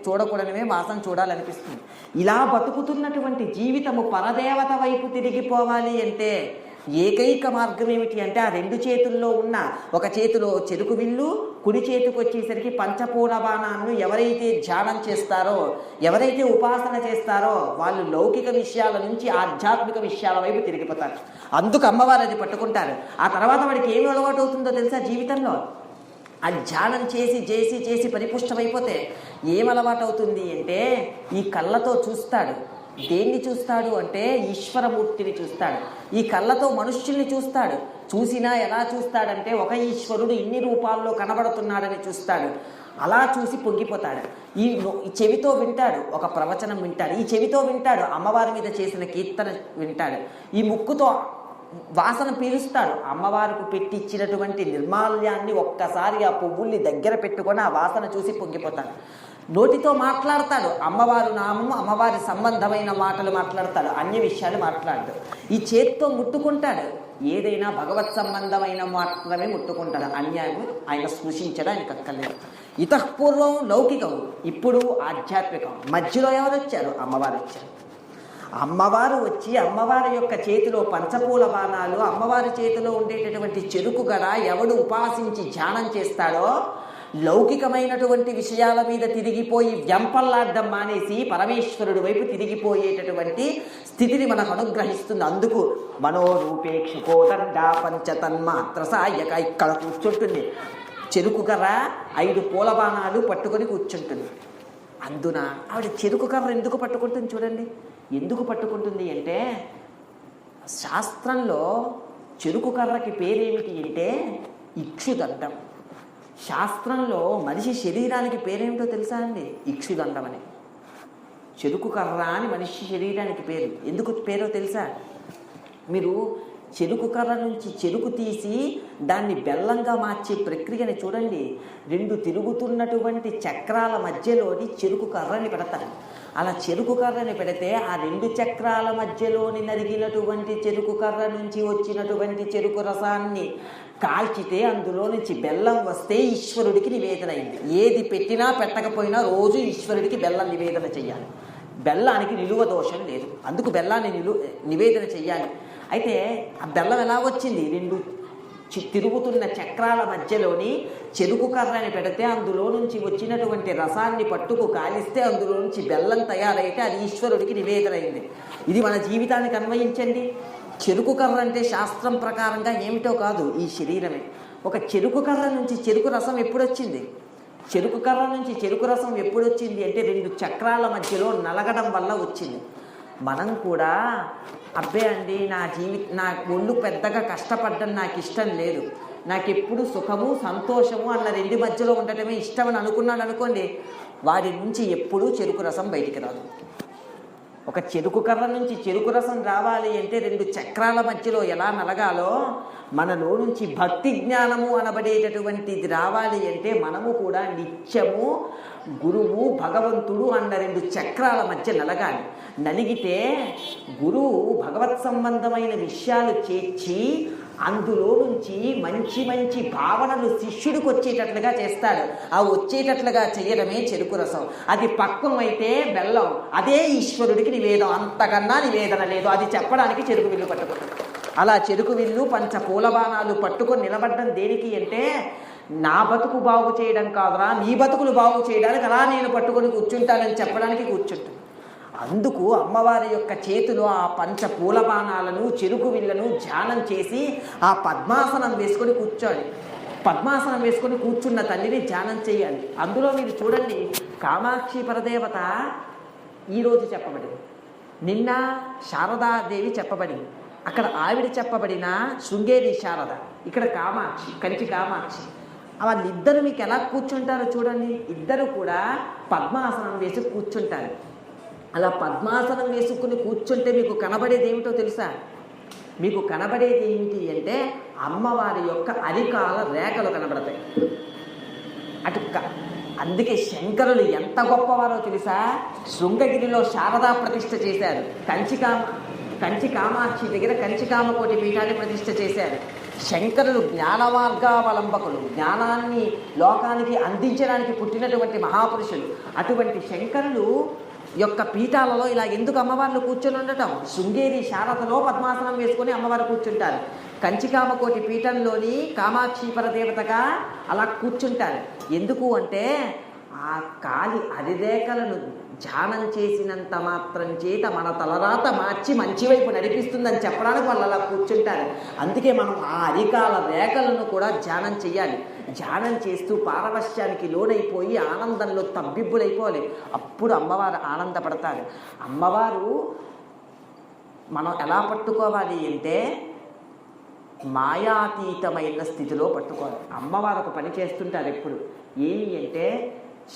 చూడకూడనివే వాసన చూడాలనిపిస్తుంది. ఇలా బతుకుతున్నటువంటి జీవితము పరదేవత వైపు తిరిగిపోవాలి అంటే ఏకైక మార్గం ఏమిటి అంటే ఆ 2 చేతుల్లో ఉన్న, ఒక చేతిలో చెరుకు విల్లు, కుడి చేతికి వచ్చేసరికి పంచపూల బాణాలను ఎవరైతే ధ్యానం చేస్తారో, ఎవరైతే ఉపాసన చేస్తారో వాళ్ళు లౌకిక విషయాల నుంచి ఆధ్యాత్మిక విషయాల వైపు తిరిగిపోతారు. అందుకు అమ్మవారు అది పట్టుకుంటారు. ఆ తర్వాత వాడికి ఏమి అలవాటు అవుతుందో తెలుసా? జీవితంలో అది ధ్యానం చేసి పరిపుష్టమైపోతే ఏం అలవాటు అవుతుంది అంటే ఈ కళ్ళతో చూస్తాడు. దేన్ని చూస్తాడు అంటే ఈశ్వరమూర్తిని చూస్తాడు. ఈ కళ్ళతో మనుష్యుల్ని చూస్తాడు. చూసినా ఎలా చూస్తాడంటే ఒక ఈశ్వరుడు ఇన్ని రూపాల్లో కనబడుతున్నాడని చూస్తాడు. అలా చూసి పొంగిపోతాడు. ఈ చెవితో వింటాడు, ఒక ప్రవచనం వింటాడు. ఈ చెవితో వింటాడు, అమ్మవారి మీద చేసిన కీర్తన వింటాడు. ఈ ముక్కుతో వాసన పీలుస్తాడు, అమ్మవారికి పెట్టించినటువంటి నిర్మాల్యాన్ని ఒక్కసారి ఆ పువ్వుల్ని దగ్గర పెట్టుకొని ఆ వాసన చూసి పొంగిపోతాడు. నోటితో మాట్లాడతాడు, అమ్మవారు నామము, అమ్మవారి సంబంధమైన మాటలు మాట్లాడతాడు, అన్య విషయాలు మాట్లాడతాడు. ఈ చేత్తో ముట్టుకుంటాడు, ఏదైనా భగవత్ సంబంధమైన మాత్రమే ముట్టుకుంటాడు, అన్యాయం ఆయన స్పృశించడం ఆయనకు అక్కర్లేదు. ఇతపూర్వం లౌకికం, ఇప్పుడు ఆధ్యాత్మికం. మధ్యలో ఎవరు వచ్చారు? అమ్మవారు వచ్చారు. అమ్మవారు వచ్చి అమ్మవారి యొక్క చేతిలో పంచపూల బాణాలు, అమ్మవారి చేతిలో ఉండేటటువంటి చెరుకు గడ ఎవడు ఉపాసించి ధ్యానం చేస్తాడో లౌకికమైనటువంటి విషయాల మీద తిరిగిపోయి వ్యంపల్లాడ్డం మానేసి పరమేశ్వరుడు వైపు తిరిగిపోయేటటువంటి స్థితిని మనకు అనుగ్రహిస్తుంది. అందుకు మనోరూపేక్షుకోదండా పంచతన్మాత్ర సాయక ఇక్కడ కూర్చుంటుంది. చెరుకు కర్ర 5 పూల బాణాలు పట్టుకొని కూర్చుంటుంది. అందున ఆవిడ చెరుకు కర్ర ఎందుకు పట్టుకుంటుంది చూడండి. ఎందుకు పట్టుకుంటుంది అంటే శాస్త్రంలో చెరుకు కర్రకి పేరేమిటి అంటే ఇక్షుదండం. శాస్త్రంలో మనిషి శరీరానికి పేరేమిటో తెలుసా అండి? ఇక్షుదండం అని. చెరుకు కర్ర అని మనిషి శరీరానికి పేరు. ఎందుకు పేరో తెలుసా? మీరు చెరుకు కర్ర నుంచి చెరుకు తీసి దాన్ని బెల్లంగా మార్చే ప్రక్రియని చూడండి. 2 తిరుగుతున్నటువంటి చక్రాల మధ్యలోని చెరుకు కర్రని పెడతారు. అలా చెరుకు కర్రని పెడితే ఆ 2 చక్రాల మధ్యలోని నరిగినటువంటి చెరుకు కర్ర నుంచి వచ్చినటువంటి చెరుకు రసాన్ని కాల్చితే అందులో నుంచి బెల్లం వస్తే ఈశ్వరుడికి నివేదన అయింది. ఏది పెట్టినా పెట్టకపోయినా రోజు ఈశ్వరుడికి బెల్లం నివేదన చెయ్యాలి. బెల్లానికి నిలువ దోషం లేదు, అందుకు బెల్లాన్ని నివేదన చెయ్యాలి. అయితే ఆ బెల్లం ఎలా వచ్చింది? 2 తిరుగుతున్న చక్రాల మధ్యలోని చెరుకు కర్రని పెడితే అందులో నుంచి వచ్చినటువంటి రసాన్ని పట్టుకు కాలిస్తే అందులో నుంచి బెల్లం తయారైతే అది ఈశ్వరుడికి నివేదన అయింది. ఇది మన జీవితానికి అన్వయించండి. చెరుకు కర్ర అంటే శాస్త్రం ప్రకారంగా ఏమిటో కాదు, ఈ శరీరమే. ఒక చెరుకు కర్ర నుంచి చెరుకు రసం ఎప్పుడొచ్చింది? చెరుకు కర్ర నుంచి చెరుకు రసం ఎప్పుడొచ్చింది అంటే 2 చక్రాల మధ్యలో నలగడం వల్ల వచ్చింది. మనం కూడా అబ్బే అండి నా ఒళ్ళు పెద్దగా కష్టపడ్డం నాకు ఇష్టం లేదు, నాకు ఎప్పుడు సుఖము సంతోషము అన్న 2 మధ్యలో ఉండటమే ఇష్టం అని అనుకున్నాడు అనుకోండి, వాడి నుంచి ఎప్పుడూ చెరుకు రసం బయటికి రాదు. ఒక చెరుకు కర్ర నుంచి చెరుకు రసం రావాలి అంటే 2 చక్రాల మధ్యలో ఎలా నలగాలో మనలో నుంచి భక్తి జ్ఞానము అనబడేటటువంటిది రావాలి అంటే మనము కూడా నిత్యము గురువు భగవంతుడు అన్న 2 చక్రాల మధ్య నలగాలి. నలిగితే గురువు భగవత్ సంబంధమైన విషయాలు చేర్చి అందులో నుంచి మంచి మంచి భావనలు శిష్యుడికి వచ్చేటట్లుగా చేస్తాడు. ఆ వచ్చేటట్లుగా చేయడమే చెరుకు రసం. అది పక్వమైతే బెల్లం, అదే ఈశ్వరుడికి నివేదన. అంతకన్నా నివేదన లేదు. అది చెప్పడానికి చెరుకు విల్లు పట్టుకుంటాడు. అలా చెరుకు విల్లు పంచ పూలబాణాలు పట్టుకొని నిలబడ్డం దేనికి అంటే నా బతుకు బాగు చేయడం కాదురా, నీ బతుకులు బాగు చేయడానికి అలా నేను పట్టుకొని కూర్చుంటానని చెప్పడానికి కూర్చుంటాను. అందుకు అమ్మవారి యొక్క చేతిలో ఆ పంచ పూలబాణాలను చెరుకు విల్లను ధ్యానం చేసి ఆ పద్మాసనం వేసుకొని కూర్చోాలి. పద్మాసనం వేసుకొని కూర్చున్న తల్లిని ధ్యానం చేయాలి. అందులో మీరు చూడండి, కామాక్షి పరదేవత ఈరోజు చెప్పబడింది, నిన్న శారదాదేవి చెప్పబడింది. అక్కడ ఆవిడ చెప్పబడిన శృంగేరి శారద, ఇక్కడ కామాక్షి, కంచి కామాక్షి. వాళ్ళిద్దరు మీకు ఎలా కూర్చుంటారో చూడండి. ఇద్దరు కూడా పద్మాసనం వేసి కూర్చుంటారు. అలా పద్మాసనం వేసుకుని కూర్చుంటే మీకు కనబడేది ఏమిటో తెలుసా? మీకు కనబడేది ఏమిటి అంటే అమ్మవారి యొక్క అరికాల రేఖలు కనబడతాయి. అటు అందుకే శంకరులు ఎంత గొప్పవారో తెలుసా? శృంగగిరిలో శారదా ప్రతిష్ఠ చేశారు. కంచి కామాక్షి దగ్గర కంచికామకోటి పీఠాన్ని ప్రతిష్ఠ చేశారు. శంకరులు జ్ఞాన మార్గావలంబకులు, జ్ఞానాన్ని లోకానికి అందించడానికి పుట్టినటువంటి మహాపురుషులు. అటువంటి శంకరులు యొక్క పీఠాలలో ఇలా ఎందుకు అమ్మవార్లు కూర్చొని ఉండటం? శృంగేరి శారదలో పద్మాసనం వేసుకొని అమ్మవారు కూర్చుంటారు. కంచికామకోటి పీఠంలోని కామాక్షి పరదేవతగా అలా కూర్చుంటారు. ఎందుకు అంటే ఆ కాలి అరిరేఖలను ధ్యానం చేసినంత మాత్రం చేత మన తలరాత మార్చి మంచి వైపు నడిపిస్తుందని చెప్పడానికి వాళ్ళు అలా కూర్చుంటారు. అందుకే మనం ఆ అరికాల రేఖలను కూడా ధ్యానం చేయాలి. ధ్యానం చేస్తూ పారవశ్యానికి లోనైపోయి ఆనందంలో తబ్బిబ్బులైపోవాలి. అప్పుడు అమ్మవారు ఆనందపడతారు. అమ్మవారు మనం ఎలా పట్టుకోవాలి అంటే మాయాతీతమైన స్థితిలో పట్టుకోవాలి. అమ్మవారు ఒక పని చేస్తుంటారు ఎప్పుడు. ఏమి అంటే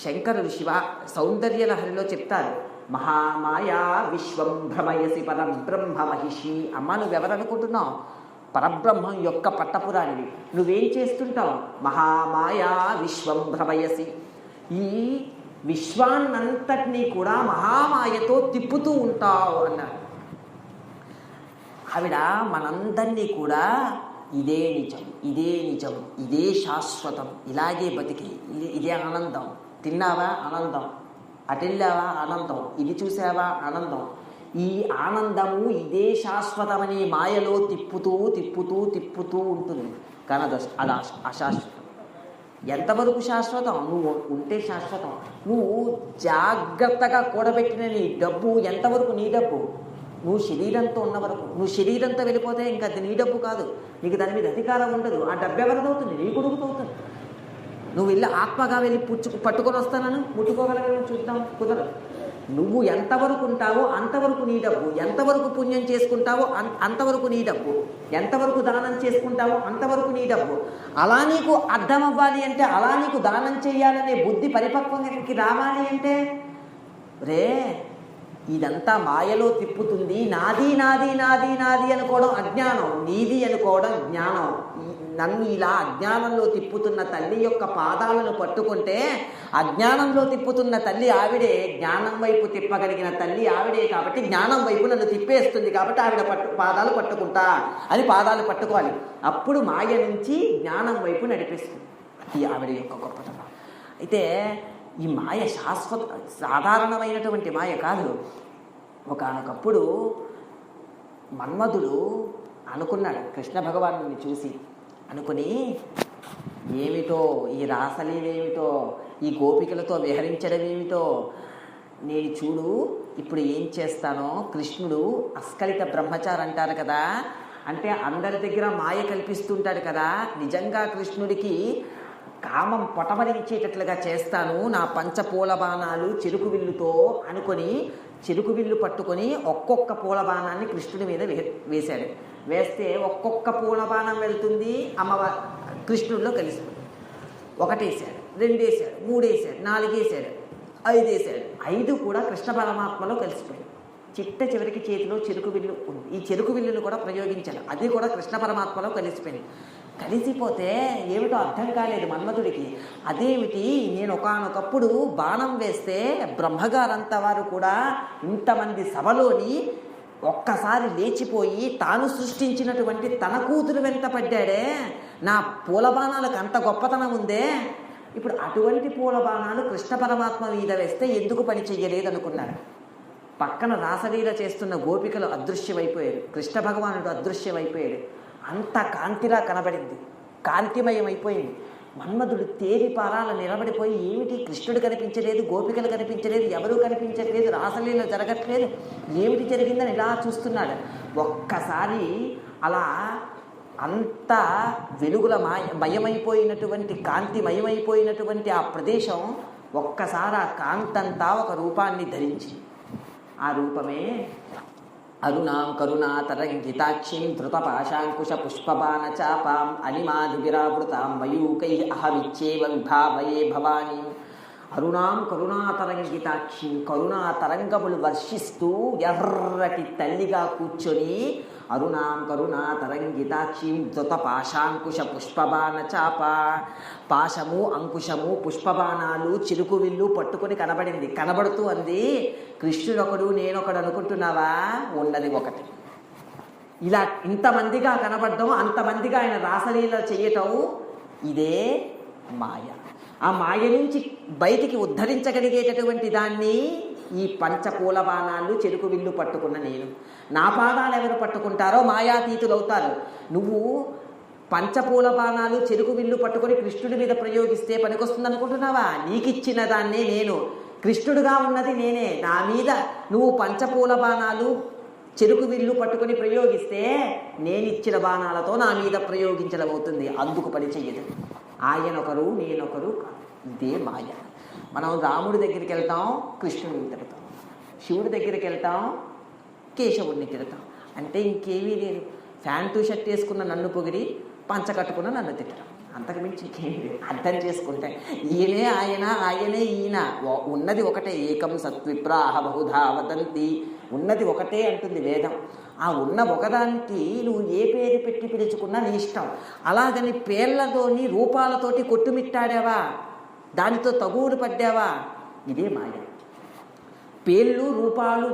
శంకరుడు శివ సౌందర్యలహరిలో చెప్తారు, మహామాయా విశ్వం భ్రమయసి పరబ్రహ్మ మహిషి. అమ్మ నువ్వెవరనుకుంటున్నావు? పరబ్రహ్మం యొక్క పట్టపురానివి. నువ్వేం చేస్తుంటావు? మహామాయా విశ్వం భ్రమయసి. ఈ విశ్వాన్నంతటినీ కూడా మహామాయతో తిప్పుతూ ఉంటావు అన్నారు. ఆవిడ మనందరినీ కూడా ఇదే నిజం, ఇదే నిజం, ఇదే శాశ్వతం, ఇలాగే బతికి, ఇదే ఆనందం, తిన్నావా ఆనందం, అటెళ్ళావా ఆనందం, ఇది చూసావా ఆనందం, ఈ ఆనందము ఇదే శాశ్వతమనే మాయలో తిప్పుతూ తిప్పుతూ తిప్పుతూ ఉంటుంది. కానీ అది అశాశ్వతం. ఎంతవరకు శాశ్వతం? నువ్వు ఉంటే శాశ్వతం. నువ్వు జాగ్రత్తగా కూడబెట్టిన నీ డబ్బు ఎంతవరకు నీ డబ్బు? నువ్వు శరీరంతో ఉన్న వరకు. నువ్వు శరీరంతో వెళ్ళిపోతే ఇంకా అది నీ డబ్బు కాదు, నీకు దాని మీద అధికారం ఉండదు. ఆ డబ్బు ఎవరిదవుతుంది? నీ కొడుకుతో అవుతుంది. నువ్వు వెళ్ళి ఆత్మగా వెళ్ళి పట్టుకొని వస్తానను, ముట్టుకోగలగలను చూద్దాం, కుదరదు. నువ్వు ఎంతవరకు ఉంటావో అంతవరకు నీ డబ్బు, ఎంతవరకు పుణ్యం చేసుకుంటావో అంతవరకు నీ డబ్బు, ఎంతవరకు దానం చేసుకుంటావో అంతవరకు నీ డబ్బు. అలా నీకు అర్థం అవ్వాలి అంటే, అలా నీకు దానం చేయాలనే బుద్ధి పరిపక్వంకి రావాలి అంటే, రే ఇదంతా మాయలో తిప్పుతుంది, నాది నాది నాది నాది అనుకోవడం అజ్ఞానం, నీది అనుకోవడం జ్ఞానం. నన్ను ఇలా అజ్ఞానంలో తిప్పుతున్న తల్లి యొక్క పాదాలను పట్టుకుంటే, అజ్ఞానంలో తిప్పుతున్న తల్లి ఆవిడే, జ్ఞానం వైపు తిప్పగలిగిన తల్లి ఆవిడే, కాబట్టి జ్ఞానం వైపు నన్ను తిప్పేస్తుంది, కాబట్టి ఆవిడ పాదాలు పట్టుకుంటా అని పాదాలు పట్టుకోవాలి. అప్పుడు మాయ నుంచి జ్ఞానం వైపు నడిపిస్తుంది. అది ఆవిడ యొక్క గొప్పతనం. అయితే ఈ మాయ సాధారణమైనటువంటి మాయ కాదు. ఒకానొకప్పుడు మన్మధుడు అనుకున్నాడు కృష్ణ భగవాను చూసి, అనుకుని ఏమిటో ఈ రాసలీలేమిటో, ఈ గోపికలతో విహరించడం ఏమిటో, నేను చూడు ఇప్పుడు ఏం చేస్తానో. కృష్ణుడు అస్కలిత బ్రహ్మచారి అంటారు కదా, అంటే అందరి దగ్గర మాయ కల్పిస్తుంటాడు కదా. నిజంగా కృష్ణుడికి కామం పొటమరించేటట్లుగా చేస్తాను, నా పంచపూల బాణాలు చెరుకు విల్లుతో అనుకొని చెరుకు విల్లు పట్టుకొని ఒక్కొక్క పూల బాణాన్ని కృష్ణుడి మీద వేశాడు. వేస్తే ఒక్కొక్క పూల బాణం వెళ్తుంది అమ్మవారి కృష్ణుడిలో కలిసిపోయింది. 1 వేసాడు, 2 వేసాడు, 3 వేసాడు, 4 వేసాడు, 5 వేసాడు. 5 కూడా కృష్ణ పరమాత్మలో కలిసిపోయింది. చివరికి చేతిలో చెరుకు విల్లు ఉంది. ఈ చెరుకు విల్లును కూడా ప్రయోగించాడు, అది కూడా కృష్ణ పరమాత్మలో కలిసిపోయింది. కలిసిపోతే ఏమిటో అర్థం కాలేదు మన్మధుడికి. అదేమిటి, నేను ఒకానొకప్పుడు బాణం వేస్తే బ్రహ్మగారంత వారు కూడా ఇంతమంది సభలోని ఒక్కసారి లేచిపోయి తాను సృష్టించినటువంటి తన కూతురు వెంట పడ్డాడే, నా పూల బాణాలకు అంత గొప్పతనం ఉందే. ఇప్పుడు అటువంటి పూల బాణాలు కృష్ణ పరమాత్మ మీద వేస్తే ఎందుకు పని చెయ్యలేదు అనుకున్నాడు. పక్కన రాసలీల చేస్తున్న గోపికలు అదృశ్యమైపోయారు, కృష్ణ భగవానుడు అదృశ్యమైపోయాడు. అంత కాంతిలా కనబడింది, కాంతిమయం అయిపోయింది. మన్మధుడు తేరిపారాల నిలబడిపోయి, ఏమిటి కృష్ణుడు కనిపించలేదు, గోపికలు కనిపించలేదు, ఎవరూ కనిపించట్లేదు, రాసలీల జరగట్లేదు, ఏమిటి జరిగిందని ఇలా చూస్తున్నాడు. ఒక్కసారి అలా అంత వెలుగుల మయమైపోయినటువంటి కాంతిమయమైపోయినటువంటి ఆ ప్రదేశం ఒక్కసారి ఆ కాంతంతా ఒక రూపాన్ని ధరించి, ఆ రూపమే అరుణాం కరుణాతరంగితాక్షిం ధృతపాశాంకుశ పుష్పబాణ చాపాం అనిమాదివిరావృతాం మయూకై అహమిచ్చేవ విభావయే భవానీ. అరుణాం కరుణాతరంగితాక్షిం, కరుణా తరంగములు వర్షిస్తూ ఎర్రటి తల్లిగా కూర్చొని, అరుణాం కరుణాతరంగితాక్షిం ధృత పాశాంకుశ పుష్పబాణ చాప, పాశము అంకుశము పుష్పబాణాలు చిరుకు విల్లు పట్టుకొని కనబడింది. కనబడుతూ అంది, కృష్ణుడొకడు నేనొకడు అనుకుంటున్నావా, ఉన్నది ఒకటి. ఇలా ఇంతమందిగా కనబడడం, అంతమందిగా ఆయన రాసలీల చెయ్యటం, ఇదే మాయ. ఆ మాయ నుంచి బయటికి ఉద్ధరించగలిగేటటువంటి దాన్ని ఈ పంచపూల బాణాలు చెరుకు విల్లు పట్టుకున్న నేను. నా పాదాలు ఎవరు పట్టుకుంటారో మాయాతీతులు అవుతారు. నువ్వు పంచపూల బాణాలు చెరుకు విల్లు పట్టుకొని కృష్ణుడి మీద ప్రయోగిస్తే పనికొస్తుంది అనుకుంటున్నావా? నీకిచ్చిన దాన్నే నేను, కృష్ణుడుగా ఉన్నది నేనే. నా మీద నువ్వు పంచపూల బాణాలు చెరుకు విల్లు పట్టుకొని ప్రయోగిస్తే నేనిచ్చిన బాణాలతో నా మీద ప్రయోగించడం అవుతుంది. అందుకు పని చెయ్యదు. ఆయనొకరు నేనొకరు, ఇదే మాయ. మనం రాముడి దగ్గరికి వెళ్తాం, కృష్ణుడిని తిడతాం. శివుడి దగ్గరికి వెళ్తాం, కేశవుడిని తిడతాం. అంటే ఇంకేమీ లేదు. ప్యాంటు షర్ట్ వేసుకున్న నన్ను పొగిడి, పంచ కట్టుకున్న నన్ను తిట్టడం, అంతకుమించి ఇంకేమీ లేదు. అర్థం చేసుకుంటే ఈయనే ఆయన, ఆయనే ఈయన, ఉన్నది ఒకటే. ఏకం సత్విప్రాహ బహుధా వదంతి, ఉన్నది ఒకటే అంటుంది వేదం. ఆ ఉన్న ఒకదానికి నువ్వు ఏ పేరు పెట్టి పిలుచుకున్నా నీ ఇష్టం. అలాగని పేర్లతోని రూపాలతోటి కొట్టుమిట్టాడావా, దానితో తగువులు పడ్డావా, ఇదే మాయ. పేర్లు రూపాలు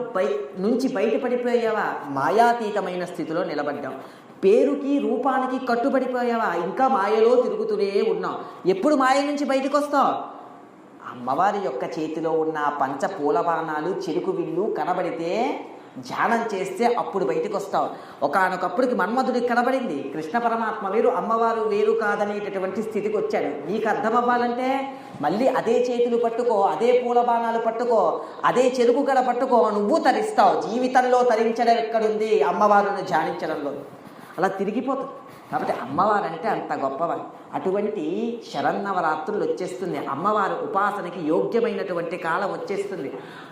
నుంచి బయటపడిపోయావా, మాయాతీతమైన స్థితిలో నిలబడ్డాం. పేరుకి రూపానికి కట్టుబడిపోయావా, ఇంకా మాయలో తిరుగుతూనే ఉన్నావు. ఎప్పుడు మాయ నుంచి బయటకు వస్తావు? అమ్మవారి యొక్క చేతిలో ఉన్న పంచ పూలబాణాలు చెరుకు విల్లు కనబడితే ధ్యానం చేస్తే అప్పుడు బయటకు వస్తావు. ఒకానొకప్పుడుకి మన్మధుడికి కనబడింది కృష్ణ పరమాత్మ వేరు, అమ్మవారు వేరు కాదనేటటువంటి స్థితికి వచ్చాడు. నీకు అర్థం అవ్వాలంటే మళ్ళీ అదే చేతులు పట్టుకో, అదే పూల బాణాలు పట్టుకో, అదే చెరుకు గడ పట్టుకో, నువ్వు తరిస్తావు. జీవితంలో తరించడం ఎక్కడుంది? అమ్మవారిని ధ్యానించడంలో. అలా తిరిగిపోతుంది. కాబట్టి అమ్మవారంటే అంత గొప్పవారు. అటువంటి శరన్నవరాత్రులు వచ్చేస్తుంది, అమ్మవారు ఉపాసనకి యోగ్యమైనటువంటి కాలం వచ్చేస్తుంది.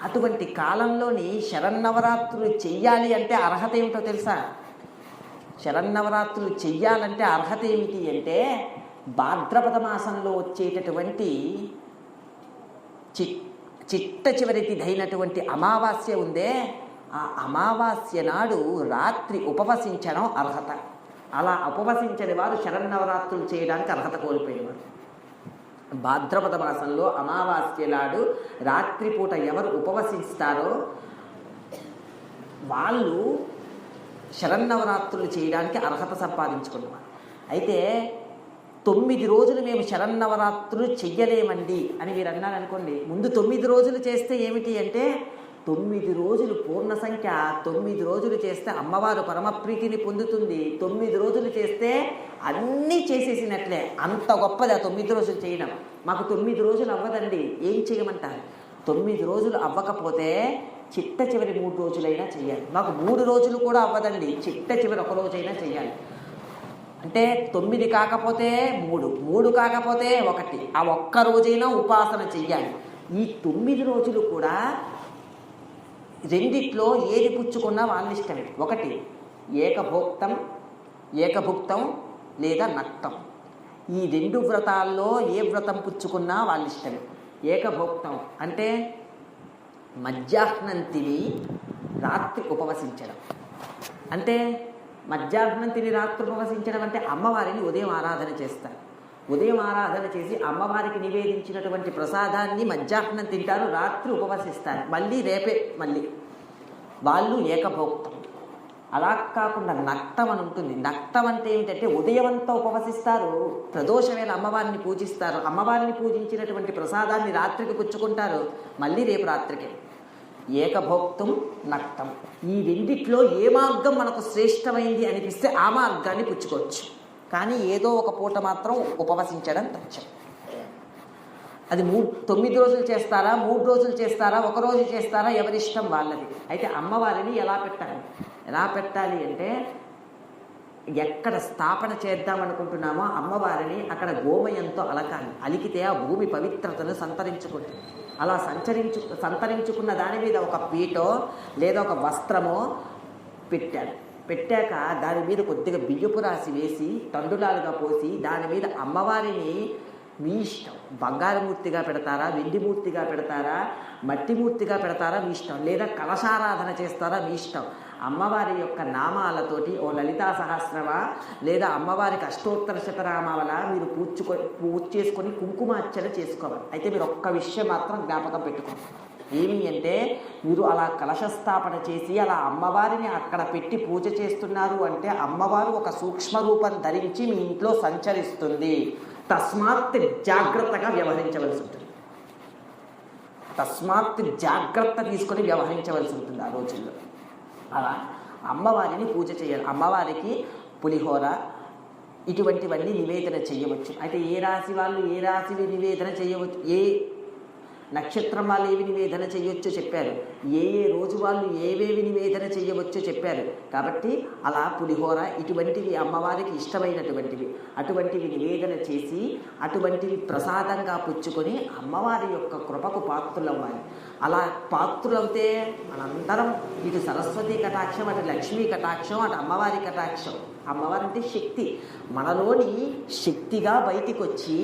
అటువంటి కాలంలోని శరన్నవరాత్రులు చెయ్యాలి అంటే అర్హత ఏమిటో తెలుసా? శరన్నవరాత్రులు చెయ్యాలంటే అర్హత ఏమిటి అంటే భాద్రపద మాసంలో వచ్చేటటువంటి చిట్ట చివరి తిథైనటువంటి అమావాస్య ఉందే, ఆ అమావాస్య నాడు రాత్రి ఉపవసించడం అర్హత. అలా ఉపవసించని వారు శరన్నవరాత్రులు చేయడానికి అర్హత కోల్పోయేవారు. భాద్రపద మాసంలో అమావాస్య నాడు రాత్రిపూట ఎవరు ఉపవసిస్తారో వాళ్ళు శరన్నవరాత్రులు చేయడానికి అర్హత సంపాదించుకున్నవారు. అయితే 9 రోజులు మేము శరన్నవరాత్రులు చెయ్యలేమండి అని మీరు అన్నారనుకోండి, ముందు 9 రోజులు చేస్తే ఏమిటి అంటే 9 రోజులు పూర్ణ సంఖ్య. 9 రోజులు చేస్తే అమ్మవారు పరమప్రీతిని పొందుతుంది. 9 రోజులు చేస్తే అన్నీ చేసేసినట్లే, అంత గొప్పది ఆ 9 రోజులు చేయడం. మాకు 9 రోజులు అవ్వదండి, ఏం చేయమంటారు? 9 రోజులు అవ్వకపోతే చిట్ట చివరి 3 రోజులైనా చెయ్యాలి. మాకు 3 రోజులు కూడా అవ్వదండి, చిట్ట చివరి 1 రోజైనా చెయ్యాలి. అంటే 9 కాకపోతే 3, 3 కాకపోతే 1, ఆ ఒక్క రోజైనా ఉపాసన చెయ్యాలి. ఈ 9 రోజులు కూడా రెండిట్లో ఏది పుచ్చుకున్నా వాళ్ళ ఇష్టమే. 1 ఏకభుక్తం లేదా నక్తం. ఈ 2 వ్రతాల్లో ఏ వ్రతం పుచ్చుకున్నా వాళ్ళ ఇష్టమే. ఏకభుక్తం అంటే మధ్యాహ్నం తిని రాత్రి ఉపవసించడం. అంటే మధ్యాహ్నం తిని రాత్రి ఉపవసించడం అంటే అమ్మవారిని ఉదయం ఆరాధన చేస్తారు. ఉదయం ఆరాధన చేసి అమ్మవారికి నివేదించినటువంటి ప్రసాదాన్ని మధ్యాహ్నం తింటారు, రాత్రి ఉపవసిస్తారు, మళ్ళీ రేపే మళ్ళీ వాళ్ళు ఏకభోక్తం. అలా కాకుండా నక్తం అని ఉంటుంది. నక్తం అంటే ఏమిటంటే ఉదయం అంతా ఉపవసిస్తారు, ప్రదోషవేళ అమ్మవారిని పూజిస్తారు, అమ్మవారిని పూజించినటువంటి ప్రసాదాన్ని రాత్రికి పుచ్చుకుంటారు, మళ్ళీ రేపు రాత్రికి. ఏకభోక్తం నక్తం. ఈ రెండిట్లో ఏ మార్గం మనకు శ్రేష్టమైంది అనిపిస్తే ఆ మార్గాన్ని పుచ్చుకోవచ్చు. కానీ ఏదో ఒక పూట మాత్రం ఉపవసించడం తథ్యం. అది 9 రోజులు చేస్తారా, 3 రోజులు చేస్తారా, 1 రోజు చేస్తారా, ఎవరిష్టం వాళ్ళది. అయితే అమ్మవారిని ఎలా పెట్టాలి అంటే ఎక్కడ స్థాపన చేద్దామనుకుంటున్నామో అమ్మవారిని అక్కడ గోమయంతో అలకాలి. అలికితే ఆ భూమి పవిత్రతను సంతరించుకుంటుంది. అలా సంతరించుకున్న దాని మీద ఒక పీటో లేదా ఒక వస్త్రమో పెట్టాక దాని మీద కొద్దిగా బియ్యపు రాసి వేసి తండులాలుగా పోసి దాని మీద అమ్మవారిని మీ ఇష్టం, బంగారు మూర్తిగా పెడతారా, వెండి మూర్తిగా పెడతారా, మట్టి మూర్తిగా పెడతారా మీ ఇష్టం, లేదా కలశారాధన చేస్తారా మీ ఇష్టం. అమ్మవారి యొక్క నామాలతోటి ఓ లలితా సహస్రమా లేదా అమ్మవారికి అష్టోత్తర శతనామాల మీరు పూజ చేసుకొని కుంకుమార్చన చేసుకోవాలి. అయితే మీరు ఒక్క విషయం మాత్రం జ్ఞాపకం పెట్టుకోండి. ఏమి అంటే మీరు అలా కలశస్థాపన చేసి అలా అమ్మవారిని అక్కడ పెట్టి పూజ చేస్తున్నారు అంటే అమ్మవారు ఒక సూక్ష్మ రూపం ధరించి మీ ఇంట్లో సంచరిస్తుంది. తస్మాత్ జాగ్రత్తగా వ్యవహరించవలసి ఉంటుంది. తస్మాత్ జాగ్రత్త తీసుకొని వ్యవహరించవలసి ఉంటుంది ఆ రోజుల్లో. అలా అమ్మవారిని పూజ చేయాలి. అమ్మవారికి పులిహోర ఇటువంటివన్నీ నివేదన చేయవచ్చు. అయితే ఏ రాశి వాళ్ళు ఏ రాశివి నివేదన చేయవచ్చు, ఏ నక్షత్రం వాళ్ళు ఏవి నివేదన చేయవచ్చో చెప్పారు, ఏ రోజు వాళ్ళు ఏవేవి నివేదన చేయవచ్చో చెప్పారు. కాబట్టి అలా పులిహోర ఇటువంటివి అమ్మవారికి ఇష్టమైనటువంటివి అటువంటివి నివేదన చేసి అటువంటివి ప్రసాదంగా పుచ్చుకొని అమ్మవారి యొక్క కృపకు పాత్రులవ్వాలి. అలా పాత్రులవుతే మనందరం ఇటు సరస్వతి కటాక్షం, అటు లక్ష్మీ కటాక్షం, అటు అమ్మవారి కటాక్షం. అమ్మవారి అంటే శక్తి, మనలోని శక్తిగా బయటికి వచ్చి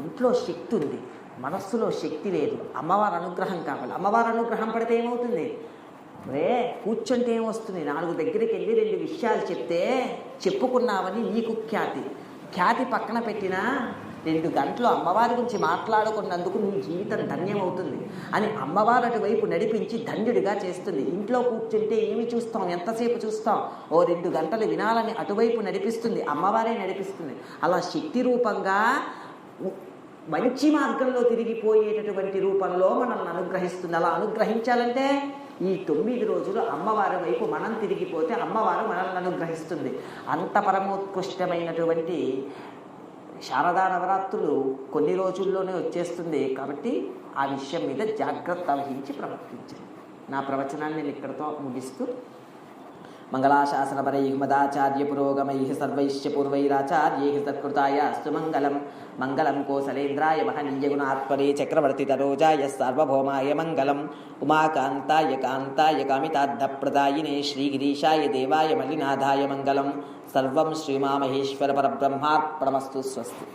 ఒంట్లో శక్తి ఉంది, మనస్సులో శక్తి లేదు. అమ్మవారి అనుగ్రహం కావాలి. అమ్మవారి అనుగ్రహం పడితే ఏమవుతుంది? కూర్చుంటే ఏమొస్తుంది? 4 దగ్గరికి వెళ్ళి 2 విషయాలు చెప్తే చెప్పుకున్నావని నీకు ఖ్యాతి పక్కన పెట్టినా 2 గంటలు అమ్మవారి గురించి మాట్లాడుకున్నందుకు నీ జీవితం ధన్యమవుతుంది అని అమ్మవారు అటువైపు నడిపించి ధన్యుడిగా చేస్తుంది. ఇంట్లో కూర్చుంటే ఏమి చూస్తాం, ఎంతసేపు చూస్తాం? ఓ 2 గంటలు వినాలని అటువైపు నడిపిస్తుంది, అమ్మవారే నడిపిస్తుంది. అలా శక్తి రూపంగా మంచి మార్గంలో తిరిగిపోయేటటువంటి రూపంలో మనల్ని అనుగ్రహిస్తుంది. అలా అనుగ్రహించాలంటే ఈ 9 రోజులు అమ్మవారి వైపు మనం తిరిగిపోతే అమ్మవారు మనల్ని అనుగ్రహిస్తుంది. అంత పరమోత్కృష్టమైనటువంటి శారదా నవరాత్రులు కొన్ని రోజుల్లోనే వచ్చేస్తుంది. కాబట్టి ఆ విషయం మీద జాగ్రత్త వహించి ప్రవర్తించండి. నా ప్రవచనాన్ని నేను ఇక్కడితో ముగిస్తూ మంగళాశాసనపరైః మదాచార్య పురోగమైః సర్వైశ్చ పూర్వైరాచార్యైః సత్కృతాయ అస్తు మంగళం. మంగళం కోసలేంద్రాయ మహనీయ గుణాత్మనే చక్రవర్తి తరోజాయ సార్వభౌమాయ మంగళం. ఉమాకాంతాయ కాంతాయ కామితార్థప్రదాయినే శ్రీగిరీశాయ దేవాయ మల్లినాథాయ మంగళం. సర్వం శ్రీమామహేశ్వర పరబ్రహ్మార్పణమస్తు. స్వస్తి.